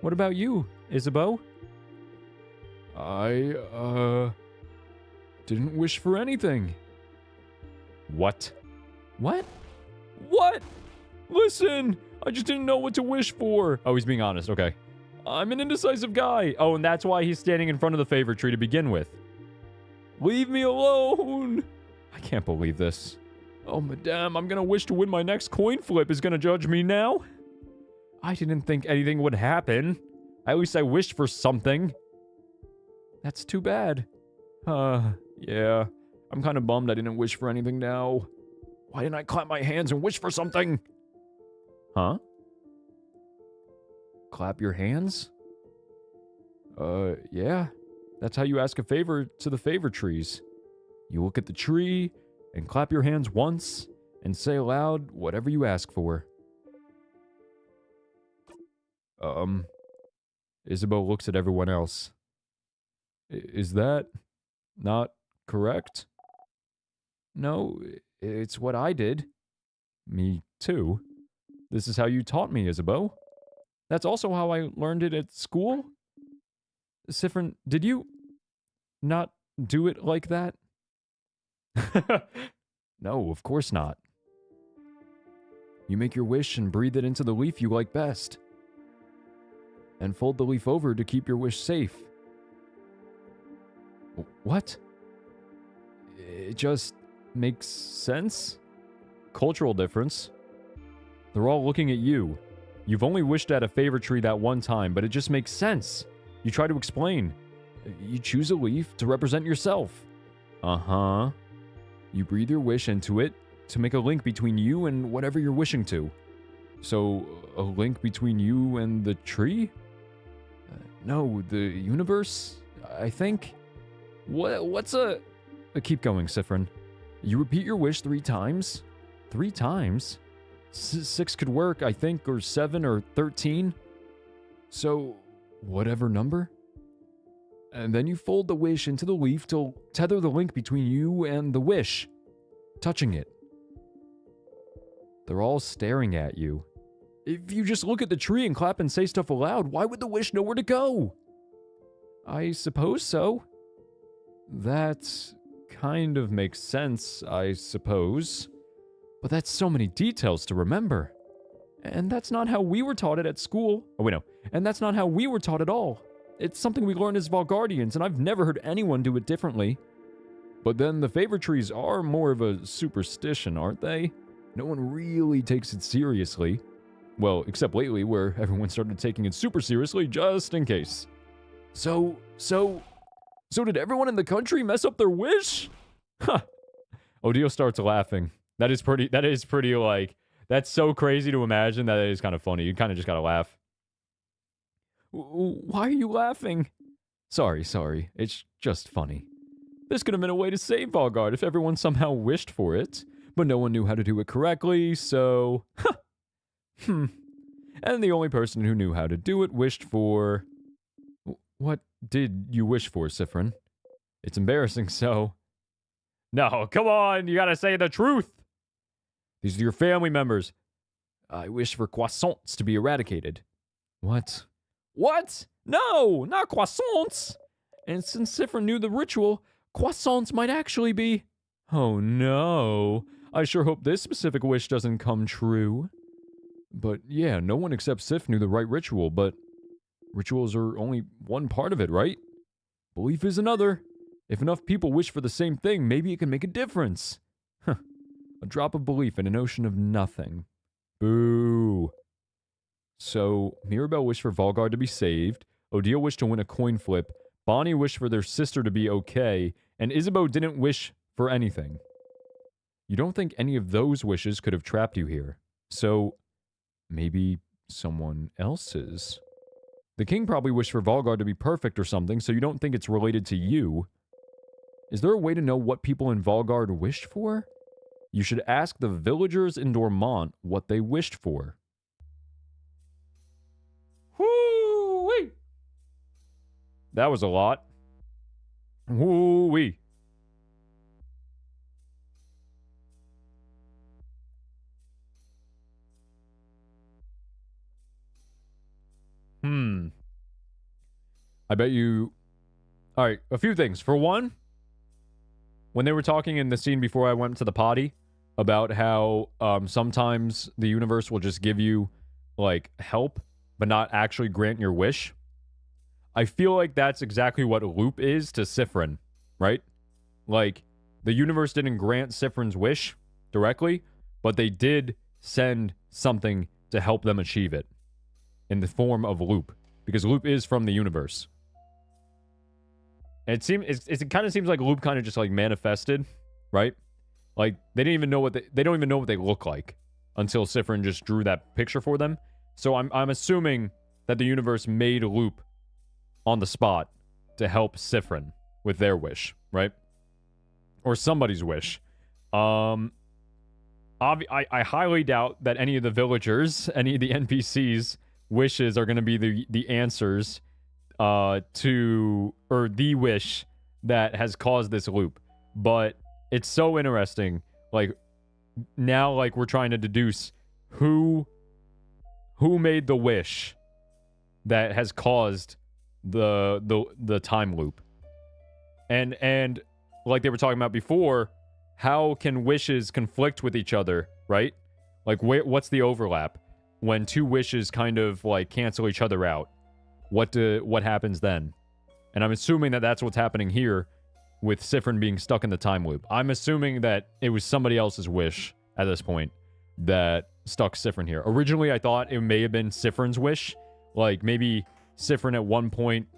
What about you, Isabeau? I, didn't wish for anything. What? What? What? Listen! I just didn't know what to wish for. Oh, he's being honest, okay. I'm an indecisive guy. Oh, and that's why he's standing in front of the favor tree to begin with. Leave me alone! I can't believe this. Oh, madame, I'm gonna wish to win my next coin flip is gonna judge me now? I didn't think anything would happen. At least I wished for something. That's too bad. Yeah. I'm kind of bummed I didn't wish for anything now. Why didn't I clap my hands and wish for something? Huh? Clap your hands? Yeah. That's how you ask a favor to the favor trees. You look at the tree and clap your hands once and say aloud whatever you ask for. Isabeau looks at everyone else. Is that not correct? No, it's what I did. Me too. This is how you taught me, Isabeau. That's also how I learned it at school. Siffrin, did you not do it like that? No, of course not. You make your wish and breathe it into the leaf you like best. And fold the leaf over to keep your wish safe. What? It just makes sense? Cultural difference. They're all looking at you. You've only wished at a favor tree that one time, but it just makes sense. You try to explain. You choose a leaf to represent yourself. Uh-huh. You breathe your wish into it to make a link between you and whatever you're wishing to. So, a link between you and the tree? No, the universe, I think? What's a... keep going, Siffrin. You repeat your wish 3 times? 3 times? 6 could work, I think, or 7 or 13. So, whatever number? And then you fold the wish into the leaf to tether the link between you and the wish, touching it. They're all staring at you. If you just look at the tree and clap and say stuff aloud, why would the wish know where to go? I suppose so. That kind of makes sense, I suppose. But that's so many details to remember. And that's not how we were taught it at school. Oh, wait, no. And that's not how we were taught at all. It's something we learned as Valgardians, and I've never heard anyone do it differently. But then the favorite trees are more of a superstition, aren't they? No one really takes it seriously. Well, except lately, where everyone started taking it super seriously just in case. So did everyone in the country mess up their wish? Huh. Odile starts laughing. That is pretty, like, that's so crazy to imagine that it is kind of funny. You kind of just gotta laugh. Why are you laughing? Sorry. It's just funny. This could have been a way to save Valgard if everyone somehow wished for it, but no one knew how to do it correctly, so... And the only person who knew how to do it wished for... What did you wish for, Siffrin? It's embarrassing, so... No, come on, you gotta say the truth! These are your family members. I wish for croissants to be eradicated. What? What? No, not croissants! And since Siffrin knew the ritual, croissants might actually be... Oh no, I sure hope this specific wish doesn't come true. But yeah, no one except Sif knew the right ritual, but rituals are only one part of it, right? Belief is another. If enough people wish for the same thing, maybe it can make a difference. A drop of belief in an ocean of nothing. Boo. So, Mirabelle wished for Valgard to be saved, Odile wished to win a coin flip, Bonnie wished for their sister to be okay, and Isabeau didn't wish for anything. You don't think any of those wishes could have trapped you here. So, maybe someone else's. The king probably wished for Valgard to be perfect or something, so you don't think it's related to you. Is there a way to know what people in Valgard wished for? You should ask the villagers in Dormont what they wished for. Whoo-wee! That was a lot. Whoo-wee. I bet you... Alright, a few things. For one, when they were talking in the scene before I went to the potty about how sometimes the universe will just give you, like, help, but not actually grant your wish, I feel like that's exactly what Loop is to Siffrin, right? Like, the universe didn't grant Siffrin's wish directly, but they did send something to help them achieve it in the form of Loop, because Loop is from the universe. And it kind of seems like Loop kind of just like manifested, right? Like they didn't even know what they don't even know what they look like until Siffrin just drew that picture for them. So I'm assuming that the universe made Loop on the spot to help Siffrin with their wish, right? Or somebody's wish. I highly doubt that any of the villagers, any of the NPCs' wishes are going to be the answers to, or the wish that has caused this loop. But it's so interesting, like, now, like, we're trying to deduce who made the wish that has caused the time loop. And like they were talking about before, how can wishes conflict with each other, right? Like, what's the overlap when two wishes kind of like cancel each other out? What happens then? And I'm assuming that that's what's happening here with Siffrin being stuck in the time loop. I'm assuming that it was somebody else's wish at this point that stuck Siffrin here. Originally, I thought it may have been Siffrin's wish. Like, maybe Siffrin at one point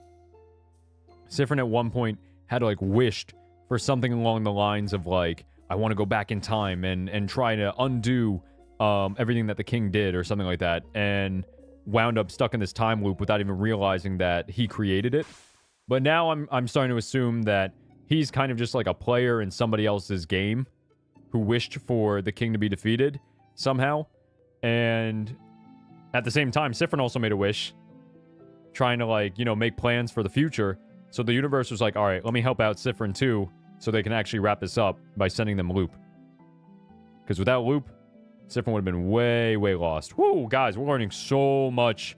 had, like, wished for something along the lines of, like, I want to go back in time and try to undo everything that the king did or something like that, and wound up stuck in this time loop without even realizing that he created it. But now I'm starting to assume that he's kind of just like a player in somebody else's game who wished for the king to be defeated somehow. And at the same time, Siffrin also made a wish, trying to, like, you know, make plans for the future. So the universe was like, all right, let me help out Siffrin too, so they can actually wrap this up by sending them Loop. Because without Loop, Siffrin would have been way, way lost. Woo, guys, we're learning so much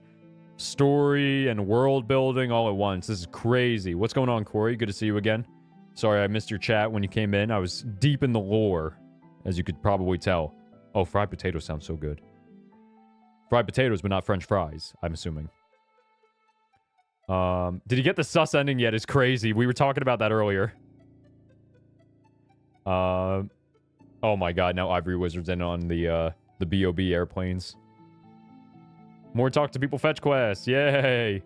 story and world building all at once. This is crazy. What's going on, Corey? Good to see you again. Sorry, I missed your chat when you came in. I was deep in the lore, as you could probably tell. Oh, fried potatoes sound so good. Fried potatoes, but not French fries, I'm assuming. Did you get the sus ending yet? It's crazy. We were talking about that earlier. Oh my god, now Ivory Wizard's in on the BOB airplanes. More talk to people fetch quests. Yay!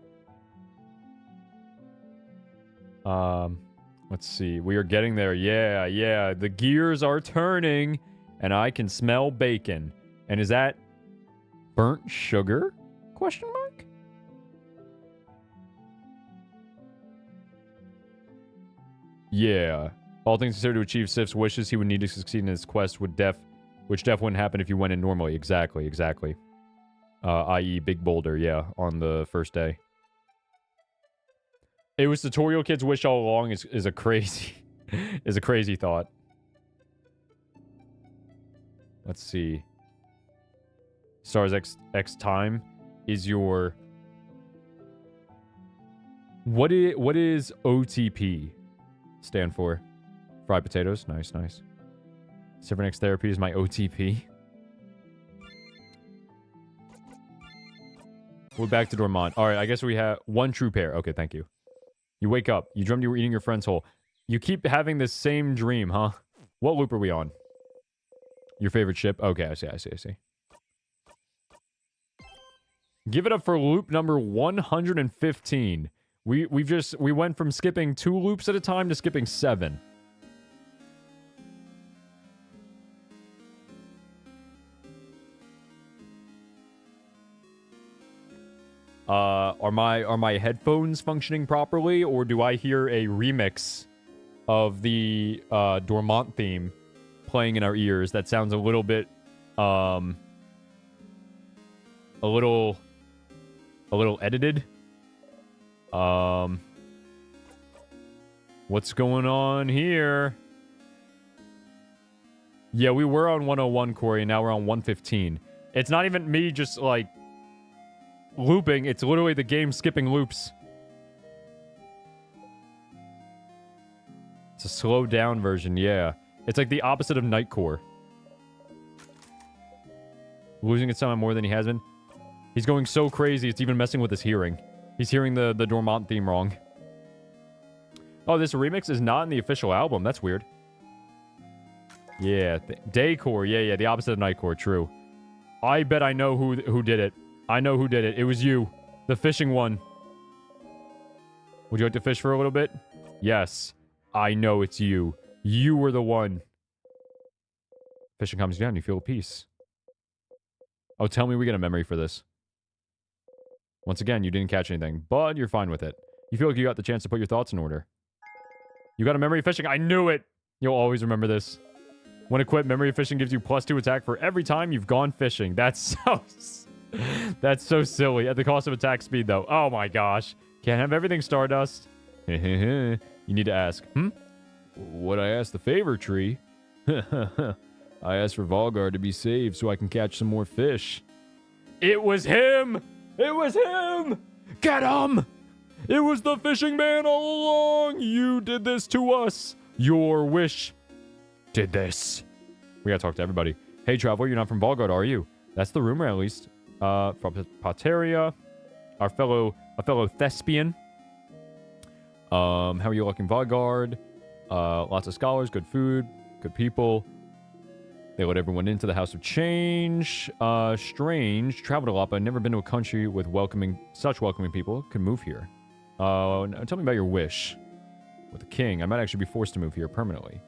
Let's see. We are getting there. Yeah, yeah. The gears are turning, and I can smell bacon. And is that burnt sugar? Question mark? Yeah. All things considered, to achieve Sif's wishes, he would need to succeed in his quest which Def wouldn't happen if you went in normally. Exactly, exactly. I.e. Big Boulder, yeah, on the first day. It was Tutorial Kid's wish all along is a crazy is a crazy thought. Let's see. Stars X time is your... What is OTP stand for? Fried potatoes. Nice, nice. Cybernex therapy is my OTP. We're back to Dormont. Alright, I guess we have one true pair. Okay, thank you. You wake up. You dreamed you were eating your friend's whole. You keep having this same dream, huh? What loop are we on? Your favorite ship? Okay, I see. Give it up for loop number 115. We went from skipping 2 loops at a time to skipping 7. Are my headphones functioning properly, or do I hear a remix of the Dormont theme playing in our ears that sounds a little bit a little edited? What's going on here? Yeah, we were on 101, Corey, and now we're on 115. It's not even me just, like, looping. It's literally the game skipping loops. It's a slowed down version, yeah. It's like the opposite of Nightcore. Losing it somehow more than he has been. He's going so crazy, it's even messing with his hearing. He's hearing the Dormont theme wrong. Oh, this remix is not in the official album. That's weird. Yeah, Daycore. Yeah, the opposite of Nightcore. True. I bet I know who did it. I know who did it. It was you. The fishing one. Would you like to fish for a little bit? Yes. I know it's you. You were the one. Fishing comes down. You feel a peace. Oh, tell me we get a memory for this. Once again, you didn't catch anything, but you're fine with it. You feel like you got the chance to put your thoughts in order. You got a memory fishing. I knew it. You'll always remember this. When equipped, memory fishing gives you +2 attack for every time you've gone fishing. That's so silly. At the cost of attack speed, though. Oh my gosh. Can't have everything Stardust. You need to ask. What I asked the favor tree? I asked for Volgar to be saved so I can catch some more fish. It was him! It was him! Get him! It was the fishing man all along! You did this to us! Your wish did this. We gotta talk to everybody. Hey, Traveler, you're not from Volgard, are you? That's the rumor, at least. From Pateria. A fellow thespian. How are you looking, Volgard? Lots of scholars, good food, good people. They let everyone into the House of Change. Strange. Traveled a lot, but I've never been to a country with such welcoming people. Could move here. Tell me about your wish. With the king, I might actually be forced to move here permanently.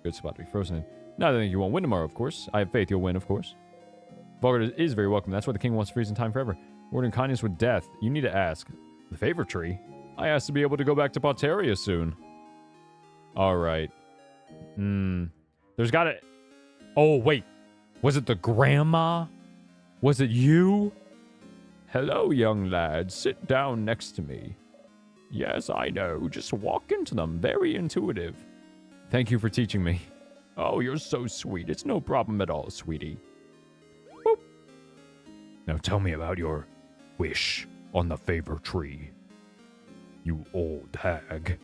Good spot to be frozen in. Now, I think you won't win tomorrow, of course. I have faith you'll win, of course. Vulgar is very welcome. That's why the king wants to freeze in time forever. Ordering kindness with death. You need to ask. The favor tree? I asked to be able to go back to Poteria soon. Alright. There's gotta... Oh, wait. Was it the grandma? Was it you? Hello, young lad. Sit down next to me. Yes, I know. Just walk into them. Very intuitive. Thank you for teaching me. Oh, you're so sweet. It's no problem at all, sweetie. Boop. Now tell me about your wish on the favor tree. You old hag.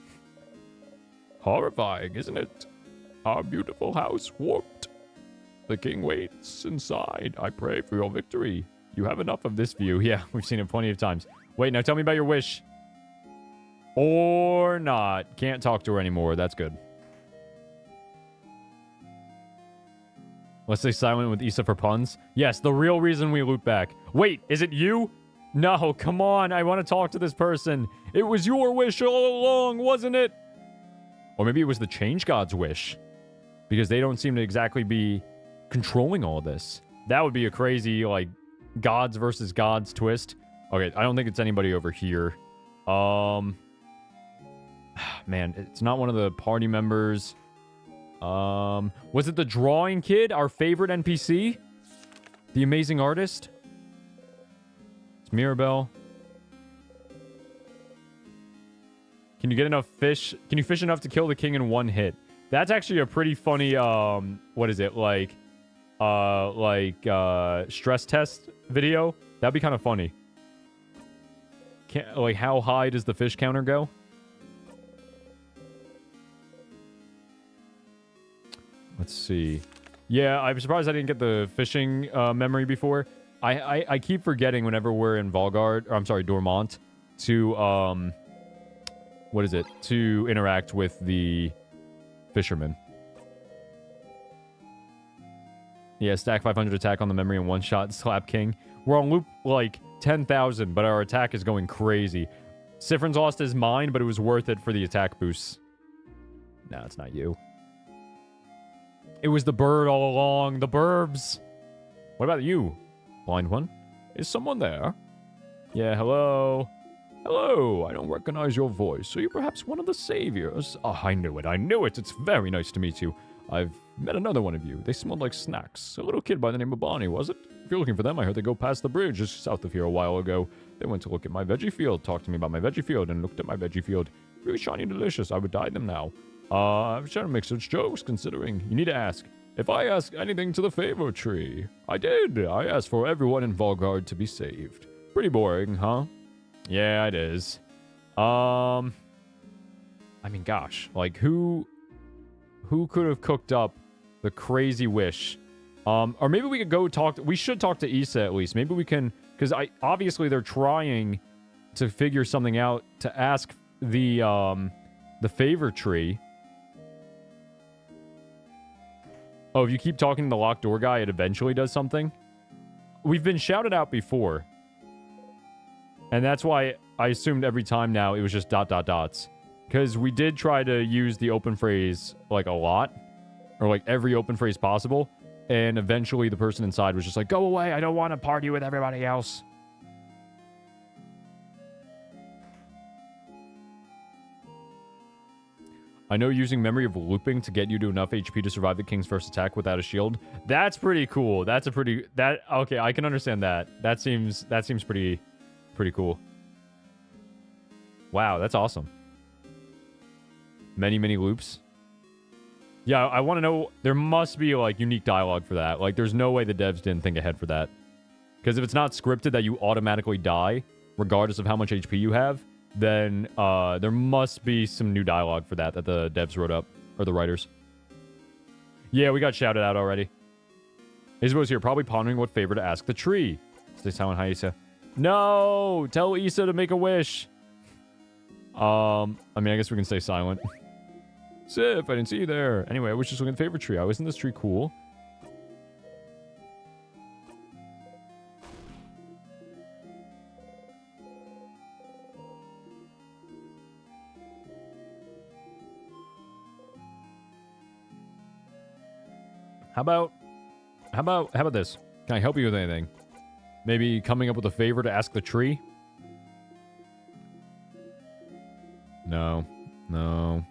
Horrifying, isn't it? Our beautiful house warped. The king waits inside. I pray for your victory. You have enough of this view. Yeah, we've seen it plenty of times. Wait, now tell me about your wish. Or not. Can't talk to her anymore. That's good. Let's stay silent with Issa for puns. Yes, the real reason we loot back. Wait, is it you? No, come on. I want to talk to this person. It was your wish all along, wasn't it? Or maybe it was the Change God's wish. Because they don't seem to exactly be controlling all this. That would be a crazy, like, gods versus gods twist. Okay, I don't think it's anybody over here. Man, it's not one of the party members. Was it the drawing kid, our favorite NPC? The amazing artist? It's Mirabelle. Can you get enough fish? Can you fish enough to kill the king in one hit? That's actually a pretty funny, what is it? Like, stress test video. That'd be kind of funny. Like, how high does the fish counter go? Let's see. Yeah, I'm surprised I didn't get the fishing memory before. I keep forgetting whenever we're in Volgard, or I'm sorry, Dormont, to, what is it? To interact with the fisherman. Yeah, stack 500 attack on the memory and one-shot slap king. We're on loop, like, 10,000, but our attack is going crazy. Sifrin's lost his mind, but it was worth it for the attack boosts. No, it's not you. It was the bird all along. The burbs. What about you? Blind one? Is someone there? Yeah, hello? Hello, I don't recognize your voice. Are you perhaps one of the saviors? Oh, I knew it. I knew it. It's very nice to meet you. I've met another one of you. They smelled like snacks. A little kid by the name of Bonnie, was it? If you're looking for them, I heard they go past the bridge just south of here a while ago. They went to look at my veggie field, talked to me about my veggie field, and looked at my veggie field. Really shiny and delicious. I would dye them now. I'm trying to make such jokes, considering. You need to ask. If I ask anything to the favor tree. I did. I asked for everyone in Volgard to be saved. Pretty boring, huh? Yeah, it is. I mean, gosh. Like, who could have cooked up the crazy wish? Or maybe we could go talk... we should talk to Issa, at least. Maybe we can... because obviously they're trying to figure something out to ask the favor tree. Oh, if you keep talking to the locked door guy, it eventually does something? We've been shouted out before. And that's why I assumed every time now it was just ... Because we did try to use the open phrase, like, a lot. Or, like, every open phrase possible. And eventually the person inside was just like, go away, I don't want to party with everybody else. I know using Memory of Looping to get you to enough HP to survive the king's first attack without a shield. That's pretty cool. That's a pretty... okay, I can understand that. That seems pretty cool. Wow, that's awesome. Many, many loops. Yeah, I want to know... there must be, like, unique dialogue for that. Like, there's no way the devs didn't think ahead for that. Because if it's not scripted that you automatically die, regardless of how much HP you have, then there must be some new dialogue for that the devs wrote up. Or the writers. Yeah, we got shouted out already. Isabeau's here, probably pondering what favor to ask the tree. Stay silent, hi, Issa. No! Tell Issa to make a wish. I mean, I guess we can stay silent. Sif, I didn't see you there. Anyway, I was just looking at the favorite tree. Isn't this tree cool? How about this? Can I help you with anything? Maybe coming up with a favor to ask the tree? No. No.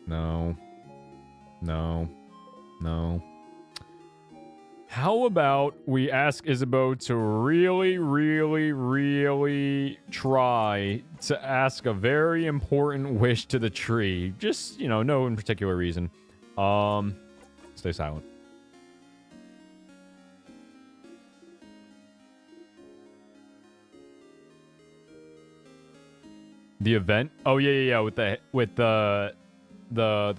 No. No. No. How about we ask Isabeau to really, really, really try to ask a very important wish to the tree? Just, you know, no in particular reason. Stay silent. The event? Oh yeah. With the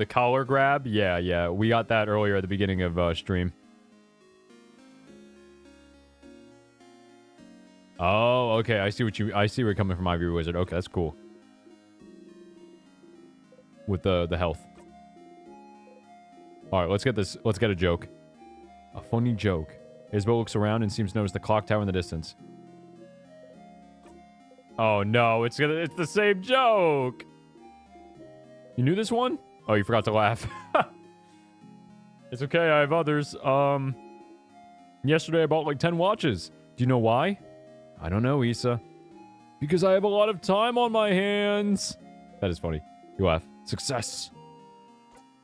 collar grab. Yeah. We got that earlier at the beginning of stream. Oh, okay. I see where you're coming from, Ivory Wizard. Okay, that's cool. With the health. All right, let's get a joke. A funny joke. Isabel looks around and seems to notice the clock tower in the distance. Oh no, it's the same joke. You knew this one? Oh, you forgot to laugh. It's okay, I have others. Yesterday I bought like 10 watches. Do you know why? I don't know, Issa. Because I have a lot of time on my hands. That is funny. You laugh. Success.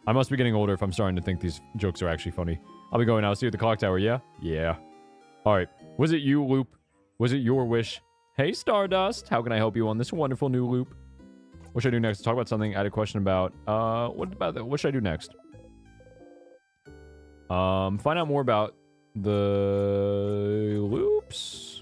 I must be getting older if I'm starting to think these jokes are actually funny. I'll be going now. See you at the clock tower, yeah? Yeah. Alright. Was it you, Loop? Was it your wish? Hey, Stardust. How can I help you on this wonderful new loop? What should I do next? Talk about something. I had a question about... What about that? What should I do next? Find out more about the loops.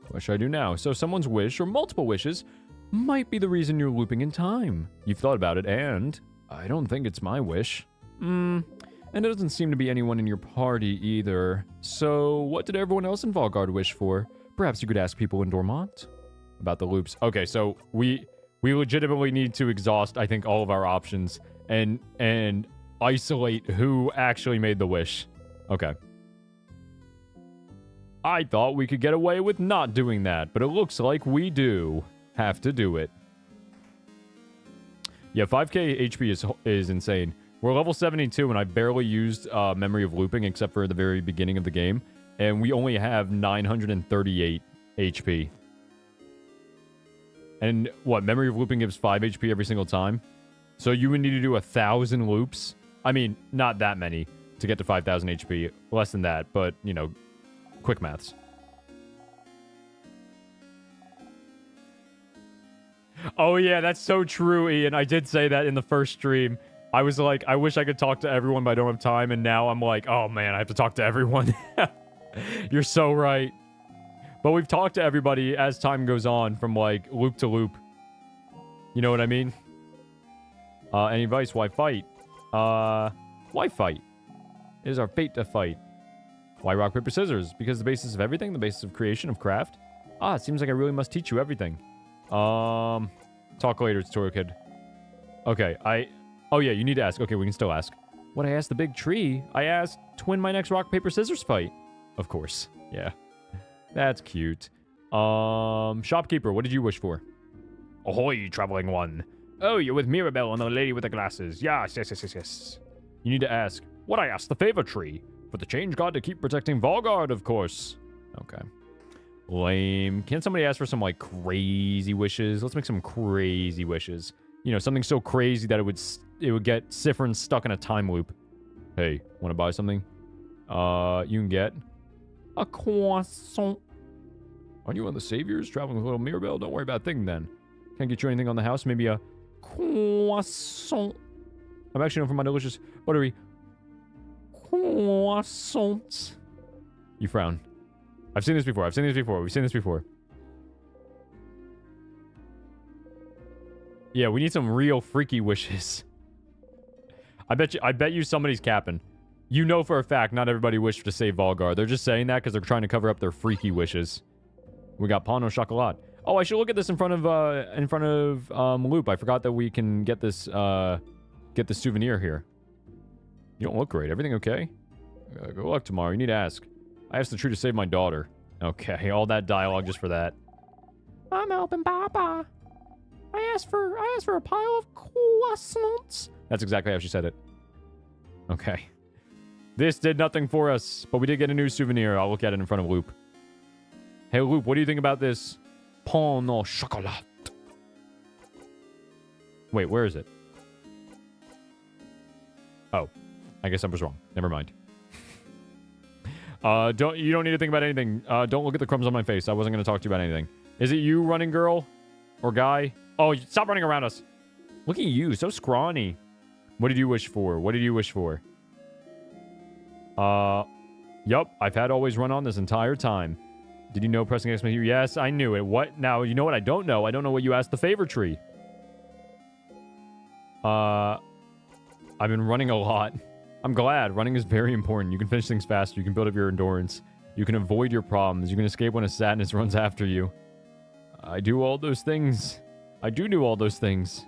What should I do now? So someone's wish, or multiple wishes, might be the reason you're looping in time. You've thought about it, and I don't think it's my wish. And it doesn't seem to be anyone in your party either. So what did everyone else in Valgard wish for? Perhaps you could ask people in Dormont about the loops. Okay, so we legitimately need to exhaust, I think, all of our options and isolate who actually made the wish. Okay. I thought we could get away with not doing that, but it looks like we do have to do it. Yeah, 5k HP is insane. We're level 72, and I barely used Memory of Looping except for the very beginning of the game, and we only have 938 HP. And what, Memory of Looping gives 5 HP every single time? So you would need to do 1,000 loops? I mean, not that many to get to 5,000 HP. Less than that, but, you know, quick maths. Oh yeah, that's so true, Ian. I did say that in the first stream. I was like, I wish I could talk to everyone, but I don't have time. And now I'm like, oh man, I have to talk to everyone. You're so right. But we've talked to everybody as time goes on from like loop to loop. You know what I mean? Any advice? Why fight? Why fight? It is our fate to fight. Why rock, paper, scissors? Because the basis of everything, the basis of creation, of craft. It seems like I really must teach you everything. Talk later, tutorial kid. Okay, oh yeah, you need to ask. Okay, we can still ask. What I asked the big tree, I asked to win my next rock, paper, scissors fight. Of course, yeah. That's cute. Shopkeeper, what did you wish for? Ahoy, traveling one. Oh, you're with Mirabelle and the lady with the glasses. Yes. You need to ask, what I asked the favor tree? For the change god to keep protecting Valgard, of course. Okay. Lame. Can somebody ask for some, like, crazy wishes? Let's make some crazy wishes. You know, something so crazy that it would get Siffrin stuck in a time loop. Hey, want to buy something? You can get a croissant. Aren't you one of the saviors traveling with little Mirabelle? Don't worry about a thing then. Can't get you anything on the house? Maybe a croissant. I'm actually known for my delicious buttery croissants. You frown. I've seen this before. We've seen this before. Yeah, we need some real freaky wishes. I bet you somebody's capping. You know for a fact not everybody wished to save Valgard. They're just saying that because they're trying to cover up their freaky wishes. We got Pain au Chocolat. Oh, I should look at this in front of Loop. I forgot that we can get this souvenir here. You don't look great. Everything okay? Good luck tomorrow. You need to ask. I asked the tree to save my daughter. Okay, all that dialogue just for that. I'm helping Papa. I asked for a pile of croissants. That's exactly how she said it. Okay. This did nothing for us, but we did get a new souvenir. I'll look at it in front of Loop. Hey, Loop, what do you think about this pain au chocolat? Wait, where is it? Oh, I guess I was wrong. Never mind. You don't need to think about anything. Don't look at the crumbs on my face. I wasn't going to talk to you about anything. Is it you, running girl? Or guy? Oh, stop running around us. Look at you, so scrawny. What did you wish for? What did you wish for? Yup, I've had always run on this entire time. Did you know pressing X makes you? Yes, I knew it. What? Now, you know what I don't know? I don't know what you asked the favor tree. I've been running a lot. I'm glad. Running is very important. You can finish things faster. You can build up your endurance. You can avoid your problems. You can escape when a sadness runs after you. I do all those things. I do all those things.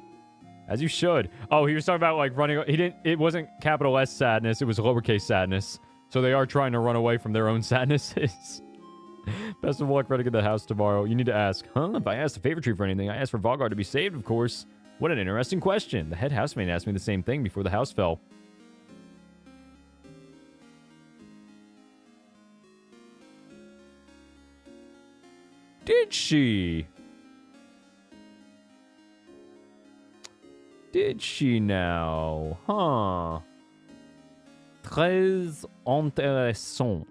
As you should. Oh, he was talking about like running. It wasn't capital S sadness. It was lowercase sadness. So they are trying to run away from their own sadnesses. Best of luck running in the house tomorrow. You need to ask, huh? If I asked the favor tree for anything, I asked for Valgard to be saved, of course. What an interesting question. The head housemaid asked me the same thing before the house fell. Did she? Did she now? Huh. Très intéressant.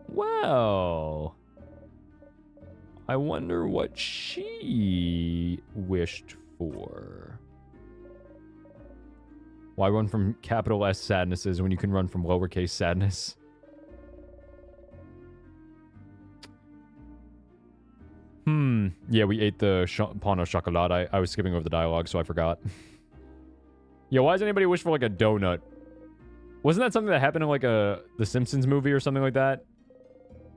Well, I wonder what she wished for. Why run from capital S sadnesses when you can run from lowercase sadness? Yeah, we ate the pain au chocolat. I was skipping over the dialogue, so I forgot. Yeah, why does anybody wish for like a donut? Wasn't that something that happened in like the Simpsons movie or something like that?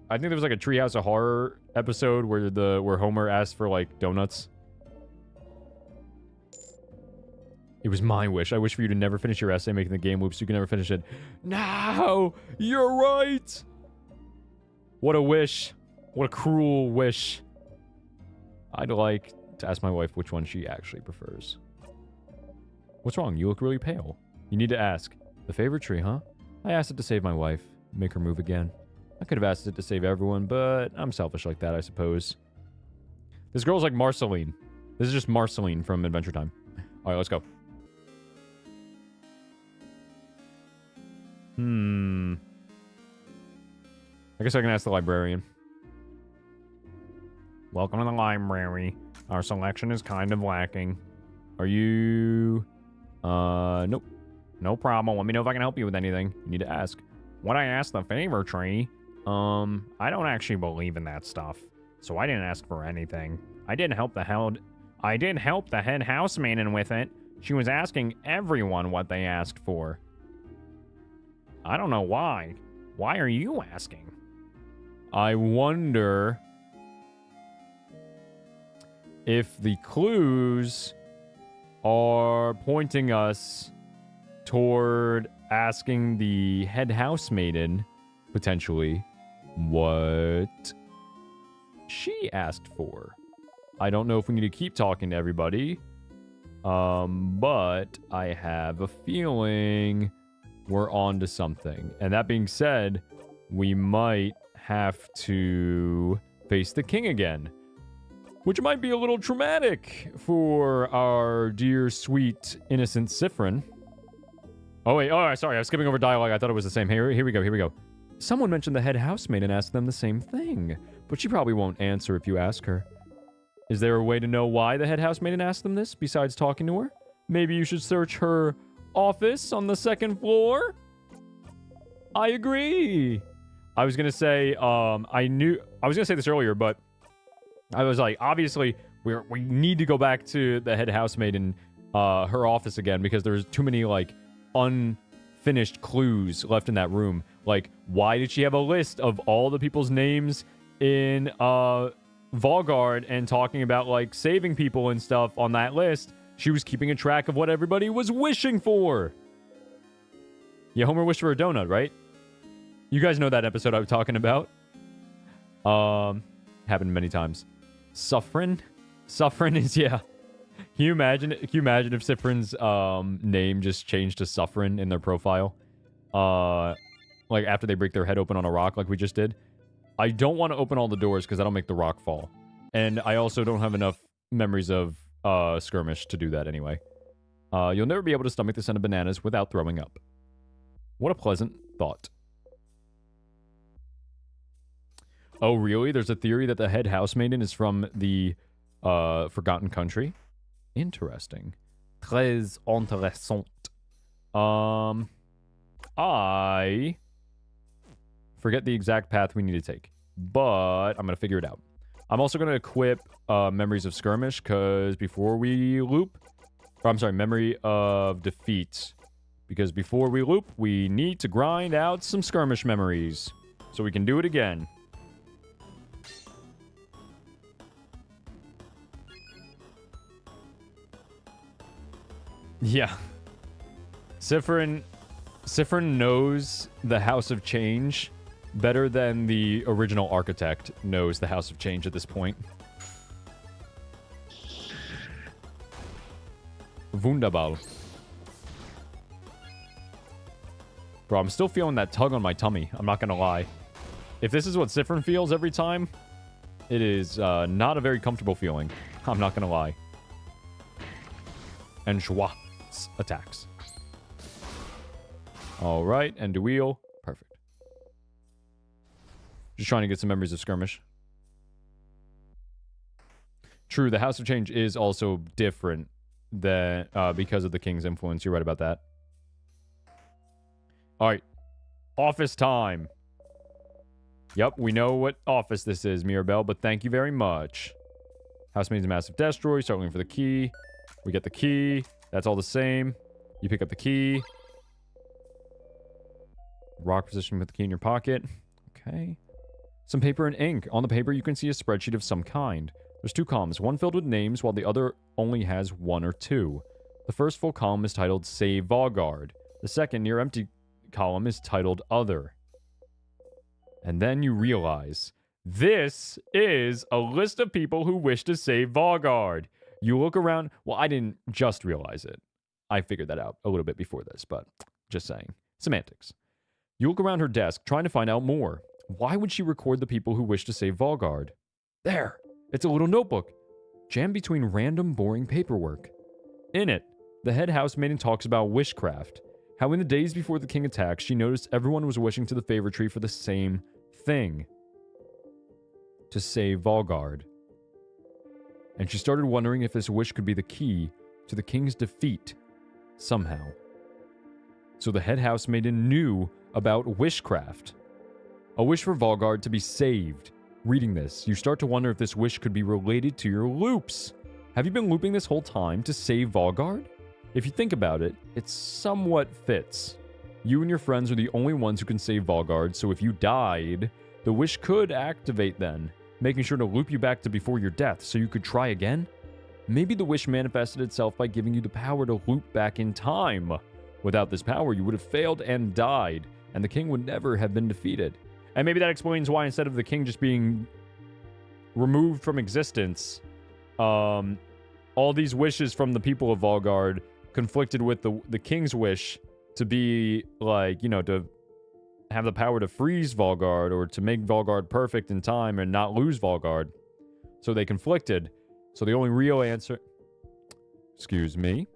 I think there was like a Treehouse of Horror episode where Homer asked for like donuts. It was my wish. I wish for you to never finish your essay making the game loop so you can never finish it. No! You're right! What a wish. What a cruel wish. I'd like to ask my wife which one she actually prefers. What's wrong? You look really pale. You need to ask. The favorite tree, huh? I asked it to save my wife. Make her move again. I could have asked it to save everyone, but I'm selfish like that, I suppose. This girl's like Marceline. This is just Marceline from Adventure Time. Alright, let's go. I guess I can ask the librarian. Welcome to the library. Our selection is kind of lacking. Are you... Nope. No problem. Let me know if I can help you with anything. You need to ask. When I asked the favor tree, I don't actually believe in that stuff. So I didn't ask for anything. I did help the head housemaiden with it. She was asking everyone what they asked for. I don't know why. Why are you asking? I wonder if the clues are pointing us toward asking the head housemaiden, potentially, what she asked for. I don't know if we need to keep talking to everybody, but I have a feeling we're on to something. And that being said, we might have to face the king again, which might be a little traumatic for our dear, sweet, innocent Siffrin. Oh, wait. Oh, sorry. I was skipping over dialogue. I thought it was the same. Here we go. Someone mentioned the head housemaid and asked them the same thing, but she probably won't answer if you ask her. Is there a way to know why the head housemaid asked them this, besides talking to her? Maybe you should search her office on the second floor? I agree. I was going to say, I was going to say this earlier, but I was like, obviously, we need to go back to the head housemaid in her office again, because there's too many, like, unfinished clues left in that room. Like, why did she have a list of all the people's names in Valgard and talking about, like, saving people and stuff on that list? She was keeping a track of what everybody was wishing for. Yeah, Homer wished for a donut, right? You guys know that episode I was talking about. Happened many times. Suffering is, yeah. Can you imagine if Sifrin's name just changed to Suffren in their profile? Like after they break their head open on a rock like we just did? I don't want to open all the doors because that'll make the rock fall. And I also don't have enough memories of skirmish to do that anyway. You'll never be able to stomach the scent of bananas without throwing up. What a pleasant thought. Oh, really? There's a theory that the head housemaiden is from the Forgotten Country? Interesting. Très intéressant. I forget the exact path we need to take, but I'm going to figure it out. I'm also going to equip Memories of Skirmish, because before we loop... Or, I'm sorry, Memory of Defeat. Because before we loop, we need to grind out some skirmish memories. So we can do it again. Yeah. Sifrin knows the House of Change better than the original architect knows the House of Change at this point. Wunderbar. Bro, I'm still feeling that tug on my tummy. I'm not gonna lie. If this is what Sifrin feels every time, it is not a very comfortable feeling. I'm not gonna lie. And Schwartz attacks. Alright, and Duil. Perfect. Just trying to get some memories of skirmish. True, the House of Change is also different than because of the King's influence. You're right about that. Alright. Office time. Yep, we know what office this is, Mirabelle, but thank you very much. House means massive destroy. Start looking for the key. We get the key. That's all the same. You pick up the key. Rock position with the key in your pocket. Okay. Some paper and ink. On the paper, you can see a spreadsheet of some kind. There's two columns, one filled with names, while the other only has one or two. The first full column is titled Save Valgard. The second, near empty column, is titled Other. And then you realize, this is a list of people who wish to save Valgard. You look around. Well, I didn't just realize it. I figured that out a little bit before this, but just saying. Semantics. You look around her desk, trying to find out more. Why would she record the people who wish to save Valgard? There! It's a little notebook, jammed between random, boring paperwork. In it, the head housemaiden talks about wishcraft. How in the days before the king attacked, she noticed everyone was wishing to the favor tree for the same thing. To save Valgard. And she started wondering if this wish could be the key to the king's defeat, somehow. So the head housemaiden knew about wishcraft. A wish for Valgard to be saved. Reading this, you start to wonder if this wish could be related to your loops. Have you been looping this whole time to save Valgard? If you think about it, it somewhat fits. You and your friends are the only ones who can save Valgard, so if you died, the wish could activate then, making sure to loop you back to before your death so you could try again? Maybe the wish manifested itself by giving you the power to loop back in time. Without this power, you would have failed and died, and the king would never have been defeated. And maybe that explains why instead of the king just being removed from existence, all these wishes from the people of Valgard conflicted with the king's wish to be, like, you know, to have the power to freeze Valgard or to make Valgard perfect in time and not lose Valgard. So they conflicted. So the only real answer... Excuse me.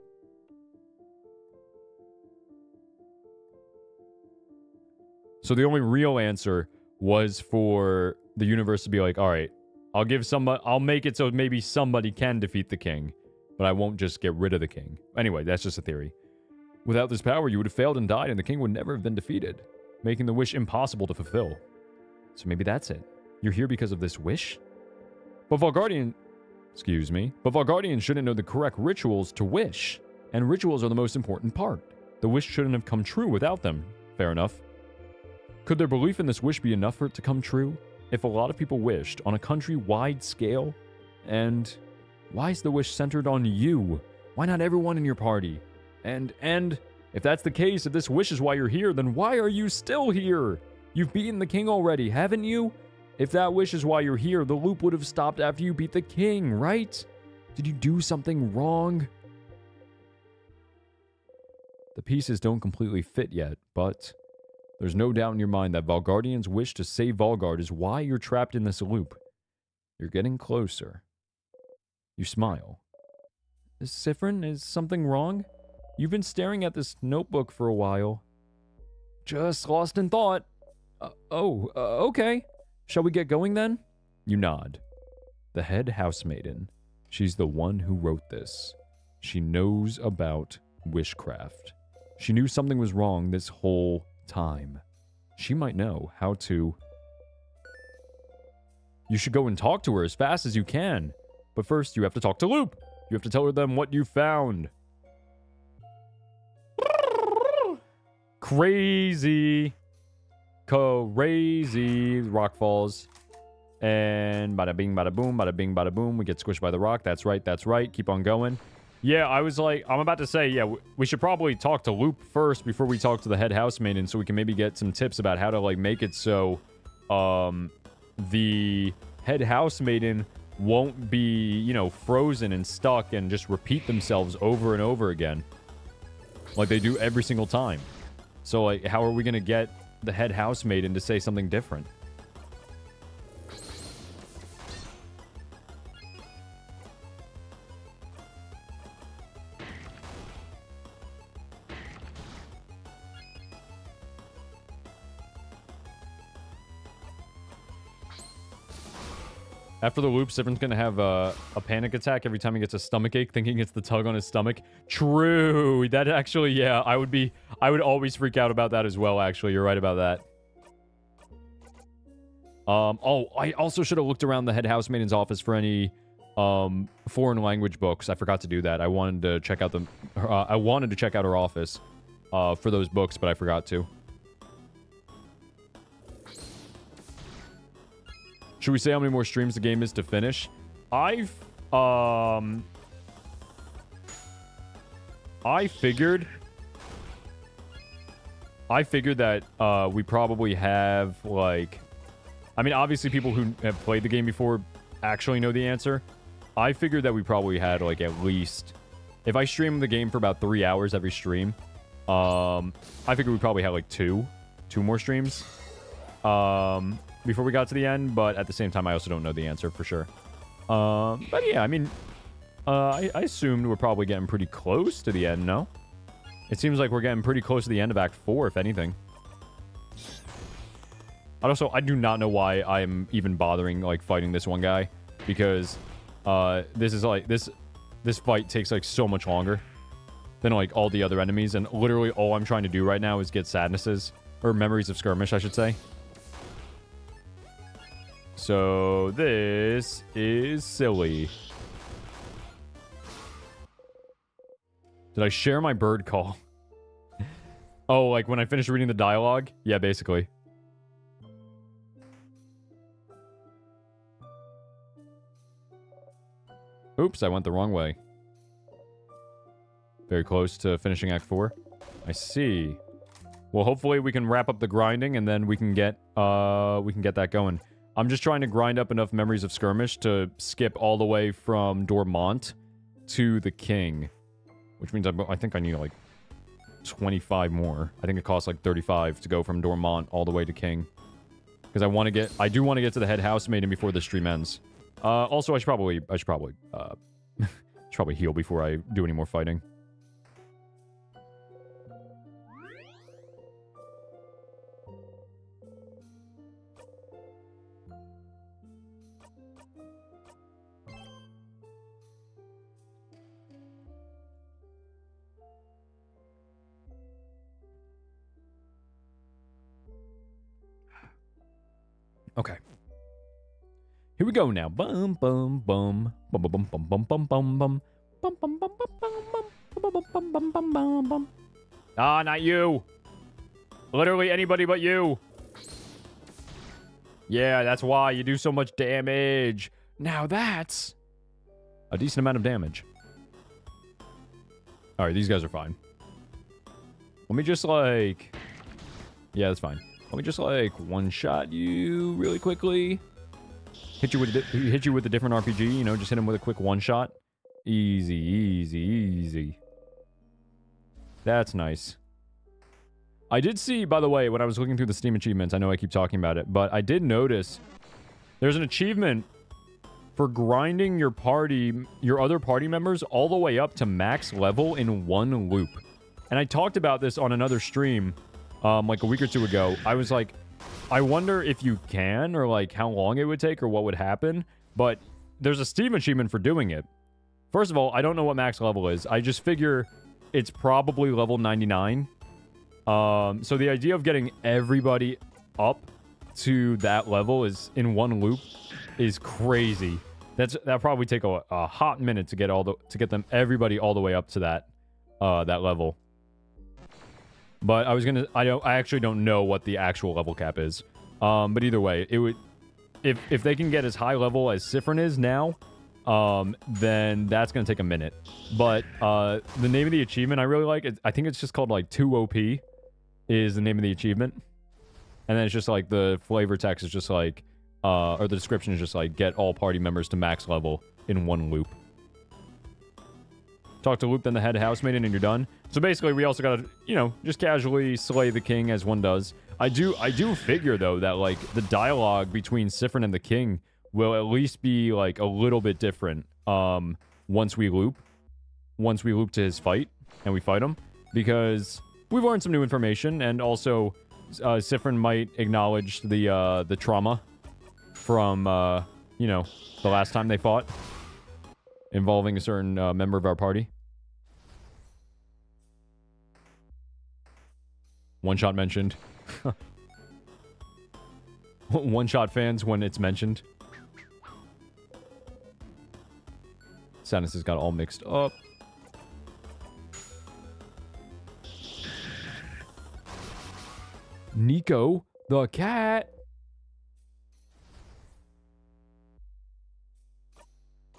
So the only real answer was for the universe to be like, all right, I'll make it so maybe somebody can defeat the king, but I won't just get rid of the king. Anyway, that's just a theory. Without this power, you would have failed and died, and the king would never have been defeated, making the wish impossible to fulfill. So maybe that's it. You're here because of this wish? But Valgardian shouldn't know the correct rituals to wish, and rituals are the most important part. The wish shouldn't have come true without them. Fair enough. Could their belief in this wish be enough for it to come true? If a lot of people wished on a country-wide scale? And why is the wish centered on you? Why not everyone in your party? And if that's the case, if this wish is why you're here, then why are you still here? You've beaten the king already, haven't you? If that wish is why you're here, the loop would have stopped after you beat the king, right? Did you do something wrong? The pieces don't completely fit yet, but there's no doubt in your mind that Valgardian's wish to save Valgard is why you're trapped in this loop. You're getting closer. You smile. Siffrin, is something wrong? You've been staring at this notebook for a while. Just lost in thought. Okay. Shall we get going then? You nod. The head housemaiden. She's the one who wrote this. She knows about wishcraft. She knew something was wrong this whole time. She might know how to... You should go and talk to her as fast as you can. But first, you have to talk to Loop. You have to tell her them what you found. Crazy. Crazy. Rock falls. And bada bing, bada boom, bada bing, bada boom. We get squished by the rock. That's right, that's right. Keep on going. Yeah, I was like, I'm about to say, yeah, we should probably talk to Loop first before we talk to the head housemaiden so we can maybe get some tips about how to, like, make it so, the head housemaiden won't be, you know, frozen and stuck and just repeat themselves over and over again. Like they do every single time. So, like, how are we going to get the head housemaiden to say something different? After the loop, Siffrin's gonna have a panic attack every time he gets a stomach ache, thinking it's the tug on his stomach. True. That actually, yeah, I would always freak out about that as well, actually. You're right about that. Oh, I also should have looked around the head housemaiden's office for any foreign language books. I forgot to do that. I wanted to check out her office for those books, but I forgot to. Should we say how many more streams the game is to finish? I figured that we probably have, like... I mean, obviously people who have played the game before actually know the answer. I figured that we probably had, like, at least... If I stream the game for about 3 hours every stream, I figured we probably had, like, two more streams. Before we got to the end, but at the same time, I also don't know the answer for sure. But yeah, I mean, I assumed we're probably getting pretty close to the end, no? It seems like we're getting pretty close to the end of Act 4, if anything. Also, I do not know why I'm even bothering, like, fighting this one guy, because, this is, like, this fight takes, like, so much longer than, like, all the other enemies, and literally all I'm trying to do right now is get sadnesses, or memories of skirmish, I should say. So, this is silly. Did I share my bird call? Oh, like when I finished reading the dialogue? Yeah, basically. Oops, I went the wrong way. Very close to finishing Act 4. I see. Well, hopefully we can wrap up the grinding and then we can get that going. I'm just trying to grind up enough memories of skirmish to skip all the way from Dormont to the King. Which means I think I need like 25 more. I think it costs like 35 to go from Dormont all the way to King. Because I do want to get to the head housemaiden before the stream ends. Also, I should probably heal before I do any more fighting. Okay. Here we go now. Bum bum bum bum bum bum bum bum bum bum bum bum bum bum bum bum bum bum. Ah, not you. Literally anybody but you. Yeah, that's why you do so much damage. Now that's a decent amount of damage. All right, these guys are fine. Let me just like... Yeah, that's fine. Let me just like one-shot you really quickly. Hit you with a different RPG, you know, just hit him with a quick one-shot. Easy, easy, easy. That's nice. I did see, by the way, when I was looking through the Steam achievements, I know I keep talking about it, but I did notice there's an achievement for grinding your other party members all the way up to max level in one loop. And I talked about this on another stream, like a week or two ago. I was like, I wonder if you can, or like how long it would take, or what would happen. But there's a Steam achievement for doing it. First of all, I don't know what max level is. I just figure it's probably level 99. So the idea of getting everybody up to that level is in one loop is crazy. That probably take a hot minute to get everybody all the way up to that level. But I actually don't know what the actual level cap is. But either way, it would, if they can get as high level as Siffrin is now, then that's gonna take a minute. But the name of the achievement I really like, I think it's just called like 2OP is the name of the achievement. And then it's just like the flavor text is just like, or the description is just like, get all party members to max level in one loop. Talk to Loop, then the head housemaiden, and you're done. So basically, we also gotta, just casually slay the king as one does. I do figure, though, that, like, the dialogue between Siffrin and the king will at least be, like, a little bit different, once we loop to his fight, and we fight him. Because we've learned some new information, and also, Siffrin might acknowledge the trauma from, the last time they fought, involving a certain member of our party. One shot mentioned. One shot fans when it's mentioned. Sadness has got all mixed up. Nico the cat.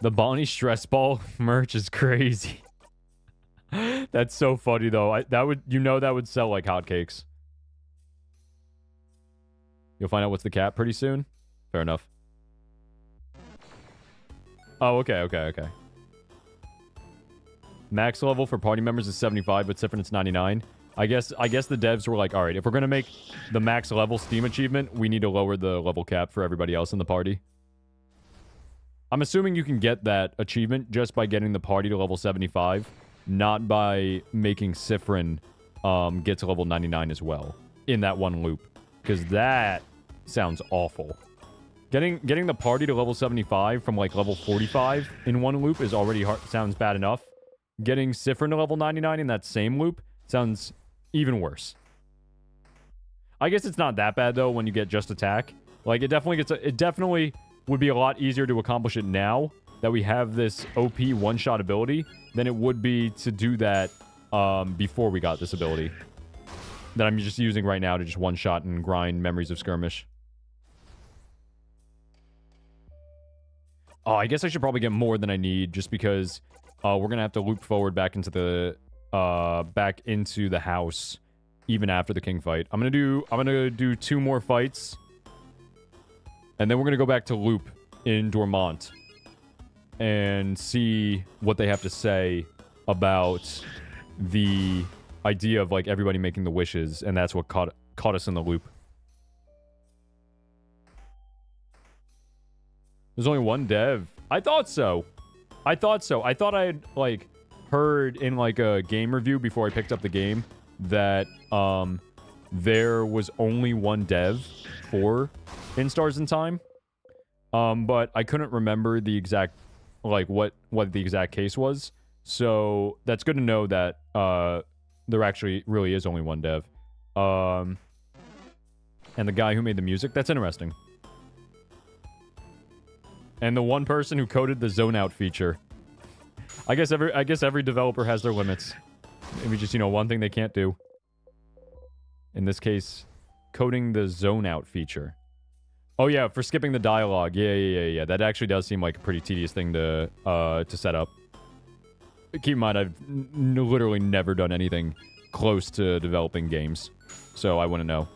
The Bonnie stress ball merch is crazy. That's so funny though. That would sell like hotcakes. You'll find out what's the cap pretty soon. Fair enough. Oh, okay. Max level for party members is 75, but Siffrin it's 99. I guess the devs were like, all right, if we're gonna make the max level Steam achievement, we need to lower the level cap for everybody else in the party. I'm assuming you can get that achievement just by getting the party to level 75, not by making Siffrin get to level 99 as well in that one loop, because that sounds awful. Getting the party to level 75 from like level 45 in one loop is already sounds bad enough. Getting Siffrin to level 99 in that same loop sounds even worse. I guess it's not that bad though when you get just attack. Like it definitely would be a lot easier to accomplish it now that we have this OP one-shot ability than it would be to do that before we got this ability. That I'm just using right now to just one-shot and grind Memories of Skirmish. Oh, I guess I should probably get more than I need just because we're gonna have to loop forward back into the house even after the king fight. I'm gonna do 2 more fights. And then we're going to go back to Loop in Dormont and see what they have to say about the idea of, like, everybody making the wishes, and that's what caught us in the loop. There's only one dev. I thought so. I thought I had, like, heard in, like, a game review before I picked up the game that, there was only one dev for In Stars in Time. But I couldn't remember the exact, like, what the exact case was. So that's good to know that there actually really is only one dev. And the guy who made the music, that's interesting. And the one person who coded the zone out feature. I guess every developer has their limits. Maybe just, one thing they can't do. In this case, coding the zone out feature. Oh yeah, for skipping the dialogue. Yeah. That actually does seem like a pretty tedious thing to set up. Keep in mind, I've literally never done anything close to developing games, so I wouldn't know.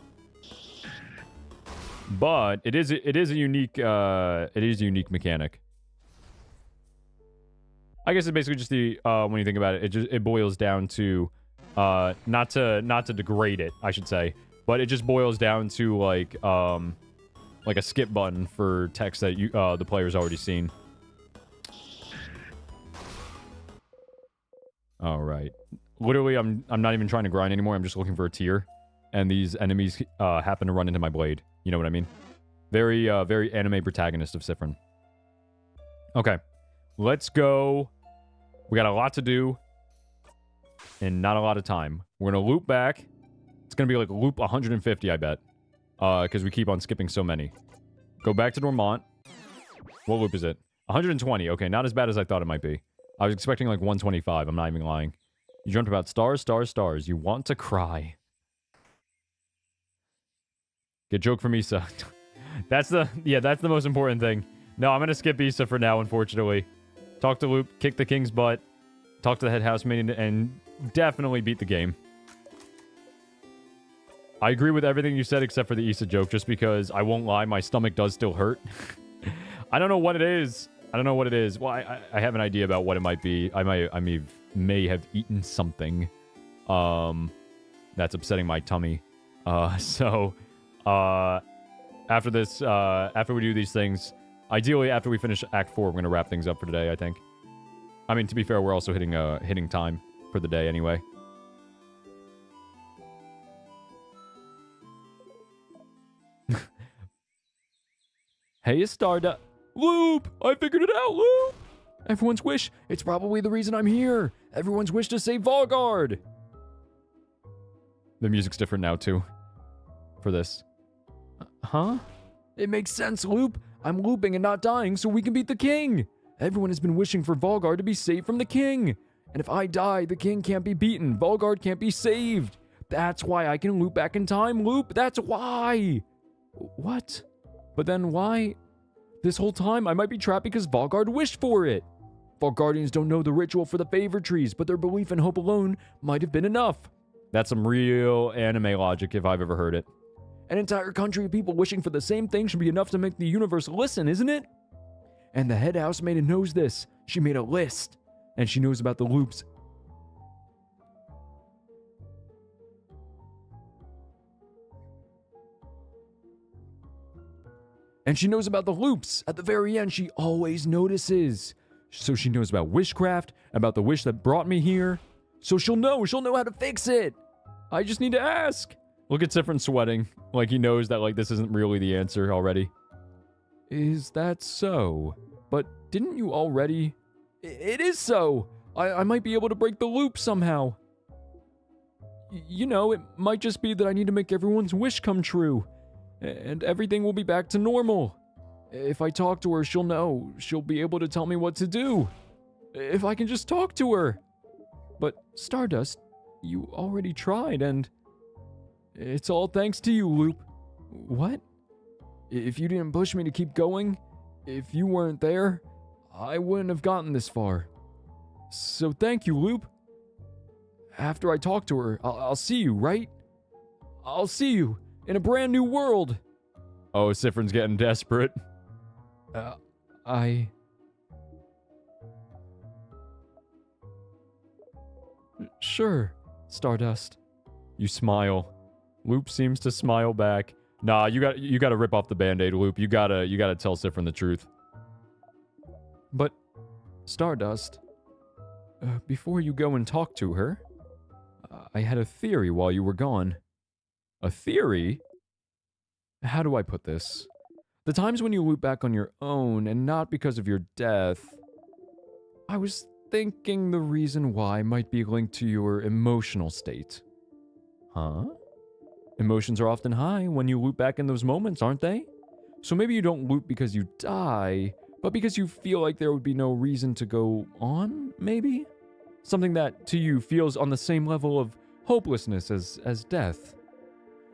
But it is a unique mechanic. I guess it's basically just the when you think about it, it boils down to not to degrade it, I should say, but it just boils down to like a skip button for text that you the player's already seen. All right. Literally, I'm not even trying to grind anymore. I'm just looking for a tier, and these enemies happen to run into my blade. You know what I mean? Very very anime protagonist of Siffrin. Okay, let's go. We got a lot to do, and not a lot of time. We're gonna loop back. It's gonna be like loop 150, I bet, because we keep on skipping so many. Go back to Normant. What loop is it? 120. Okay, not as bad as I thought it might be. I was expecting like 125. I'm not even lying. You dreamt about stars, stars, stars. You want to cry. Good joke from Issa. That's the most important thing. No, I'm gonna skip Issa for now, unfortunately. Talk to Loop, kick the king's butt, talk to the head housemate, and definitely beat the game. I agree with everything you said except for the Issa joke, just because I won't lie, my stomach does still hurt. I don't know what it is. Well, I have an idea about what it might be. I may have eaten something that's upsetting my tummy. So after this, after we do these things, ideally after we finish Act 4, we're going to wrap things up for today, I think. I mean, to be fair, we're also hitting time for the day anyway. Hey, Stardust. Loop! I figured it out, Loop! Everyone's wish. It's probably the reason I'm here. Everyone's wish to save Volgard. The music's different now, too. For this. Huh? It makes sense, Loop. I'm looping and not dying so we can beat the king. Everyone has been wishing for Volgard to be saved from the king. And if I die, the king can't be beaten. Volgard can't be saved. That's why I can loop back in time, Loop. That's why. What? But then why? This whole time, I might be trapped because Volgard wished for it. Volgardians don't know the ritual for the favor trees, but their belief and hope alone might have been enough. That's some real anime logic if I've ever heard it. An entire country of people wishing for the same thing should be enough to make the universe listen, isn't it? And the head housemaid knows this. She made a list, and she knows about the loops. And she knows about the loops. At the very end, she always notices. So she knows about wishcraft, about the wish that brought me here. So she'll know how to fix it. I just need to ask. Look at Siffrin sweating. Like he knows that like this isn't really the answer already. Is that so? But didn't you already? It is so. I might be able to break the loop somehow. You know, it might just be that I need to make everyone's wish come true. And everything will be back to normal. If I talk to her, she'll know. She'll be able to tell me what to do. If I can just talk to her. But Stardust, you already tried, and it's all thanks to you, Loop. What? If you didn't push me to keep going, if you weren't there, I wouldn't have gotten this far. So thank you, Loop. After I talk to her, I'll see you, right? I'll see you. In a brand new world. Oh, Siffrin's getting desperate. Sure, Stardust. You smile. Loop seems to smile back. Nah, you gotta rip off the band-aid, Loop. You gotta tell Siffrin the truth. But, Stardust, before you go and talk to her, I had a theory while you were gone. A theory? How do I put this? The times when you loop back on your own and not because of your death, I was thinking the reason why might be linked to your emotional state. Huh? Emotions are often high when you loop back in those moments, aren't they? So maybe you don't loop because you die, but because you feel like there would be no reason to go on, maybe? Something that, to you, feels on the same level of hopelessness as death.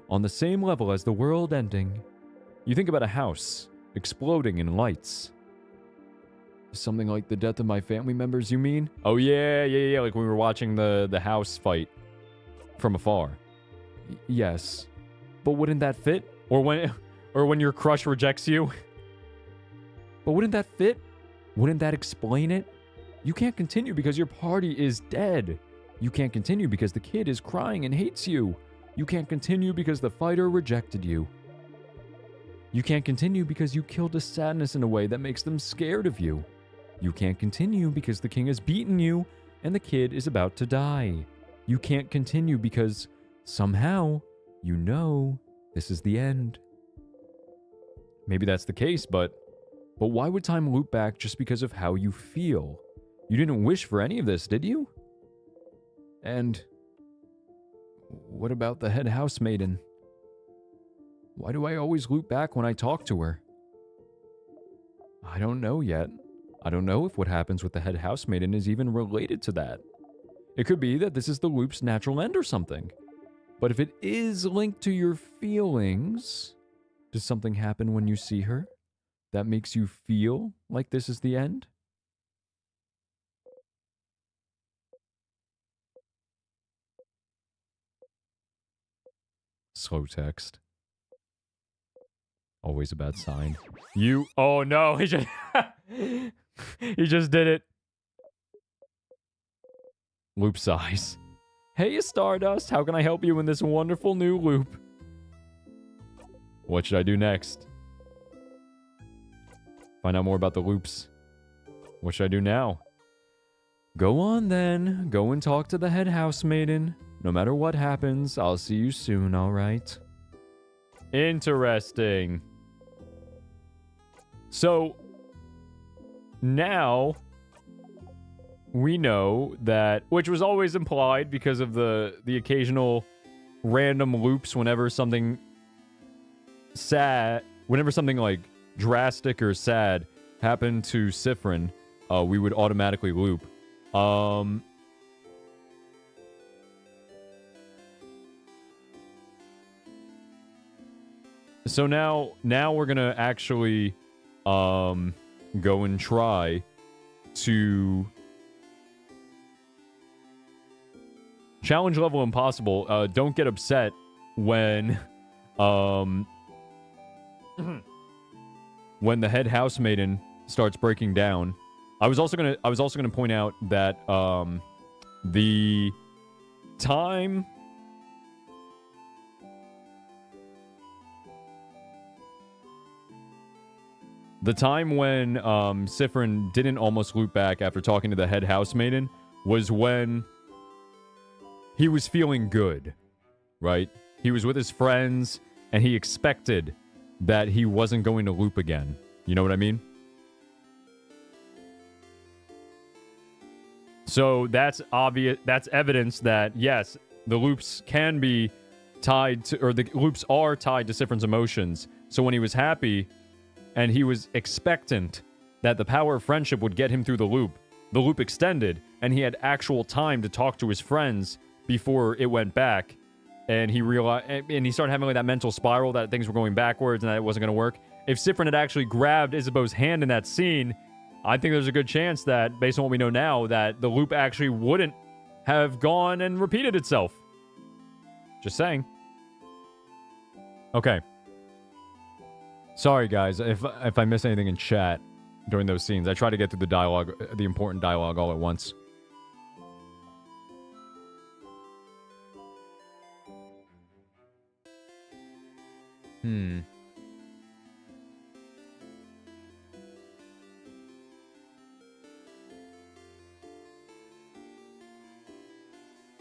On the same level as the world ending. You think about a house exploding in lights. Something like the death of my family members, you mean? Oh yeah, like when we were watching the house fight from afar. Yes. But wouldn't that fit? Or when your crush rejects you? But wouldn't that fit? Wouldn't that explain it? You can't continue because your party is dead. You can't continue because the kid is crying and hates you. You can't continue because the fighter rejected you. You can't continue because you killed a sadness in a way that makes them scared of you. You can't continue because the king has beaten you and the kid is about to die. You can't continue because somehow you know this is the end. Maybe that's the case, but why would time loop back just because of how you feel? You didn't wish for any of this, did you? And what about the head housemaiden? Why do I always loop back when I talk to her? I don't know yet. I don't know if what happens with the head housemaiden is even related to that. It could be that this is the loop's natural end or something. But if it is linked to your feelings, does something happen when you see her that makes you feel like this is the end? Slow text. Always a bad sign. Oh no, he just... he just did it. Loop size. Hey, Stardust, how can I help you in this wonderful new loop? What should I do next? Find out more about the loops. What should I do now? Go on then. Go and talk to the head housemaiden. No matter what happens, I'll see you soon, alright? Interesting. So, now we know that, which was always implied because of the occasional random loops whenever something sad, whenever something like drastic or sad happened to Siffrin, we would automatically loop. So now we're gonna actually go and try to challenge level impossible. Don't get upset when when the head housemaiden starts breaking down. I was also gonna point out that the time when Siffrin didn't almost loop back after talking to the head housemaiden was when he was feeling good, right? He was with his friends, and he expected that he wasn't going to loop again. You know what I mean? So that's obvious. That's evidence that, yes, the loops can be tied to, or the loops are tied to Siffrin's emotions. So when he was happy, and he was expectant that the power of friendship would get him through the loop extended, and he had actual time to talk to his friends before it went back, and he realized, and he started having like that mental spiral that things were going backwards and that it wasn't going to work. If Siffrin had actually grabbed Isabeau's hand in that scene, I think there's a good chance that, based on what we know now, that the loop actually wouldn't have gone and repeated itself. Just saying. Okay. Sorry, guys, if I miss anything in chat during those scenes. I try to get through the dialogue, the important dialogue, all at once.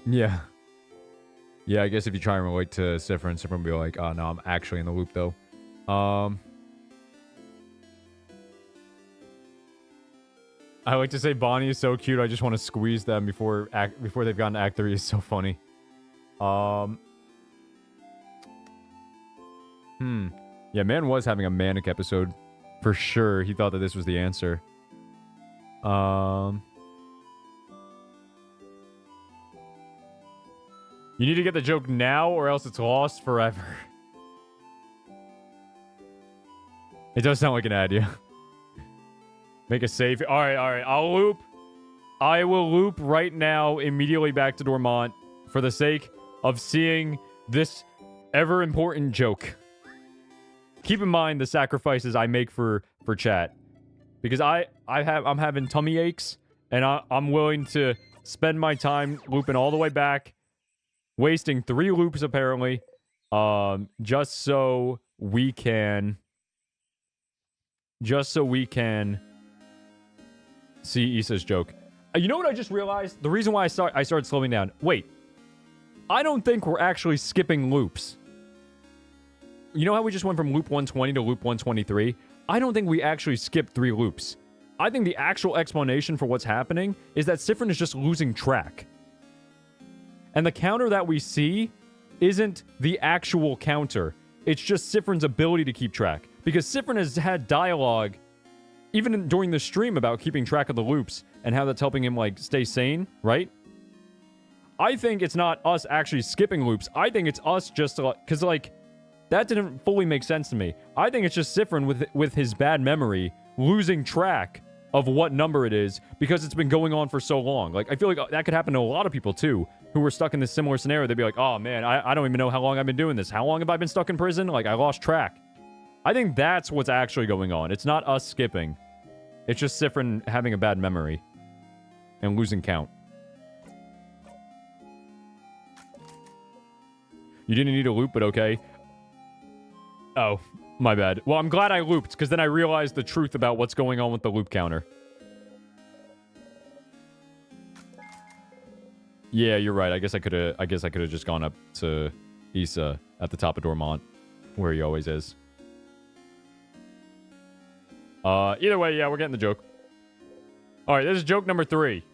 Yeah. Yeah, I guess if you try and relate to Siffrin, Siffrin will be like, oh, no, I'm actually in the loop, though. I like to say Bonnie is so cute, I just want to squeeze them before they've gotten to Act 3 is so funny. Yeah, man was having a manic episode. For sure, he thought that this was the answer. You need to get the joke now, or else it's lost forever. It does sound like an idea. Make a save. Alright, I'll loop. I will loop right now, immediately back to Dormont, for the sake of seeing this ever-important joke. Keep in mind the sacrifices I make for chat. Because I'm having tummy aches, And I'm willing to spend my time looping all the way back, wasting 3 loops apparently, just so we can see Issa's joke. You know what I just realized? The reason why I started slowing down. Wait. I don't think we're actually skipping loops. You know how we just went from loop 120 to loop 123? I don't think we actually skipped 3 loops. I think the actual explanation for what's happening is that Siffrin is just losing track. And the counter that we see isn't the actual counter. It's just Siffrin's ability to keep track. Because Siffrin has had dialogue, even during the stream, about keeping track of the loops and how that's helping him, like, stay sane, right? I think it's not us actually skipping loops. I think it's us just, because, like, that didn't fully make sense to me. I think it's just Siffrin with his bad memory losing track of what number it is because it's been going on for so long. Like, I feel like that could happen to a lot of people, too, who were stuck in this similar scenario. They'd be like, oh, man, I don't even know how long I've been doing this. How long have I been stuck in prison? Like, I lost track. I think that's what's actually going on. It's not us skipping. It's just Siffrin having a bad memory and losing count. You didn't need a loop, but okay. Oh, my bad. Well, I'm glad I looped, because then I realized the truth about what's going on with the loop counter. Yeah, you're right. I guess I could have just gone up to Issa at the top of Dormont, where he always is. Either way, yeah, we're getting the joke. Alright, this is joke number 3.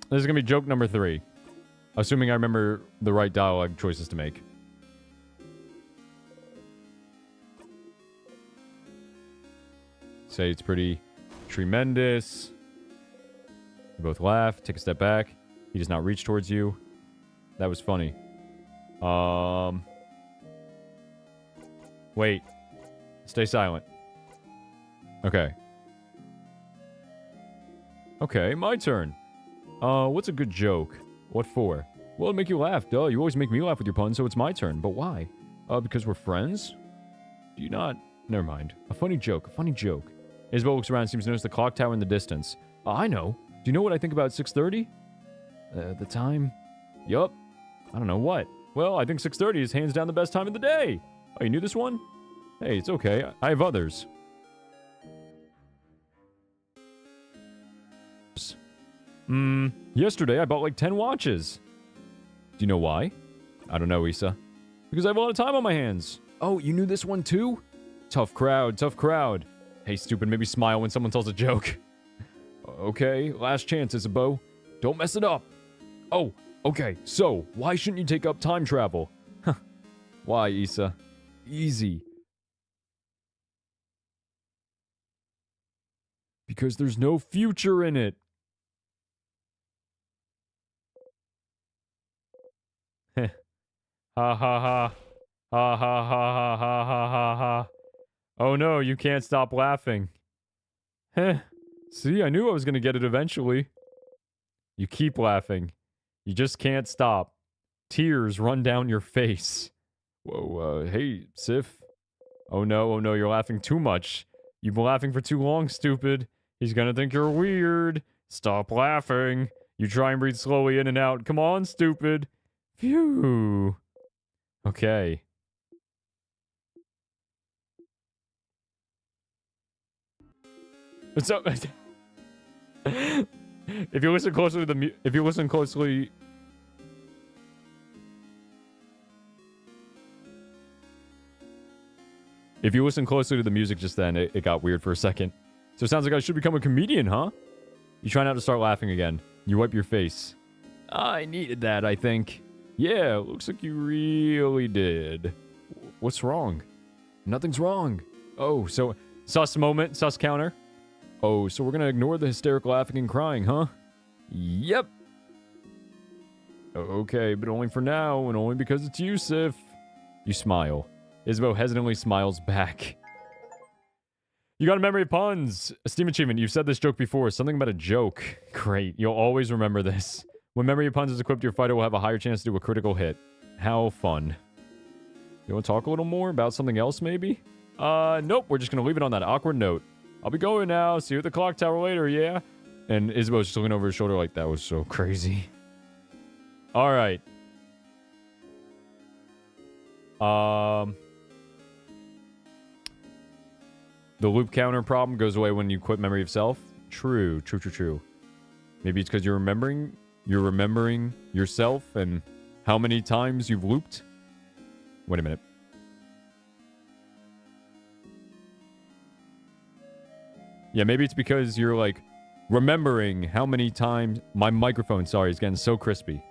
This is gonna be joke number 3. Assuming I remember the right dialogue choices to make. Say it's pretty tremendous. You both laugh, take a step back. He does not reach towards you. That was funny. Wait. Stay silent. Okay. Okay, my turn. What's a good joke? What for? Well, it'd make you laugh. Duh, you always make me laugh with your puns, so it's my turn. But why? Because we're friends? Do you not? Never mind. A funny joke, a funny joke. Isabel looks around and seems to notice the clock tower in the distance. I know. Do you know what I think about 6:30? The time? Yup. I don't know what. Well, I think 6:30 is hands down the best time of the day. Oh, you knew this one? Hey, it's okay. I have others. Yesterday I bought like 10 watches. Do you know why? I don't know, Issa. Because I have a lot of time on my hands. Oh, you knew this one too? Tough crowd, tough crowd. Hey, stupid, maybe smile when someone tells a joke. Okay, last chance, Isabeau. Don't mess it up. Oh, okay, so, why shouldn't you take up time travel? Why, Issa? Easy. Because there's no future in it. Ha ha ha. Ha ha ha ha ha ha ha ha. Oh no, you can't stop laughing. Heh. See, I knew I was gonna get it eventually. You keep laughing. You just can't stop. Tears run down your face. Whoa, hey, Sif. Oh no, you're laughing too much. You've been laughing for too long, stupid. He's gonna think you're weird. Stop laughing. You try and breathe slowly in and out. Come on, stupid. Phew. Okay. So, if you listen closely to the if you listen closely to the music just then, it got weird for a second. So it sounds like I should become a comedian, huh? You try not to start laughing again. You wipe your face. I needed that, I think. Yeah, looks like you really did. What's wrong? Nothing's wrong. Oh, so sus moment, sus counter. Oh, so we're gonna ignore the hysterical laughing and crying, huh? Yep. Okay, but only for now, and only because it's you, Sif. You smile. Isabeau hesitantly smiles back. You got a memory of puns. A Steam achievement. You've said this joke before. Something about a joke. Great. You'll always remember this. When memory of puns is equipped, your fighter will have a higher chance to do a critical hit. How fun. You want to talk a little more about something else, maybe? Nope. We're just going to leave it on that awkward note. I'll be going now. See you at the clock tower later, yeah? And Isabeau's just looking over his shoulder like, that was so crazy. All right. The loop counter problem goes away when you quit memory of self. True. Maybe it's because you're remembering yourself and how many times you've looped. Wait a minute. Yeah, maybe it's because you're like remembering how many times my microphone, sorry, is getting so crispy.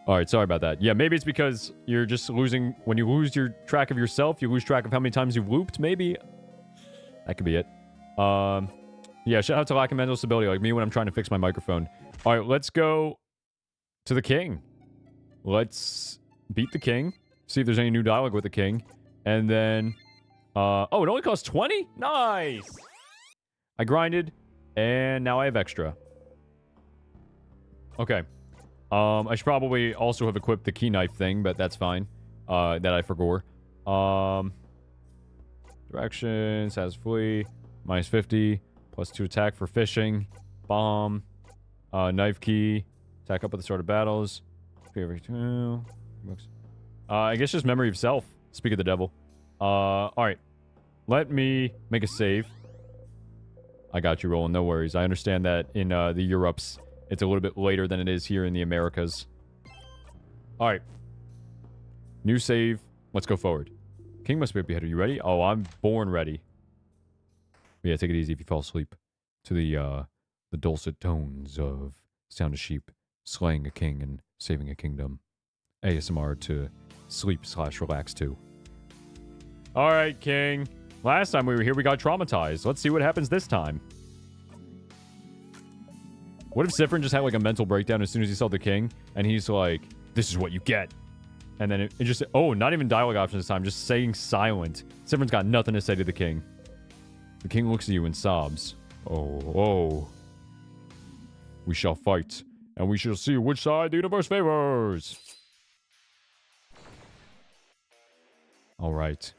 All right, sorry about that. Yeah, maybe it's because you're just losing... When you lose your track of yourself, you lose track of how many times you've looped, maybe. That could be it. Yeah, shout out to lack of mental stability, like me when I'm trying to fix my microphone. All right, let's go to the king. Let's beat the king. See if there's any new dialogue with the king. And then... oh, it only costs 20? Nice! I grinded, and now I have extra. Okay. I should probably also have equipped the key knife thing, but that's fine. That I forgot. Directions, has flee, minus 50, plus 2 attack for fishing, bomb, knife key, attack up at the start of battles, every 2. I guess just memory of self. Speak of the devil. Alright. Let me make a save. I got you, Roland. No worries. I understand that in the Europes, it's a little bit later than it is here in the Americas. Alright. New save. Let's go forward. King must be up ahead. Are you ready? Oh, I'm born ready. Yeah, take it easy if you fall asleep. To the dulcet tones of Sound of Sheep, slaying a king and saving a kingdom. ASMR to sleep/relax too. Alright, King. Last time we were here, we got traumatized. Let's see what happens this time. What if Siffrin just had like a mental breakdown as soon as he saw the king, and he's like, this is what you get. And then it just, oh, not even dialogue options this time, just saying silent. Siffrin's got nothing to say to the king. The king looks at you and sobs. Oh. We shall fight, and we shall see which side the universe favors. All right.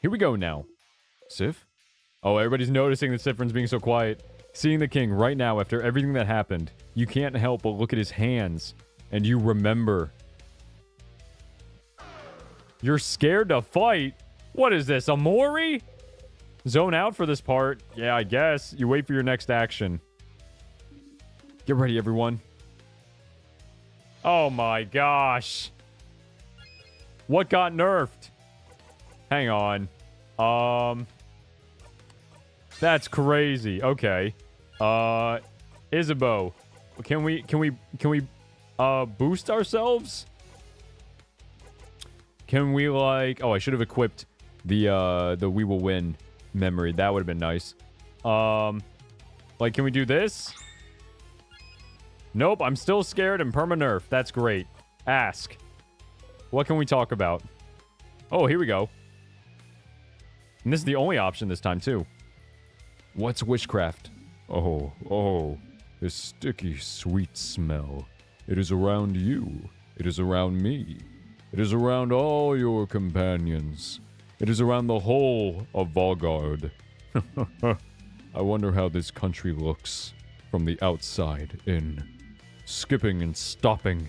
Here we go now. Sif? Oh, everybody's noticing that Siffrin's being so quiet. Seeing the king right now after everything that happened, you can't help but look at his hands, and you remember. You're scared to fight? What is this, a Mori? Zone out for this part? Yeah, I guess. You wait for your next action. Get ready, everyone. Oh my gosh. What got nerfed? Hang on. That's crazy. Okay. Isabeau. Can we boost ourselves? Can we like... Oh, I should have equipped the We Will Win memory. That would have been nice. Like, can we do this? Nope, I'm still scared and perma-nerf. That's great. Ask. What can we talk about? Oh, here we go. And this is the only option this time, too. What's witchcraft? Oh, this sticky, sweet smell. It is around you. It is around me. It is around all your companions. It is around the whole of Valgard. I wonder how this country looks from the outside in. Skipping and stopping.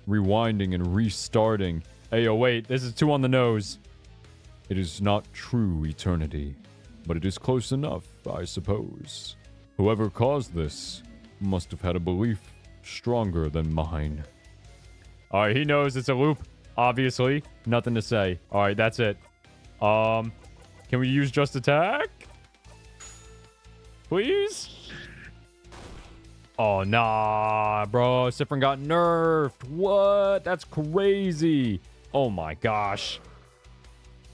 Rewinding and restarting. Hey, oh wait, this is too on the nose. It is not true eternity, but it is close enough, I suppose. Whoever caused this must have had a belief stronger than mine. Alright, he knows it's a loop. Obviously. Nothing to say. Alright, that's it. Can we use just attack? Please? Oh, nah, bro. Siffrin got nerfed. What? That's crazy. Oh my gosh.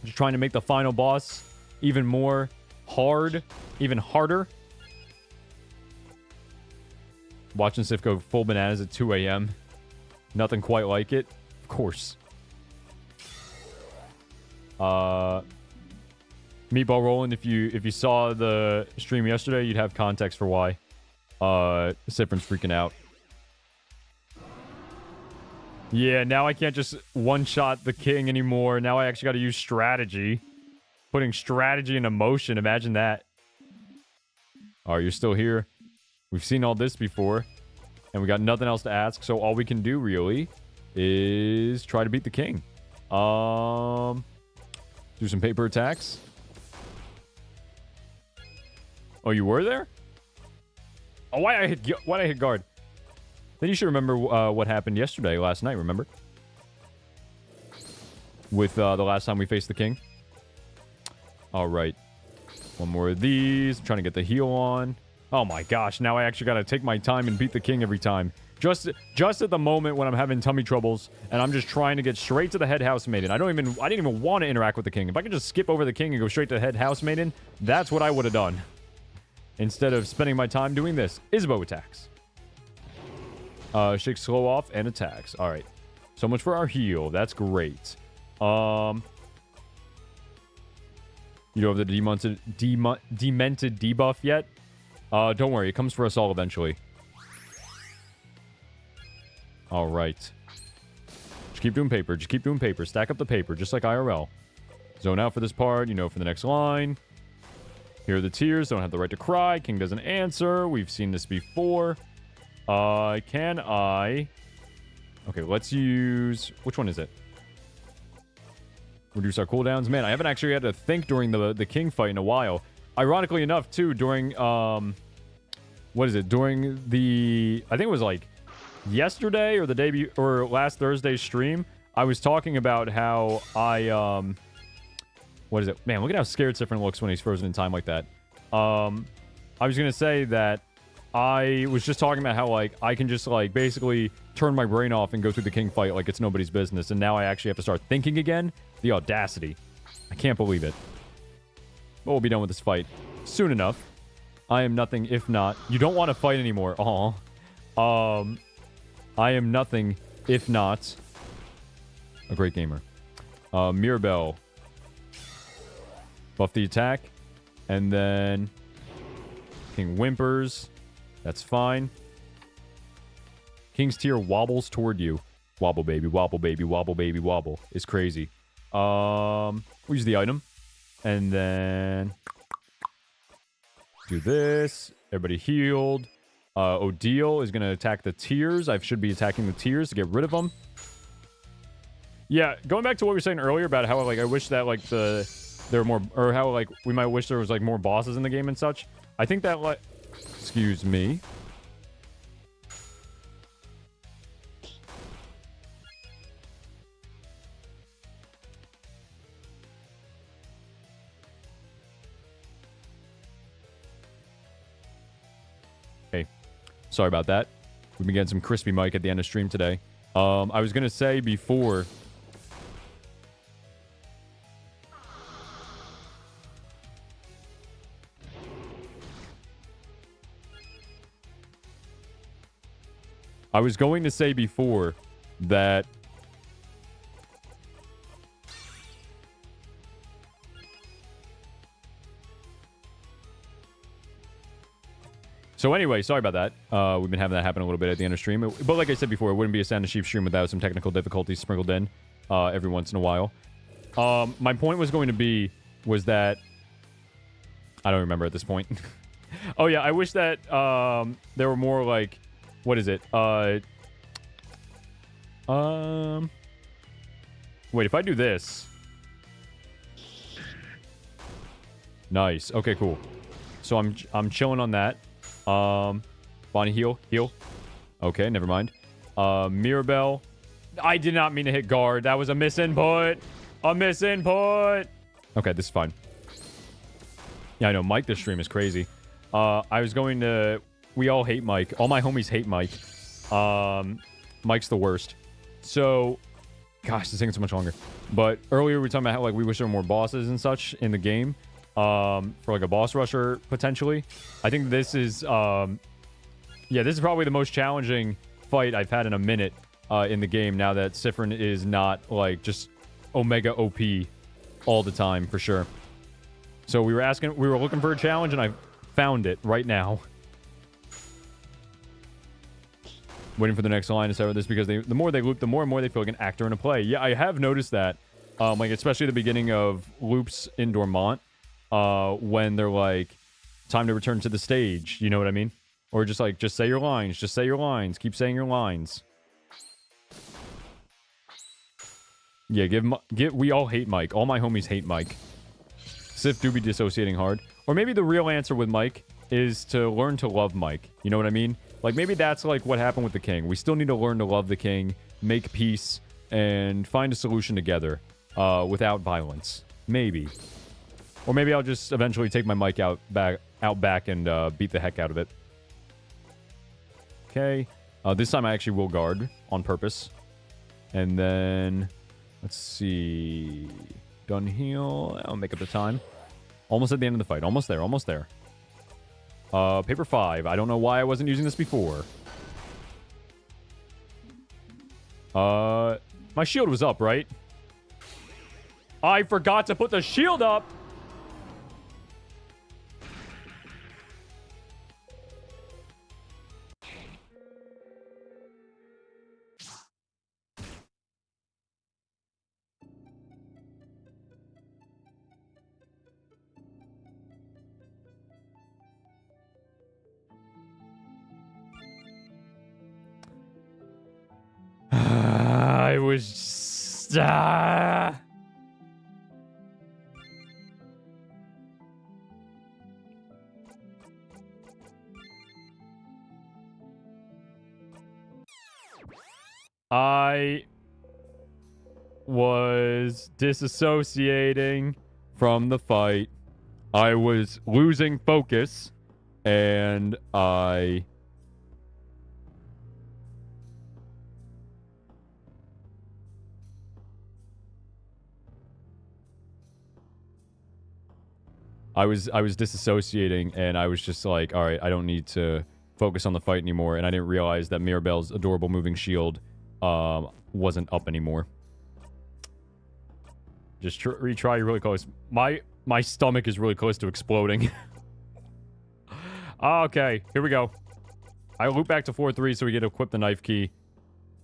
Just trying to make the final boss even more hard. Even harder. Watching Sif go full bananas at 2 a.m. Nothing quite like it. Of course. Meatball Roland, if you saw the stream yesterday, you'd have context for why. Sifrin's freaking out. Yeah, now I can't just one-shot the king anymore. Now I actually got to use strategy. Putting strategy into motion. Imagine that. Oh, you're still here. We've seen all this before. And we got nothing else to ask. So all we can do, really, is try to beat the king. Do some paper attacks. Oh, you were there? Oh, why did I hit guard? Then you should remember what happened last night, remember? With the last time we faced the king. All right. One more of these. I'm trying to get the heal on. Oh my gosh, now I actually got to take my time and beat the king every time. Just at the moment when I'm having tummy troubles and I'm just trying to get straight to the head housemaiden. I didn't even want to interact with the king. If I could just skip over the king and go straight to the head housemaiden, that's what I would have done. Instead of spending my time doing this. Isabeau attacks. Shake slow off and attacks. All right. So much for our heal. That's great. You don't have the demented debuff yet? Don't worry. It comes for us all eventually. All right. Just keep doing paper. Just keep doing paper. Stack up the paper, just like IRL. Zone out for this part. For the next line. Here are the tears. Don't have the right to cry. King doesn't answer. We've seen this before. Can I... Okay, let's use... Which one is it? Reduce our cooldowns. Man, I haven't actually had to think during the king fight in a while. Ironically enough, too, during... What is it? During the... I think it was like yesterday or the day or last Thursday's stream. I was talking about how I... What is it? Man, look at how scared Sifrin looks when he's frozen in time like that. I was going to say that I was just talking about how, like, I can just, like, basically turn my brain off and go through the king fight like it's nobody's business. And now I actually have to start thinking again. The audacity. I can't believe it. But we'll be done with this fight soon enough. I am nothing if not... You don't want to fight anymore. Aw. I am nothing if not... a great gamer. Mirabelle. Buff the attack. And then... King whimpers. That's fine. King's Tear wobbles toward you. Wobble, baby, wobble, baby, wobble, baby, wobble. It's crazy. We'll use the item. And then... do this. Everybody healed. Odile is going to attack the tears. I should be attacking the tears to get rid of them. Yeah, going back to what we were saying earlier about how, like, I wish that, like, there were more... Or how, like, we might wish there was, like, more bosses in the game and such. I think that, like... Excuse me. Hey, sorry about that. We've been getting some crispy mic at the end of stream today. I was going to say before... I was going to say before that... So anyway, sorry about that. We've been having that happen a little bit at the end of stream. But like I said before, it wouldn't be a Sound of Sheep stream without some technical difficulties sprinkled in every once in a while. My point was going to be was that... I don't remember at this point. Oh yeah, I wish that there were more like... What is it? Wait, if I do this... Nice. Okay, cool. So I'm chilling on that. Bonnie, heal. Okay, never mind. Mirabelle. I did not mean to hit guard. That was a misinput. Okay, this is fine. Yeah, I know. Mike this stream is crazy. I was going to... We all hate Mike. All my homies hate Mike. Mike's the worst. So... Gosh, this is taking so much longer. But earlier we were talking about how, like, we wish there were more bosses and such in the game. For like a boss rusher potentially. I think this is yeah, this is probably the most challenging fight I've had in a minute in the game now that Sifrin is not like just Omega OP all the time for sure. So we were looking for a challenge and I found it right now. Waiting for the next line to start with this because the more they loop, the more and more they feel like an actor in a play. Yeah, I have noticed that. Like, especially at the beginning of loops in Dormont, when they're like, time to return to the stage. You know what I mean? Or just like, just say your lines. Just say your lines. Keep saying your lines. Yeah, we all hate Mike. All my homies hate Mike. Sif do be dissociating hard. Or maybe the real answer with Mike is to learn to love Mike. You know what I mean? Like, maybe that's like what happened with the king. We still need to learn to love the king, make peace, and find a solution together without violence. Maybe. Or maybe I'll just eventually take my Mike out back and beat the heck out of it. Okay. This time I actually will guard on purpose. And then, let's see. Done heal. I'll make up the time. Almost at the end of the fight. Almost there. Almost there. Paper 5. I don't know why I wasn't using this before. My shield was up, right? I forgot to put the shield up! I was just... I was disassociating from the fight. I was losing focus, and I was disassociating, and I was just like, all right, I don't need to focus on the fight anymore, and I didn't realize that Mirabelle's adorable moving shield wasn't up anymore. Just retry. You're really close. My stomach is really close to exploding. Okay, here we go. I loop back to 4-3 so we get to equip the knife key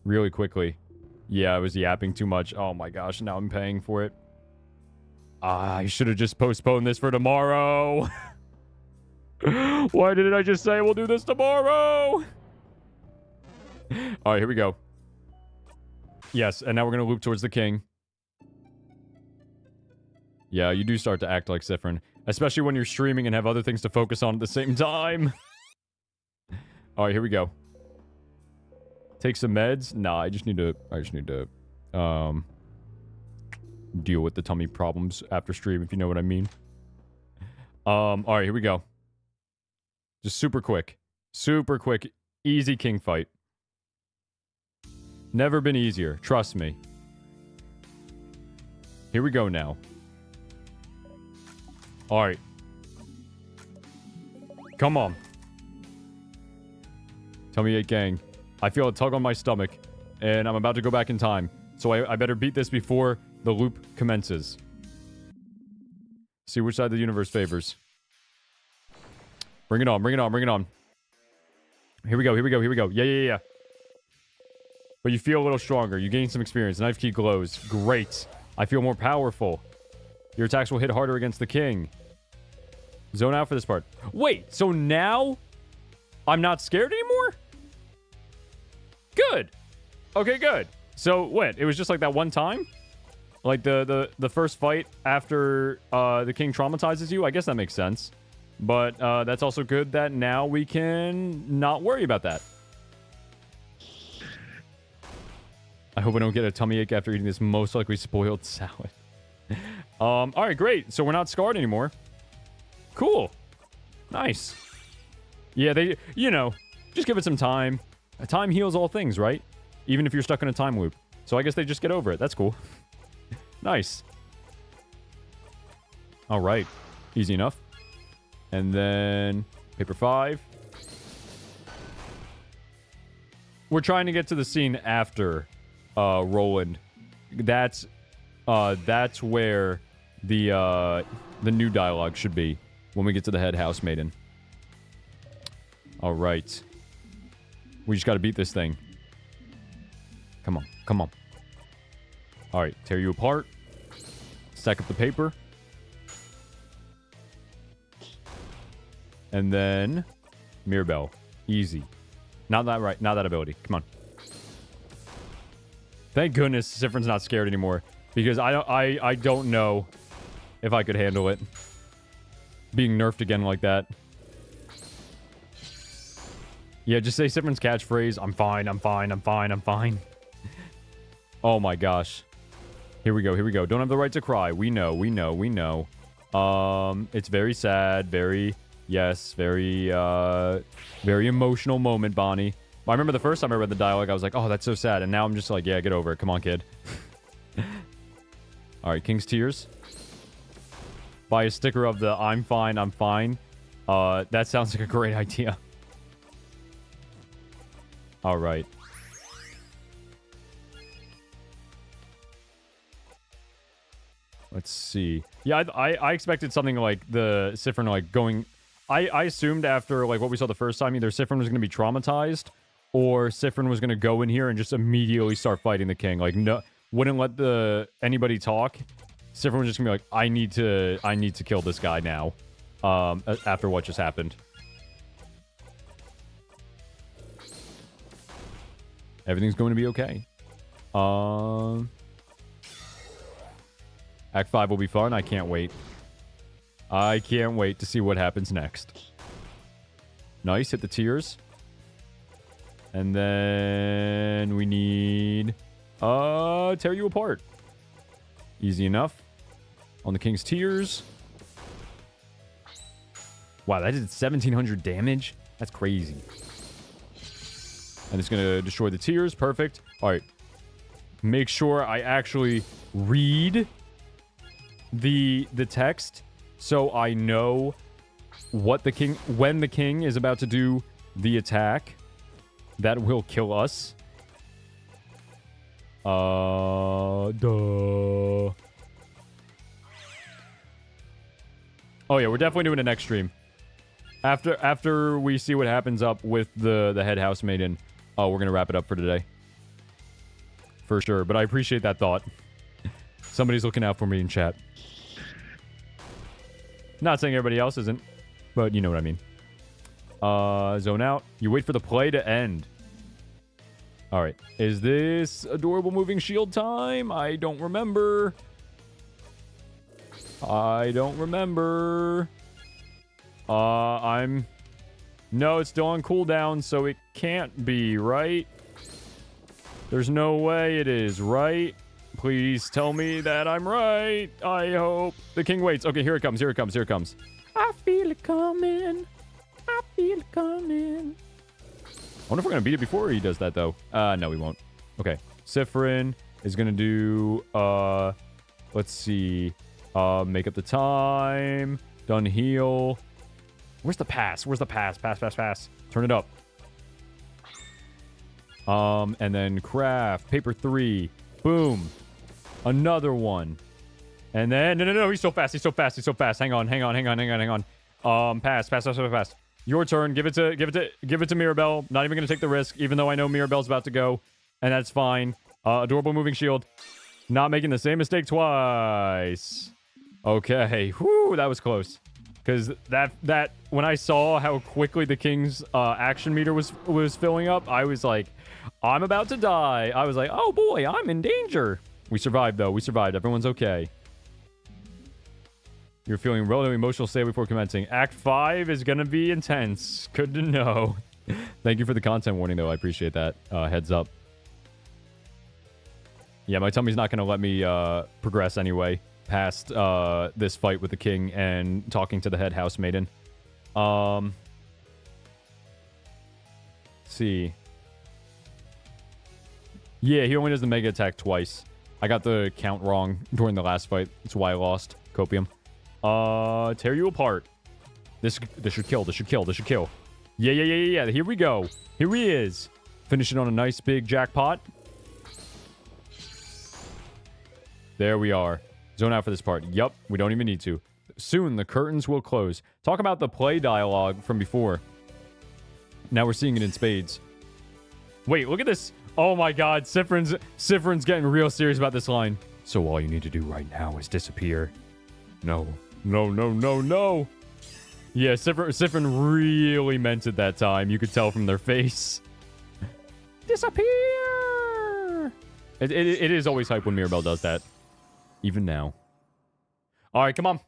really quickly. Yeah, I was yapping too much. Oh my gosh, now I'm paying for it. I should have just postponed this for tomorrow. Why didn't I just say we'll do this tomorrow? All right, here we go. Yes, and now we're going to loop towards the king. Yeah, you do start to act like Siffrin. Especially when you're streaming and have other things to focus on at the same time. All right, here we go. Take some meds? Nah, I just need to deal with the tummy problems after stream, if you know what I mean. All right, here we go. Just super quick. Super quick. Easy king fight. Never been easier. Trust me. Here we go now. All right. Come on. Tummy ache gang. I feel a tug on my stomach, and I'm about to go back in time. So I better beat this before the loop commences. See which side the universe favors. Bring it on, bring it on, bring it on. Here we go, here we go, here we go. Yeah. But you feel a little stronger. You gain some experience. Knife key glows. Great. I feel more powerful. Your attacks will hit harder against the king. Zone out for this part. Wait, so now I'm not scared anymore? Good. Okay, good. So, what? It was just like that one time? Like the first fight after the king traumatizes you? I guess that makes sense. But that's also good that now we can not worry about that. I hope I don't get a tummy ache after eating this most likely spoiled salad. Alright, great. So we're not scarred anymore. Cool. Nice. Yeah, just give it some time. Time heals all things, right? Even if you're stuck in a time loop. So I guess they just get over it. That's cool. Nice. Alright. Easy enough. And then paper 5. We're trying to get to the scene after Roland. That's where the new dialogue should be when we get to the head house maiden. All right. We just got to beat this thing. Come on. Come on. All right. Tear you apart. Stack up the paper. And then Mirabelle. Easy. Not that right. Not that ability. Come on. Thank goodness Sifrin's not scared anymore. Because I don't know if I could handle it. Being nerfed again like that. Yeah, just say Sifrin's catchphrase. I'm fine, I'm fine, I'm fine, I'm fine. Oh my gosh. Here we go, here we go. Don't have the right to cry. We know, we know, we know. It's very sad, very, yes, very emotional moment, Bonnie. I remember the first time I read the dialogue, I was like, oh, that's so sad. And now I'm just like, yeah, get over it. Come on, kid. All right, King's Tears. Buy a sticker of the I'm fine, I'm fine. That sounds like a great idea. All right. Let's see. Yeah, I expected something like the Siffrin like going... I assumed after like what we saw the first time, either Siffrin was going to be traumatized or Siffrin was going to go in here and just immediately start fighting the king. Like, no, wouldn't let anybody talk. Siffrin was just going to be like, I need to kill this guy now. After what just happened. Everything's going to be okay. Act 5 will be fun. I can't wait. I can't wait to see what happens next. Nice. Hit the tears. And then we need... tear you apart. Easy enough. On the King's Tears. Wow, that did 1,700 damage? That's crazy. And it's going to destroy the tears. Perfect. All right. Make sure I actually read the text so I know what the king... when the king is about to do the attack that will kill us. Duh. Oh, yeah. We're definitely doing it next stream. After we see what happens up with the head house maiden, we're going to wrap it up for today. For sure. But I appreciate that thought. Somebody's looking out for me in chat. Not saying everybody else isn't, but you know what I mean. Zone out. You wait for the play to end. All right. Is this adorable moving shield time? I don't remember. I don't remember. No, it's still on cooldown, so it can't be, right? There's no way it is, right? Please tell me that I'm right. I hope. The king waits. Okay, here it comes, here it comes, here it comes. I feel it coming. I feel it coming. I wonder if we're going to beat it before he does that, though. No, we won't. Okay. Siffrin is going to do, let's see. Make up the time. Done heal. Where's the pass? Where's the pass? Pass, pass, pass. Turn it up. And then craft. Paper 3. Boom. Another one. And then... No. He's so fast. He's so fast. He's so fast. Hang on. Pass. Pass. Your turn. Give it to Mirabelle. Not even going to take the risk, even though I know Mirabelle's about to go. And that's fine. Adorable moving shield. Not making the same mistake twice. Okay. Whew, that was close. Because that when I saw how quickly the king's action meter was filling up, I was like, I'm about to die. I was like, oh boy, I'm in danger. We survived, though. We survived. Everyone's okay. You're feeling relatively emotional state before commencing. Act 5 is going to be intense. Good to know. Thank you for the content warning, though. I appreciate that. Heads up. Yeah, my tummy's not going to let me progress anyway past this fight with the king and talking to the head house maiden. Let's see. Yeah, he only does the mega attack twice. I got the count wrong during the last fight. That's why I lost. Copium. Tear you apart. This should kill. This should kill. This should kill. Yeah. Here we go. Here he is. Finishing on a nice big jackpot. There we are. Zone out for this part. Yup, we don't even need to. Soon, the curtains will close. Talk about the play dialogue from before. Now we're seeing it in spades. Wait, look at this. Oh my god, Sifrin's getting real serious about this line. So all you need to do right now is disappear. No. No, no, no, no. Yeah, Sifrin really meant it that time. You could tell from their face. Disappear! It is always hype when Mirabelle does that. Even now. Alright, come on.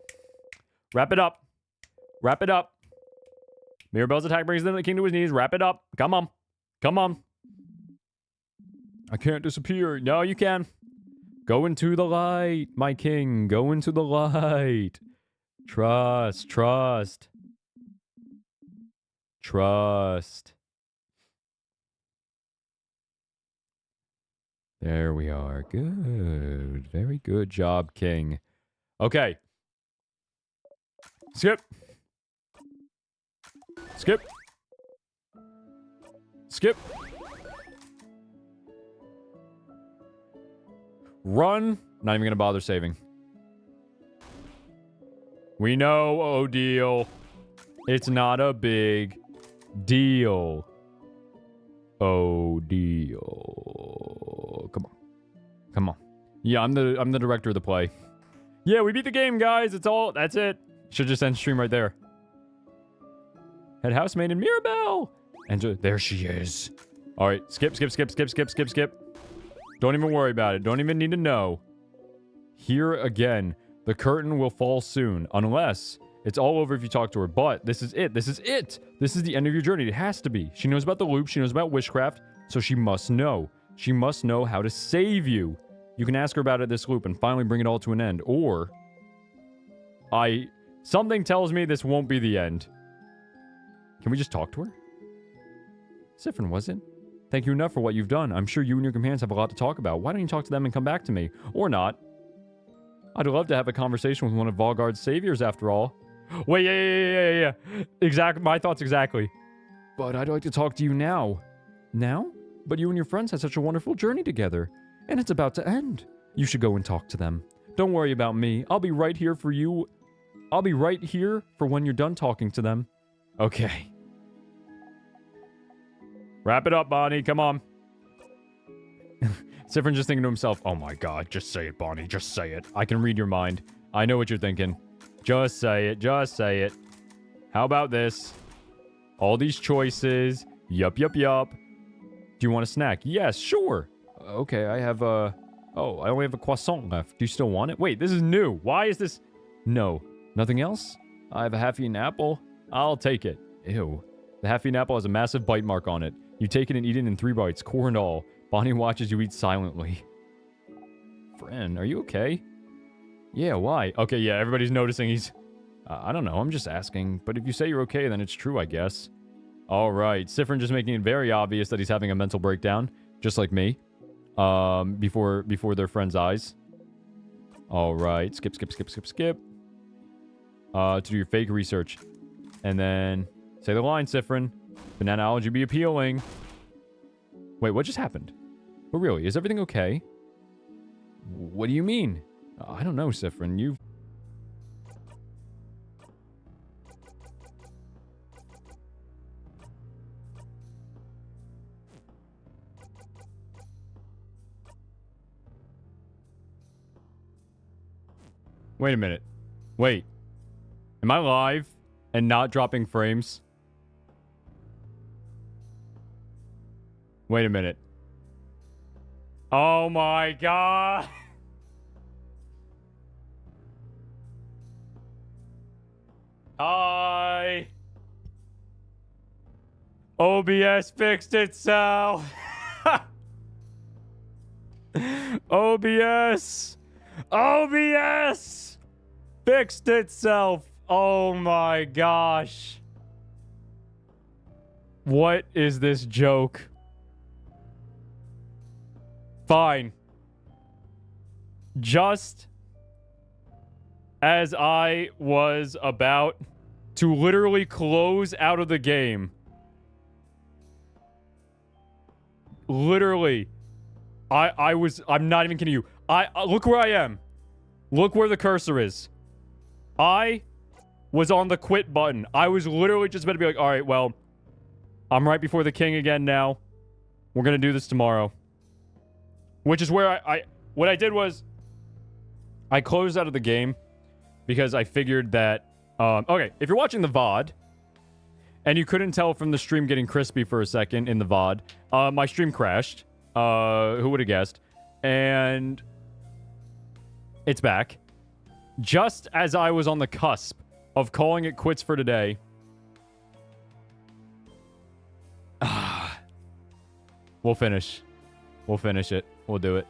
Wrap it up. Wrap it up. Mirabelle's attack brings the king to his knees. Wrap it up. Come on. Come on. I can't disappear. No, you can. Go into the light, my king. Go into the light. Trust. Trust. Trust. There we are. Good. Very good job, king. Okay. Skip. Skip. Skip. Run. Not even going to bother saving. We know, Odile. It's not a big deal. Odile. Come on. Come on. Yeah, I'm the director of the play. Yeah, we beat the game, guys. That's it. Should just end stream right there. Head housemaid and Mirabelle. And there she is. All right, skip. Don't even worry about it. Don't even need to know. Here again, the curtain will fall soon, unless it's all over if you talk to her. But this is it. This is it. This is the end of your journey. It has to be. She knows about the loop. She knows about witchcraft. So she must know. She must know how to save you. You can ask her about it this loop and finally bring it all to an end. Or something tells me this won't be the end. Can we just talk to her? Sifrin, was it? Thank you enough for what you've done. I'm sure you and your companions have a lot to talk about. Why don't you talk to them and come back to me? Or not. I'd love to have a conversation with one of Valgard's saviors after all. Wait, yeah. Exactly, my thoughts exactly. But I'd like to talk to you now. Now? But you and your friends had such a wonderful journey together. And it's about to end. You should go and talk to them. Don't worry about me. I'll be right here for you. I'll be right here for when you're done talking to them. Okay. Wrap it up, Bonnie. Come on. Sifrin just thinking to himself, oh my god, just say it, Bonnie. Just say it. I can read your mind. I know what you're thinking. Just say it. Just say it. How about this? All these choices. Yup. Do you want a snack? Yes, sure. Okay, I have oh, I only have a croissant left. Do you still want it? Wait, this is new. Why is this? No. Nothing else? I have a half-eaten apple. I'll take it. Ew. The half-eaten apple has a massive bite mark on it. You take it and eat it in 3 bites, core and all. Bonnie watches you eat silently. Friend, are you okay? Yeah, why? Okay, yeah, everybody's noticing he's... I don't know, I'm just asking. But if you say you're okay, then it's true, I guess. Alright, Sifrin just making it very obvious that he's having a mental breakdown. Just like me. Before their friend's eyes. Alright, skip. To do your fake research. And then... Say the line, Sifrin. Bananaology be appealing. Wait, what just happened? But really, is everything okay? What do you mean? I don't know, Sifrin. You've... Wait a minute. Wait. Am I live and not dropping frames? Wait a minute. Oh my god. Hi. OBS fixed itself. OBS fixed itself. Oh my gosh. What is this joke? Fine. Just as I was about to literally close out of the game. Literally. I'm not even kidding you. Look where I am. Look where the cursor is. I was on the quit button. I was literally just about to be like, all right, well, I'm right before the king again now. We're going to do this tomorrow. Which is where what I did was I closed out of the game because I figured that... okay, if you're watching the VOD and you couldn't tell from the stream getting crispy for a second in the VOD, my stream crashed. Who would have guessed? And it's back. Just as I was on the cusp of calling it quits for today... We'll finish. We'll finish it. We'll do it.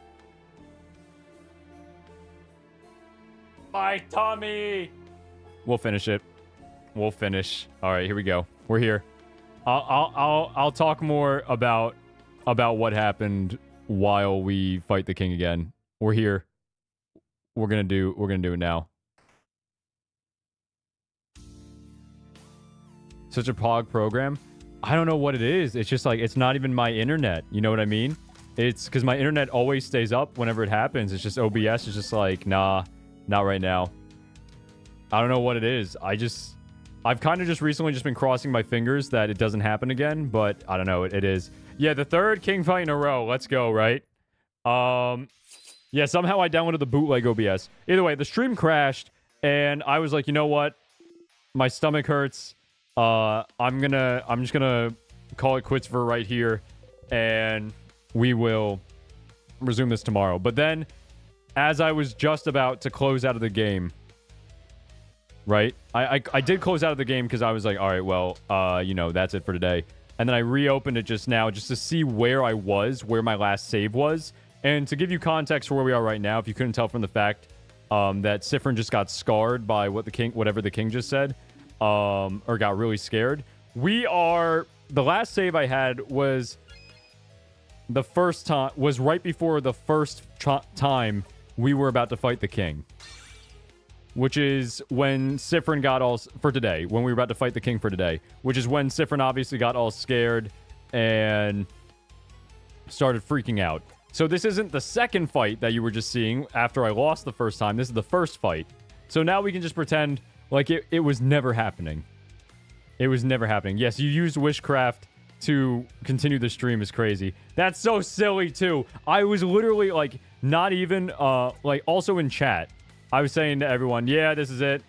My tummy! We'll finish it. We'll finish. All right, here we go. We're here. I'll talk more about what happened while we fight the king again. We're here. We're gonna do it now. Such a pog program. I don't know what it is. It's just like, it's not even my internet. You know what I mean? It's because my internet always stays up whenever it happens. It's just OBS is just like, nah, not right now. I don't know what it is. I've kind of just recently just been crossing my fingers that it doesn't happen again, but I don't know. It is. Yeah, the third king fight in a row. Let's go, right? Yeah, somehow I downloaded the bootleg OBS. Either way, the stream crashed, and I was like, you know what? My stomach hurts. I'm just gonna call it quits for right here, and we will resume this tomorrow. But then, as I was just about to close out of the game, right? I did close out of the game because I was like, all right, well, you know, that's it for today. And then I reopened it just now just to see where I was, where my last save was. And to give you context for where we are right now, if you couldn't tell from the fact that Siffrin just got scarred by whatever the king just said, or got really scared. The last save I had was right before the first time we were about to fight the king. Which is when Siffrin got all... For today. When we were about to fight the king for today. Which is when Siffrin obviously got all scared and started freaking out. So this isn't the second fight that you were just seeing after I lost the first time. This is the first fight. So now we can just pretend like it was never happening. It was never happening. Yes, you used Wishcraft to continue the stream is crazy. That's so silly, too. I was literally, like, not even, like, also in chat. I was saying to everyone, yeah, this is it.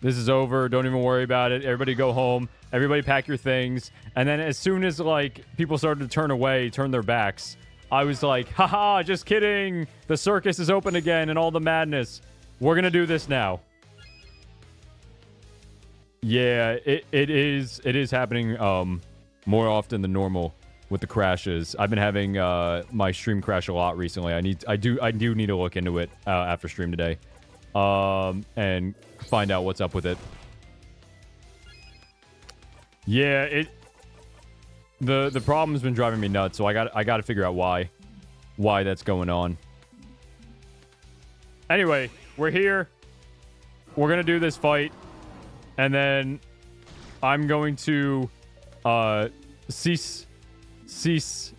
This is over. Don't even worry about it. Everybody go home. Everybody pack your things. And then as soon as, like, people started to turn their backs, I was like, haha, just kidding. The circus is open again and all the madness. We're gonna do this now. Yeah, it is happening more often than normal with the crashes. I've been having my stream crash a lot recently. I do need to look into it after stream today. And find out what's up with it. Yeah, the problem's been driving me nuts, so I got to figure out why that's going on. Anyway, we're here. We're gonna do this fight, and then I'm going to cease this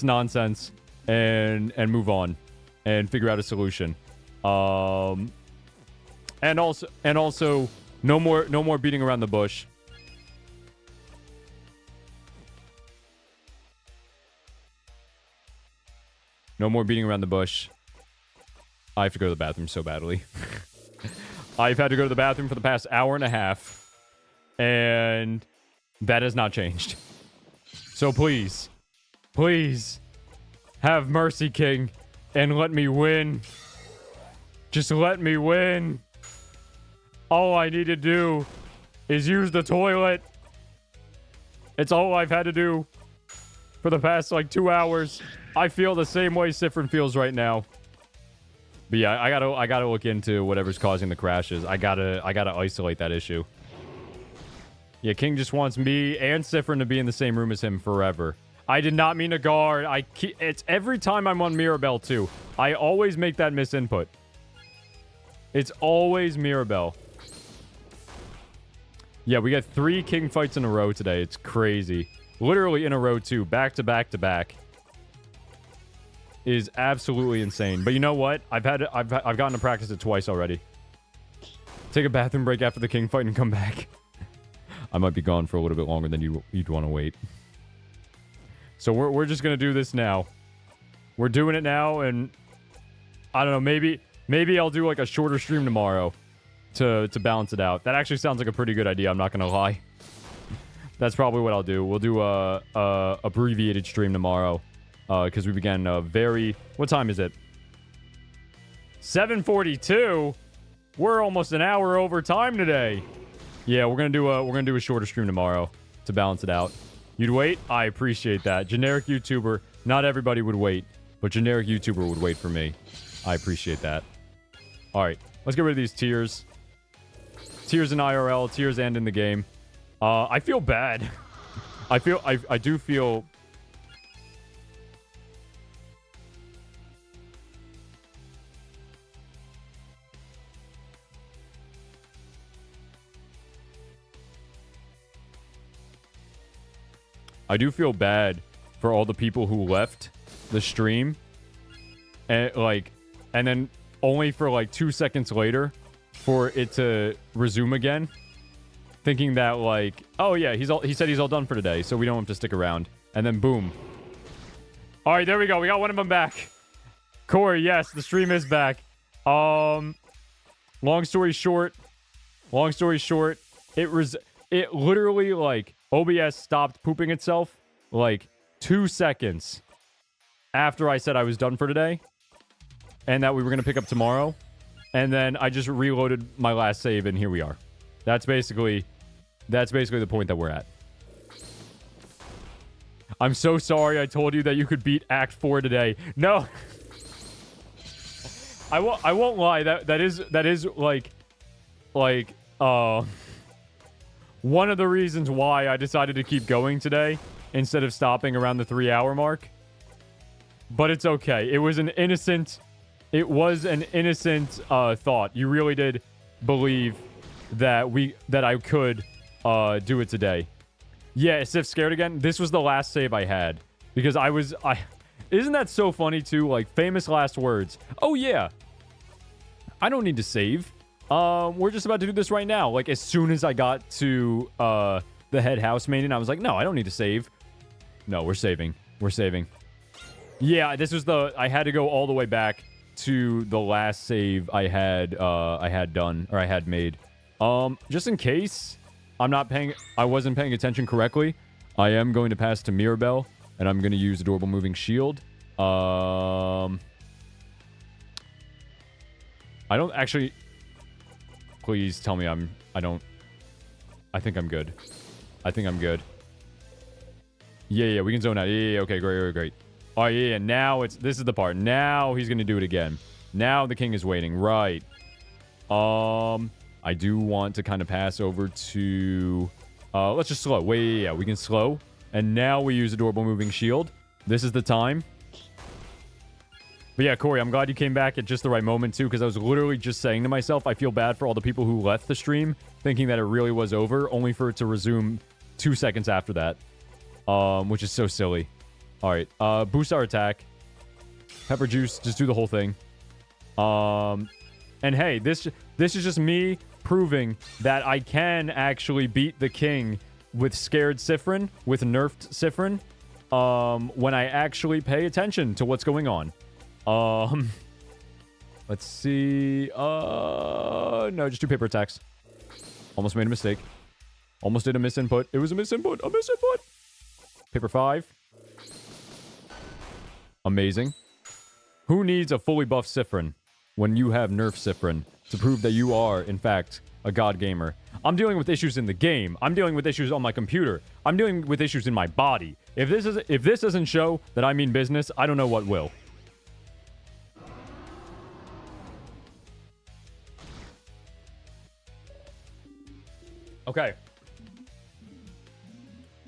nonsense and move on and figure out a solution. And also no more beating around the bush. No more beating around the bush. I have to go to the bathroom so badly. I've had to go to the bathroom for the past hour and a half. And that has not changed. So please, have mercy, King, and let me win. Just let me win. All I need to do is use the toilet. It's all I've had to do for the past, like, 2 hours. I feel the same way Siffrin feels right now. But yeah, I gotta look into whatever's causing the crashes. I gotta isolate that issue. Yeah, King just wants me and Siffrin to be in the same room as him forever. I did not mean to guard. It's every time I'm on Mirabelle too. I always make that misinput. It's always Mirabelle. Yeah, we got 3 king fights in a row today. It's crazy. Literally in a row too. Back to back to back. Is absolutely insane. But you know what? I've gotten to practice it twice already. Take a bathroom break after the king fight and come back. I might be gone for a little bit longer than you'd want to wait. So we're just gonna do this now. We're doing it now, and I don't know, maybe I'll do like a shorter stream tomorrow to balance it out. That actually sounds like a pretty good idea, I'm not gonna lie. That's probably what I'll do. We'll do a abbreviated stream tomorrow. Because we began what time is it? 7:42. We're almost an hour over time today. Yeah, we're gonna do a shorter stream tomorrow to balance it out. You'd wait? I appreciate that. Generic YouTuber. Not everybody would wait, but generic YouTuber would wait for me. I appreciate that. All right, let's get rid of these tiers. Tiers in IRL, tiers and in the game. I feel bad. I do feel. I do feel bad for all the people who left the stream and then only for like 2 seconds later for it to resume again, thinking that like, oh yeah, he said he's all done for today, so we don't have to stick around. And then boom. All right, there we go. We got one of them back. Corey, yes, the stream is back. Long story short, it literally like OBS stopped pooping itself like 2 seconds after I said I was done for today and that we were going to pick up tomorrow. And then I just reloaded my last save and here we are. That's basically the point that we're at. I'm so sorry I told you that you could beat Act 4 today. No. I won't lie. That is like one of the reasons why I decided to keep going today instead of stopping around the 3-hour mark. But it's okay. It was an innocent thought. You really did believe that I could do it today. Yeah, Sif scared again. This was the last save I had because isn't that so funny too? Like famous last words. Oh yeah. I don't need to save. We're just about to do this right now. Like, as soon as I got to, the head house maiden, I was like, no, I don't need to save. No, we're saving. We're saving. Yeah, this was I had to go all the way back to the last save I had done, or I had made. Just in case I wasn't paying attention correctly, I am going to pass to Mirabelle, and I'm going to use Adorable Moving Shield. I don't actually... Please tell me I think I'm good. I think I'm good. Yeah, we can zone out. Yeah, okay, great. Oh, yeah, now this is the part. Now he's going to do it again. Now the king is waiting. Right. I do want to kind of pass over to... let's just slow. Wait, yeah, we can slow. And now we use Adorable Moving Shield. This is the time. But yeah, Corey, I'm glad you came back at just the right moment, too, because I was literally just saying to myself, I feel bad for all the people who left the stream, thinking that it really was over, only for it to resume 2 seconds after that, which is so silly. All right, boost our attack. Pepper juice, just do the whole thing. And hey, this is just me proving that I can actually beat the king with scared Siffrin, with nerfed Siffrin, when I actually pay attention to what's going on. Let's see. No, just 2 paper attacks. Almost made a mistake. Almost did a misinput. It was a misinput. A misinput. Paper 5. Amazing. Who needs a fully buffed Siffrin when you have nerf Siffrin to prove that you are, in fact, a god gamer? I'm dealing with issues in the game. I'm dealing with issues on my computer. I'm dealing with issues in my body. If this doesn't show that I mean business, I don't know what will. Okay.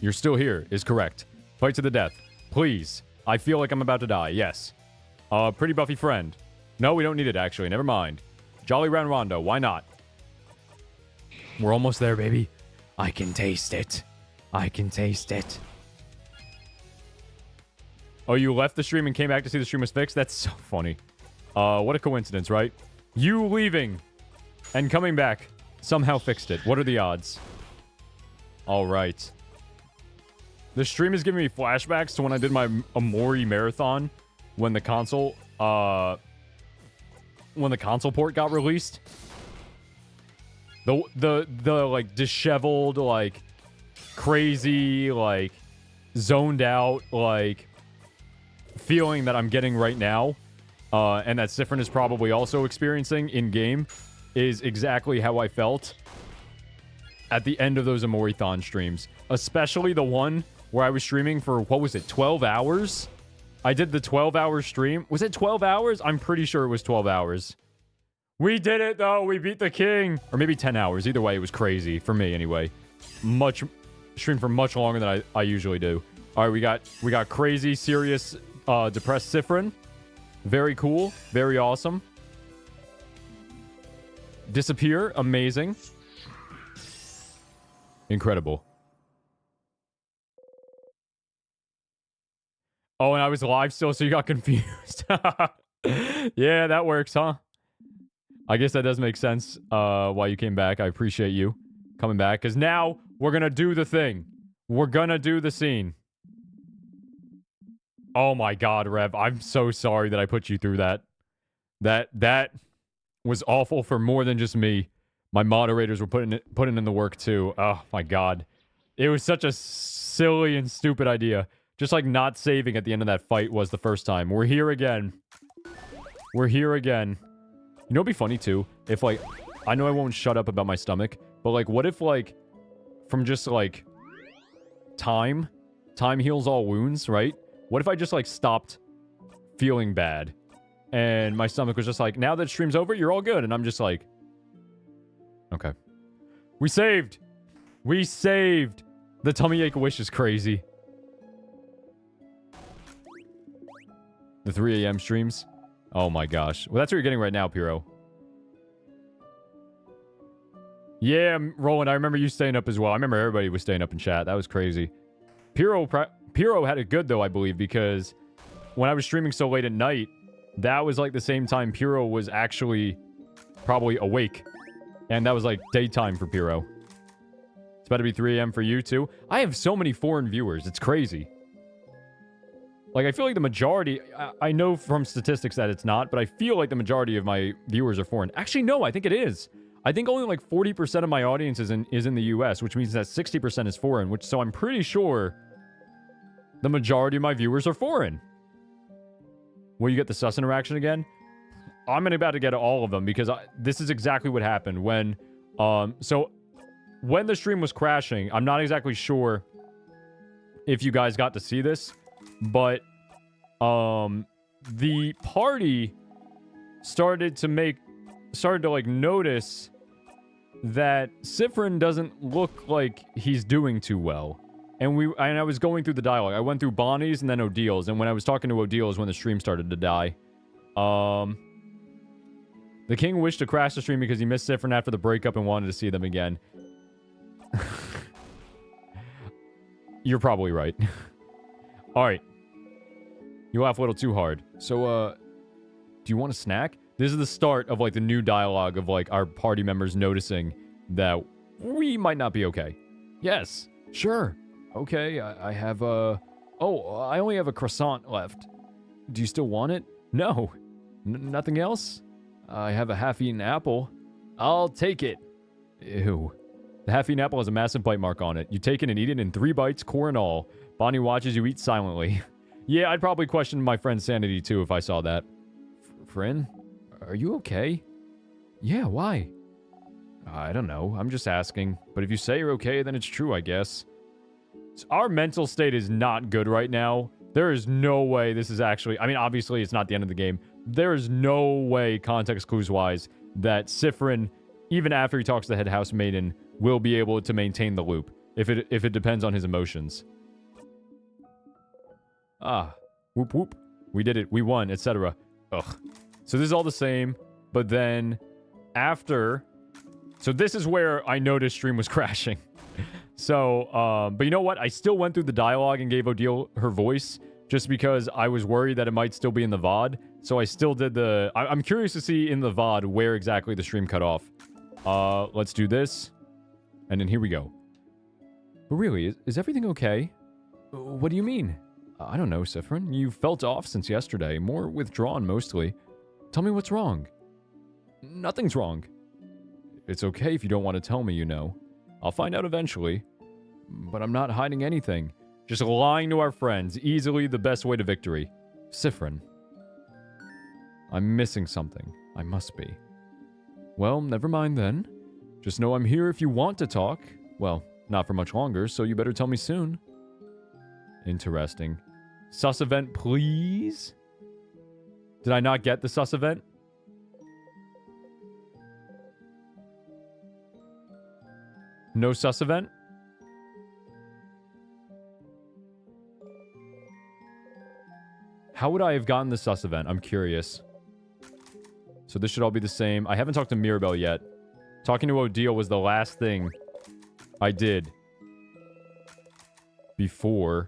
You're still here is correct. Fight to the death. Please. I feel like I'm about to die. Yes. Pretty buffy friend. No, we don't need it, actually. Never mind. Jolly Round Rondo. Why not? We're almost there, baby. I can taste it. I can taste it. Oh, you left the stream and came back to see the stream was fixed? That's so funny. What a coincidence, right? You leaving and coming back somehow fixed it. What are the odds? All right. The stream is giving me flashbacks to when I did my Amori marathon when the console port got released. The like disheveled, like crazy, like zoned out, like feeling that I'm getting right now, and that Sifrin is probably also experiencing in game, is exactly how I felt at the end of those Amorithon streams. Especially the one where I was streaming for, what was it, 12 hours? I did the 12-hour stream. Was it 12 hours? I'm pretty sure it was 12 hours. We did it, though. We beat the king. Or maybe 10 hours. Either way, it was crazy. For me, anyway. Stream for much longer than I usually do. All right, we got crazy, serious, depressed Sifrin. Very cool. Very awesome. Disappear. Amazing. Incredible. Oh, and I was live still, so you got confused. Yeah, that works, huh? I guess that does make sense why you came back. I appreciate you coming back, because now we're going to do the thing. We're going to do the scene. Oh my god, Rev. I'm so sorry that I put you through that. That was awful for more than just me. My moderators were putting in the work too. Oh my god. It was such a silly and stupid idea. Just like not saving at the end of that fight was the first time. We're here again. We're here again. You know what'd be funny too? If like, I know I won't shut up about my stomach, but like what if like, from just like, time heals all wounds, right? What if I just like stopped feeling bad? And my stomach was just like, now that stream's over, you're all good. And I'm just like, okay. We saved! We saved! The tummy ache wish is crazy. The 3 a.m. streams? Oh my gosh. Well, that's what you're getting right now, Piro. Yeah, Roland, I remember you staying up as well. I remember everybody was staying up in chat. That was crazy. Piro had it good, though, I believe, because when I was streaming so late at night, that was like the same time Piro was actually probably awake. And that was like daytime for Piro. It's about to be 3 a.m. for you, too. I have so many foreign viewers. It's crazy. Like, I feel like the majority... I know from statistics that it's not, but I feel like the majority of my viewers are foreign. Actually, no, I think it is. I think only like 40% of my audience is in the US, which means that 60% is foreign, so I'm pretty sure the majority of my viewers are foreign. Will you get the sus interaction again? I'm about to get all of them, because this is exactly what happened when... So, when the stream was crashing, I'm not exactly sure if you guys got to see this, but the party started to like notice that Sifrin doesn't look like he's doing too well. And I was going through the dialogue. I went through Bonnie's and then Odil's, and when I was talking to Odil's when the stream started to die. The king wished to crash the stream because he missed Sifrin after the breakup and wanted to see them again. You're probably right. Alright. You laugh a little too hard. So, do you want a snack? This is the start of, like, the new dialogue of, like, our party members noticing that we might not be okay. Yes, sure. Okay, I have, oh, I only have a croissant left. Do you still want it? No. Nothing else? I have a half-eaten apple. I'll take it. Ew. The half-eaten apple has a massive bite mark on it. You take it and eat it in 3 bites, core and all. Bonnie watches you eat silently. Yeah, I'd probably question my friend's sanity, too, if I saw that. Friend? Are you okay? Yeah, why? I don't know. I'm just asking. But if you say you're okay, then it's true, I guess. So our mental state is not good right now. There is no way this is actually... I mean, obviously, it's not the end of the game. There is no way, context clues-wise, that Sifrin, even after he talks to the head house maiden, will be able to maintain the loop. If it depends on his emotions. Ah. Whoop whoop. We did it. We won, etc. Ugh. So this is all the same, but then after... So this is where I noticed stream was crashing. So, but you know what? I still went through the dialogue and gave Odile her voice, just because I was worried that it might still be in the VOD. So I still did the... I'm curious to see in the VOD where exactly the stream cut off. Let's do this. And then here we go. But really, is everything okay? What do you mean? I don't know, Sifrin. You felt off since yesterday, more withdrawn mostly. Tell me what's wrong. Nothing's wrong. It's okay if you don't want to tell me, you know. I'll find out eventually. But I'm not hiding anything. Just lying to our friends, easily the best way to victory. Sifrin. I'm missing something. I must be. Well, never mind then. Just know I'm here if you want to talk. Well, not for much longer, so you better tell me soon. Interesting. Sus event, please? Did I not get the sus event? No sus event? How would I have gotten the sus event? I'm curious. So this should all be the same. I haven't talked to Mirabelle yet. Talking to Odile was the last thing I did before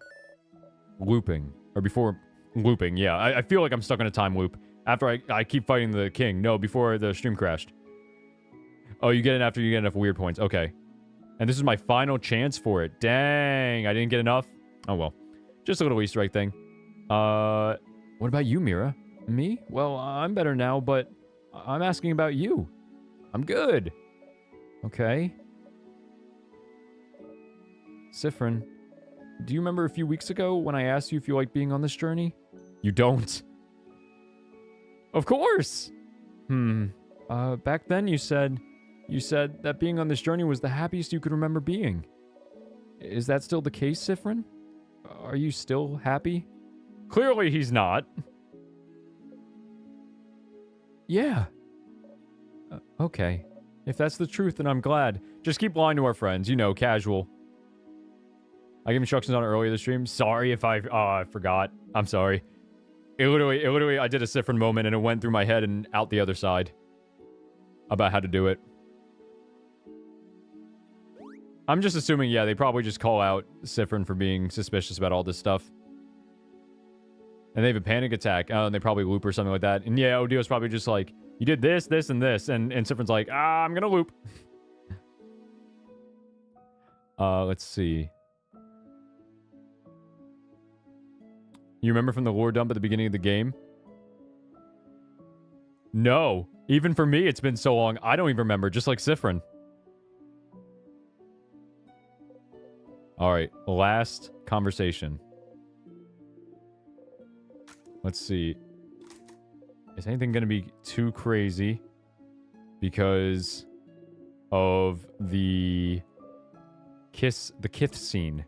looping. Or before looping, yeah. I feel like I'm stuck in a time loop. After I keep fighting the king. No, before the stream crashed. Oh, you get it after you get enough weird points. Okay. And this is my final chance for it. Dang, I didn't get enough. Oh, well. Just a little Easter egg thing. What about you, Mira? Me? Well, I'm better now, but I'm asking about you. I'm good. Okay. Sifrin, do you remember a few weeks ago when I asked you if you like being on this journey? You don't. Of course! Back then you said that being on this journey was the happiest you could remember being. Is that still the case, Sifrin? Are you still happy? Clearly he's not. Yeah. Okay. If that's the truth, then I'm glad. Just keep lying to our friends, you know, casual. I gave instructions on it earlier this stream. Sorry if I forgot. I'm sorry. It literally, I did a Sifrin moment and it went through my head and out the other side. About how to do it. I'm just assuming, yeah, they probably just call out Sifrin for being suspicious about all this stuff. And they have a panic attack. And they probably loop or something like that. And yeah, Odile's probably just like, you did this, this, and this. And Sifrin's like, I'm gonna loop. Let's see. You remember from the lore dump at the beginning of the game? No. Even for me, it's been so long, I don't even remember, just like Sifrin. Alright, last conversation. Let's see. Is anything going to be too crazy? Because of the Kith scene.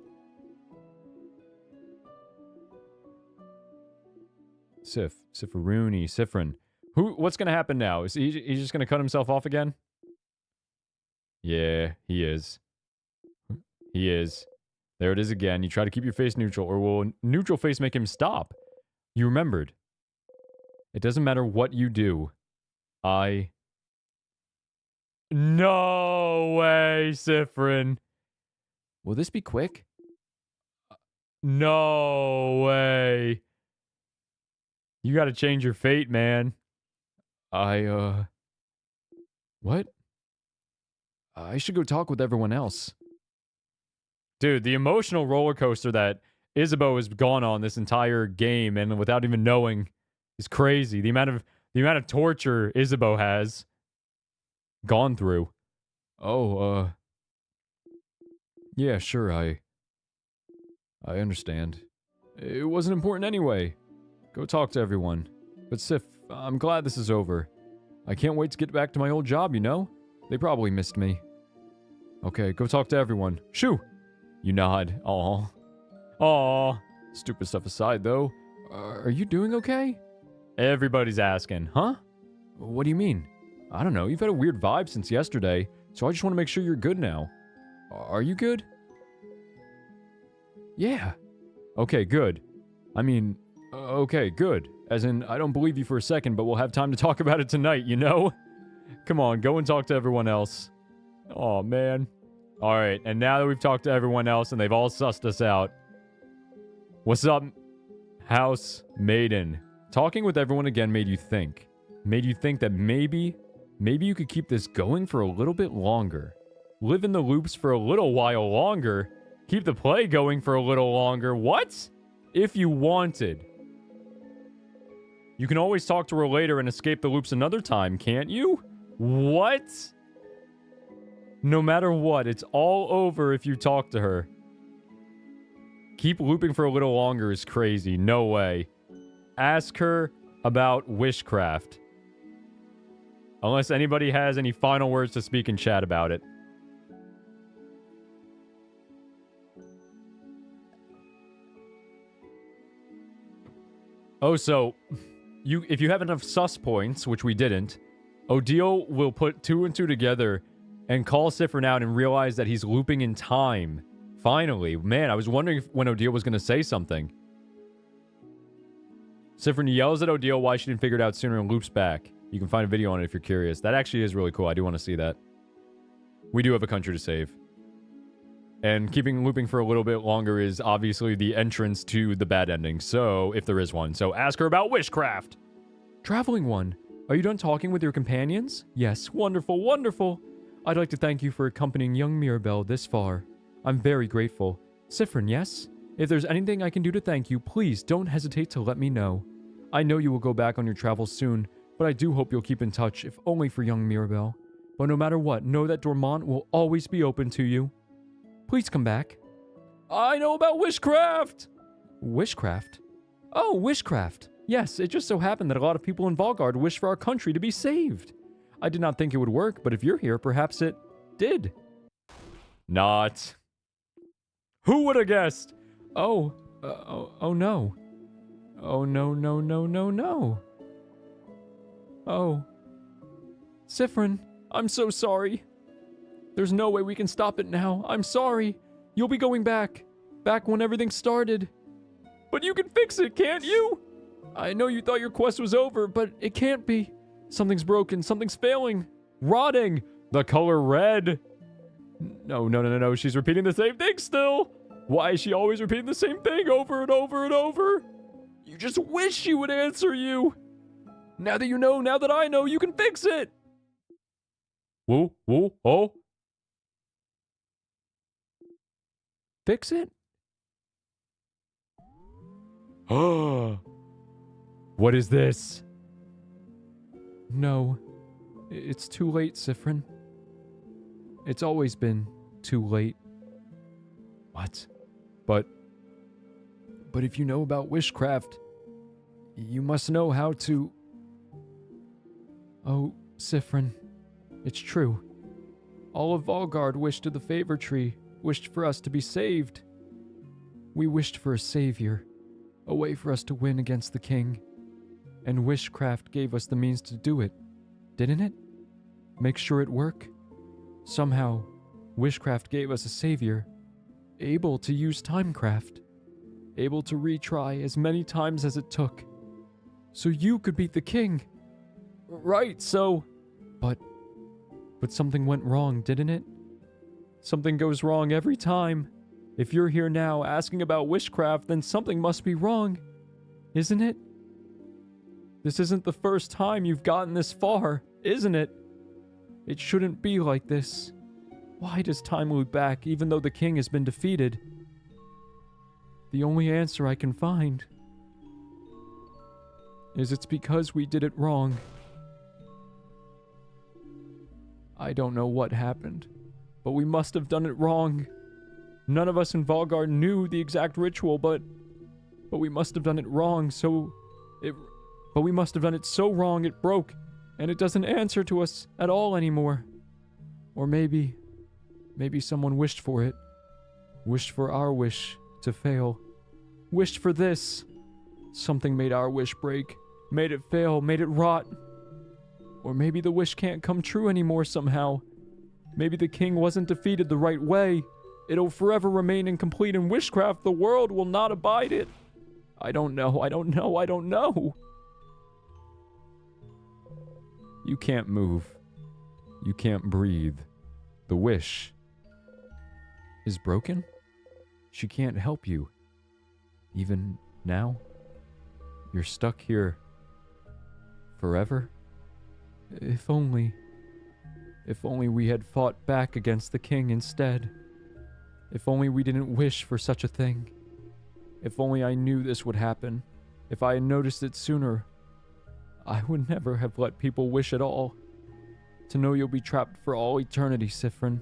Sifrin. What's going to happen now? Is he just going to cut himself off again? Yeah, he is. He is. There it is again. You try to keep your face neutral, or will neutral face make him stop? You remembered. It doesn't matter what you do. No way, Sifrin. Will this be quick? No way. You gotta change your fate, man. What? I should go talk with everyone else. Dude, the emotional roller coaster that Isabeau has gone on this entire game and without even knowing is crazy. The amount of torture Isabeau has gone through. Yeah, sure, I understand. It wasn't important anyway. Go talk to everyone. But Sif, I'm glad this is over. I can't wait to get back to my old job, you know? They probably missed me. Okay, go talk to everyone. Shoo! You nod. Aw. Stupid stuff aside, though. Are you doing okay? Everybody's asking. Huh? What do you mean? I don't know. You've had a weird vibe since yesterday, so I just want to make sure you're good now. Are you good? Yeah. Okay, good. I mean, okay, good. As in, I don't believe you for a second, but we'll have time to talk about it tonight, you know? Come on, go and talk to everyone else. Aw, man. Alright, and now that we've talked to everyone else and they've all sussed us out. What's up, House Maiden? Talking with everyone again made you think. Made you think that maybe you could keep this going for a little bit longer. Live in the loops for a little while longer. Keep the play going for a little longer. What? If you wanted. You can always talk to her later and escape the loops another time, can't you? What? No matter what, it's all over if you talk to her. Keep looping for a little longer is crazy. No way. Ask her about wishcraft. Unless anybody has any final words to speak in chat about it. Oh, so if you have enough sus points, which we didn't, Odile will put 2 and 2 together and call Siffrin out and realize that he's looping in time. Finally. Man, I was wondering when Odile was going to say something. Siffrin yells at Odile why she didn't figure it out sooner and loops back. You can find a video on it if you're curious. That actually is really cool. I do want to see that. We do have a country to save. And keeping looping for a little bit longer is obviously the entrance to the bad ending. So, if there is one. So, ask her about wishcraft. Traveling one, are you done talking with your companions? Yes, wonderful, wonderful. I'd like to thank you for accompanying young Mirabelle this far. I'm very grateful. Siffrin, yes? If there's anything I can do to thank you, please don't hesitate to let me know. I know you will go back on your travels soon, but I do hope you'll keep in touch, if only for young Mirabelle. But no matter what, know that Dormont will always be open to you. Please come back. I know about wishcraft! Wishcraft? Oh, wishcraft. Yes, it just so happened that a lot of people in Valgard wish for our country to be saved. I did not think it would work, but if you're here, perhaps it did. Not. Who would have guessed? Oh no. Oh no, no, no, no, no. Oh. Siffrin, I'm so sorry. There's no way we can stop it now. I'm sorry. You'll be going back. Back when everything started. But you can fix it, can't you? I know you thought your quest was over, but it can't be. Something's broken. Something's failing. Rotting. The color red. No, no, no, no, no. She's repeating the same thing still. Why is she always repeating the same thing over and over and over? You just wish she would answer you. Now that you know, now that I know, you can fix it. Whoa, whoa, oh. Fix it? What is this? No. It's too late, Siffrin. It's always been too late. What? But if you know about wishcraft, you must know how to... Oh, Siffrin, it's true. All of Valgard wished to the favor tree, wished for us to be saved. We wished for a savior, a way for us to win against the king. And wishcraft gave us the means to do it, didn't it? Make sure it work? Somehow, wishcraft gave us a savior, able to use timecraft, able to retry as many times as it took, so you could beat the king. Right, so... But something went wrong, didn't it? Something goes wrong every time. If you're here now asking about wishcraft, then something must be wrong, isn't it? This isn't the first time you've gotten this far, isn't it? It shouldn't be like this. Why does time loop back even though the king has been defeated? The only answer I can find is it's because we did it wrong. I don't know what happened, but we must have done it wrong. None of us in Valgard knew the exact ritual, but we must have done it wrong, but we must have done it so wrong it broke, and it doesn't answer to us at all anymore. Or maybe someone wished for it. Wished for our wish to fail. Wished for this. Something made our wish break. Made it fail. Made it rot. Or maybe the wish can't come true anymore somehow. Maybe the king wasn't defeated the right way. It'll forever remain incomplete in wishcraft. The world will not abide it. I don't know. I don't know. I don't know. You can't move. You can't breathe. The wish is broken. She can't help you. Even now, you're stuck here forever. If only we had fought back against the king instead. If only we didn't wish for such a thing. If only I knew this would happen. If I had noticed it sooner, I would never have let people wish at all. To know you'll be trapped for all eternity, Siffrin.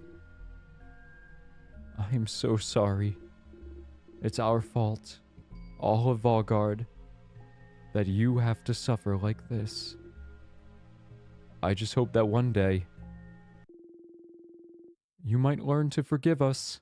I am so sorry. It's our fault, all of Valgard, that you have to suffer like this. I just hope that one day you might learn to forgive us.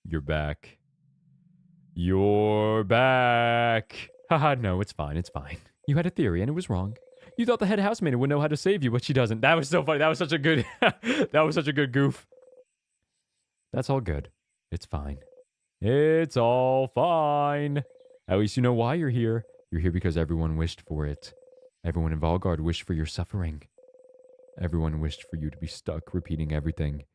You're back. You're back. Haha, no, it's fine, it's fine. You had a theory and it was wrong. You thought the head housemaid would know how to save you, but she doesn't. That was so funny. That was such a good that was such a good goof. That's all good. It's fine. It's all fine. At least you know why you're here. You're here because everyone wished for it. Everyone in Valgard wished for your suffering. Everyone wished for you to be stuck repeating everything.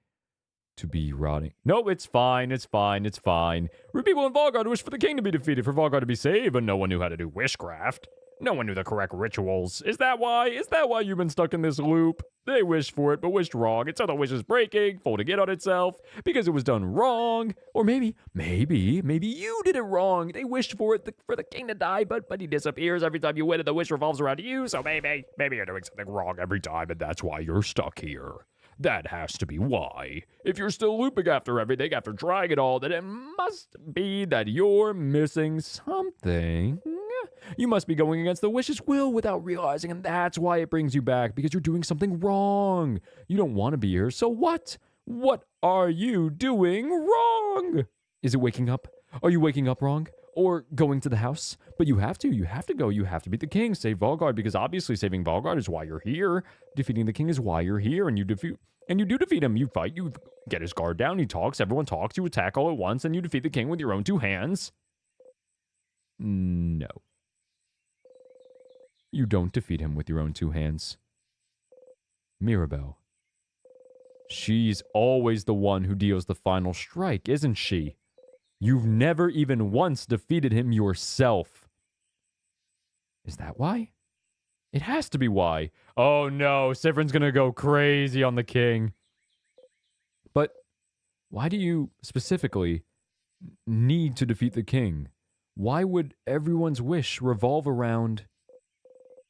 To be rotting. No, it's fine, it's fine, it's fine. People in Valgard wished for the king to be defeated, for Valgard to be saved, but no one knew how to do wishcraft. No one knew the correct rituals. Is that why? Is that why you've been stuck in this loop? They wished for it, but wished wrong. It's how the wish is breaking, folding in on itself, because it was done wrong. Or maybe you did it wrong. They wished for it, for the king to die, but he disappears every time you win, and the wish revolves around you, so maybe you're doing something wrong every time, and that's why you're stuck here. That has to be why. If you're still looping after everything, after trying it all, then it must be that you're missing something. You must be going against the wish's will without realizing, and that's why it brings you back, because you're doing something wrong. You don't want to be here, so what? What are you doing wrong? Is it waking up? Are you waking up wrong? Or going to the house? But you have to go, you have to beat the king, save Valgard, because obviously saving Valgard is why you're here. Defeating the king is why you're here, and you do defeat him. You fight, you get his guard down, he talks, everyone talks, you attack all at once, and you defeat the king with your own two hands. No. You don't defeat him with your own two hands. Mirabelle. She's always the one who deals the final strike, isn't she? You've never even once defeated him yourself. Is that why? It has to be why. Oh no, Siffrin's gonna go crazy on the king. But why do you specifically need to defeat the king? Why would everyone's wish revolve around...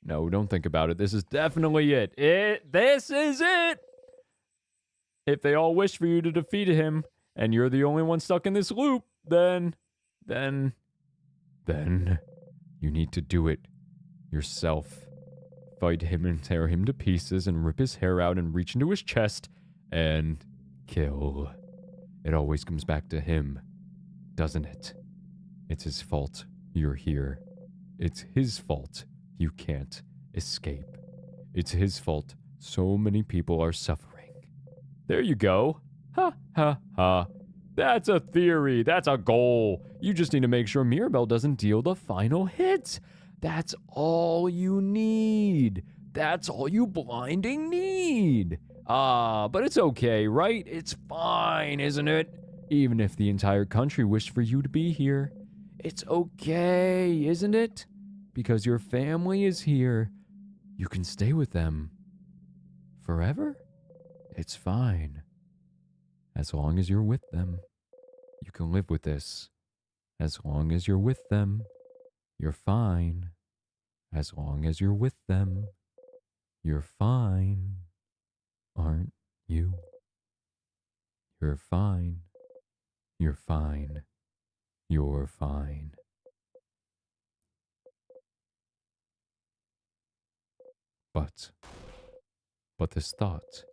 No, don't think about it. This is definitely it. This is it! If they all wish for you to defeat him, and you're the only one stuck in this loop, then you need to do it yourself. Fight him and tear him to pieces and rip his hair out and reach into his chest and kill. It always comes back to him, doesn't it? It's his fault you're here. It's his fault you can't escape. It's his fault so many people are suffering. There you go. Ha ha ha. That's a theory. That's a goal. You just need to make sure Mirabelle doesn't deal the final hit. That's all you need. That's all you blinding need. But it's okay, right? It's fine, isn't it? Even if the entire country wished for you to be here. It's okay, isn't it? Because your family is here. You can stay with them. Forever? It's fine. As long as you're with them, you can live with this. As long as you're with them, you're fine. As long as you're with them, you're fine. Aren't you? You're fine. You're fine. You're fine. But this thought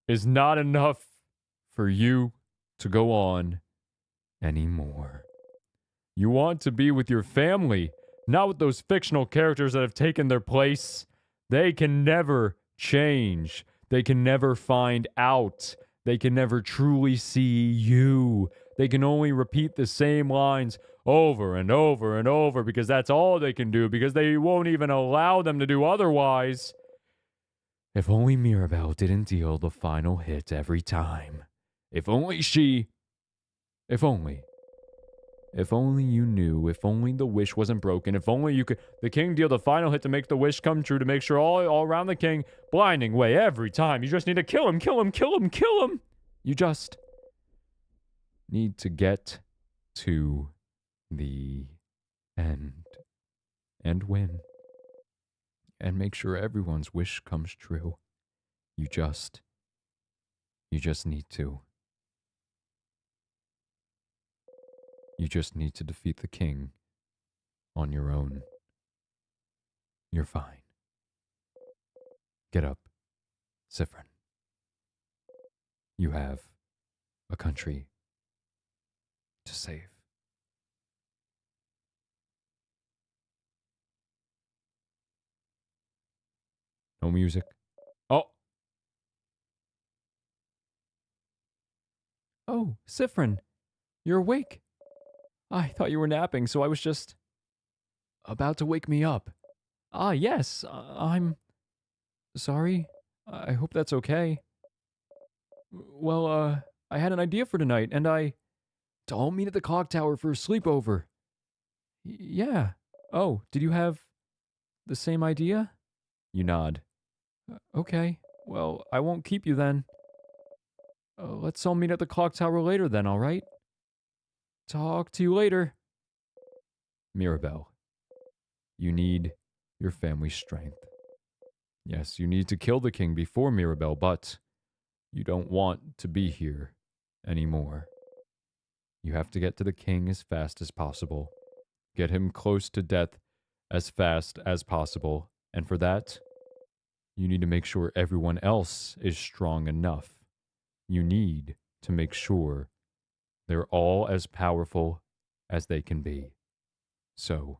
is not enough for you to go on anymore. You want to be with your family, not with those fictional characters that have taken their place. They can never change. They can never find out. They can never truly see you. They can only repeat the same lines over and over and over because that's all they can do, because they won't even allow them to do otherwise. If only Mirabelle didn't deal the final hit every time. If only she. If only. If only you knew. If only the wish wasn't broken. If only you could. The king deal the final hit to make the wish come true. To make sure all around the king. Blinding way every time. You just need to kill him, kill him, kill him, kill him. You just need to get to the end. And win. And make sure everyone's wish comes true. You just need to. You just need to defeat the king on your own. You're fine. Get up, Siffrin. You have a country to save. No music. Oh! Oh, Siffrin, you're awake. I thought you were napping, so I was just about to wake me up. Ah, yes, I'm sorry. I hope that's okay. Well, I had an idea for tonight, and to all meet at the clock tower for a sleepover. Yeah. Oh, did you have the same idea? You nod. Okay. Well, I won't keep you then. Let's all meet at the clock tower later then, all right? Talk to you later. Mirabelle, you need your family's strength. Yes, you need to kill the king before Mirabelle, but you don't want to be here anymore. You have to get to the king as fast as possible. Get him close to death as fast as possible. And for that, you need to make sure everyone else is strong enough. You need to make sure they're all as powerful as they can be. So,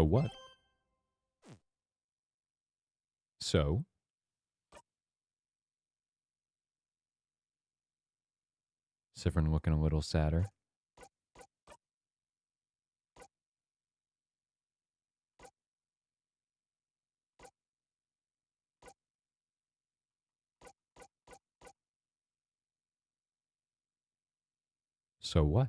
what? So? Siffrin looking a little sadder. So what?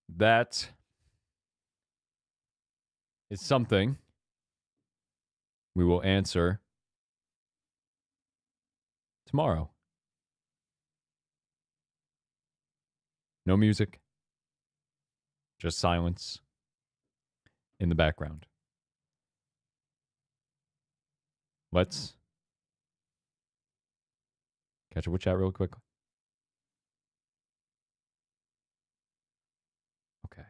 That is something we will answer tomorrow. No music, just silence in the background. Let's catch up with chat real quick. Okay.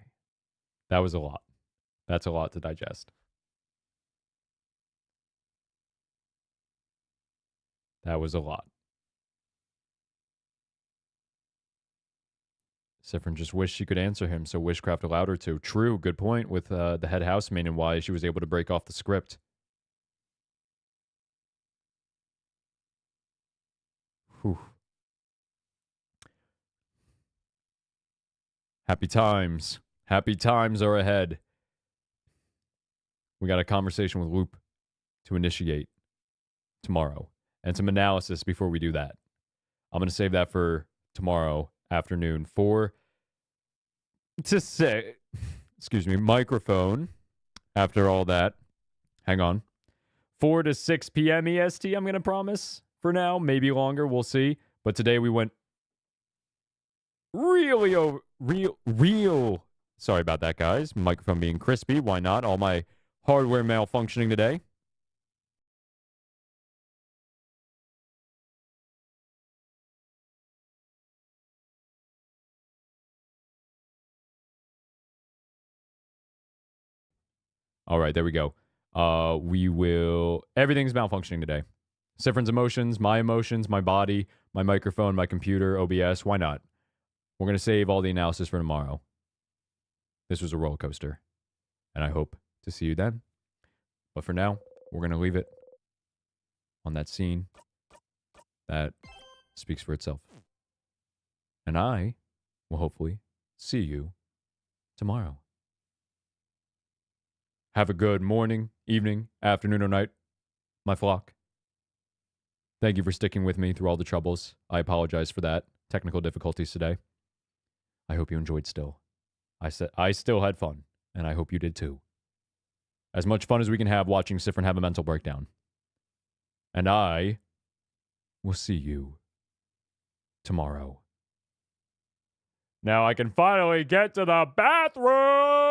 That was a lot. That's a lot to digest. That was a lot. Siffrin just wished she could answer him, so Wishcraft allowed her to. True, good point with the head housemaid and why she was able to break off the script. Whew. Happy times. Happy times are ahead. We got a conversation with Loop to initiate tomorrow and some analysis before we do that. I'm going to save that for tomorrow afternoon. 4 to 6, excuse me, microphone after all that. Hang on. 4 to 6 p.m. EST, I'm going to promise for now. Maybe longer. We'll see. But today we went really over, real. Sorry about that, guys. Microphone being crispy. Why not? All my hardware malfunctioning today. All right, there we go. Everything's malfunctioning today. Siffrin's emotions, my body, my microphone, my computer, OBS. Why not? We're going to save all the analysis for tomorrow. This was a roller coaster. And I hope to see you then. But for now, we're going to leave it on that scene that speaks for itself. And I will hopefully see you tomorrow. Have a good morning, evening, afternoon, or night, my flock. Thank you for sticking with me through all the troubles. I apologize for that. Technical difficulties today. I hope you enjoyed still. I still had fun, and I hope you did too. As much fun as we can have watching Sifrin have a mental breakdown. And I will see you tomorrow. Now I can finally get to the bathroom!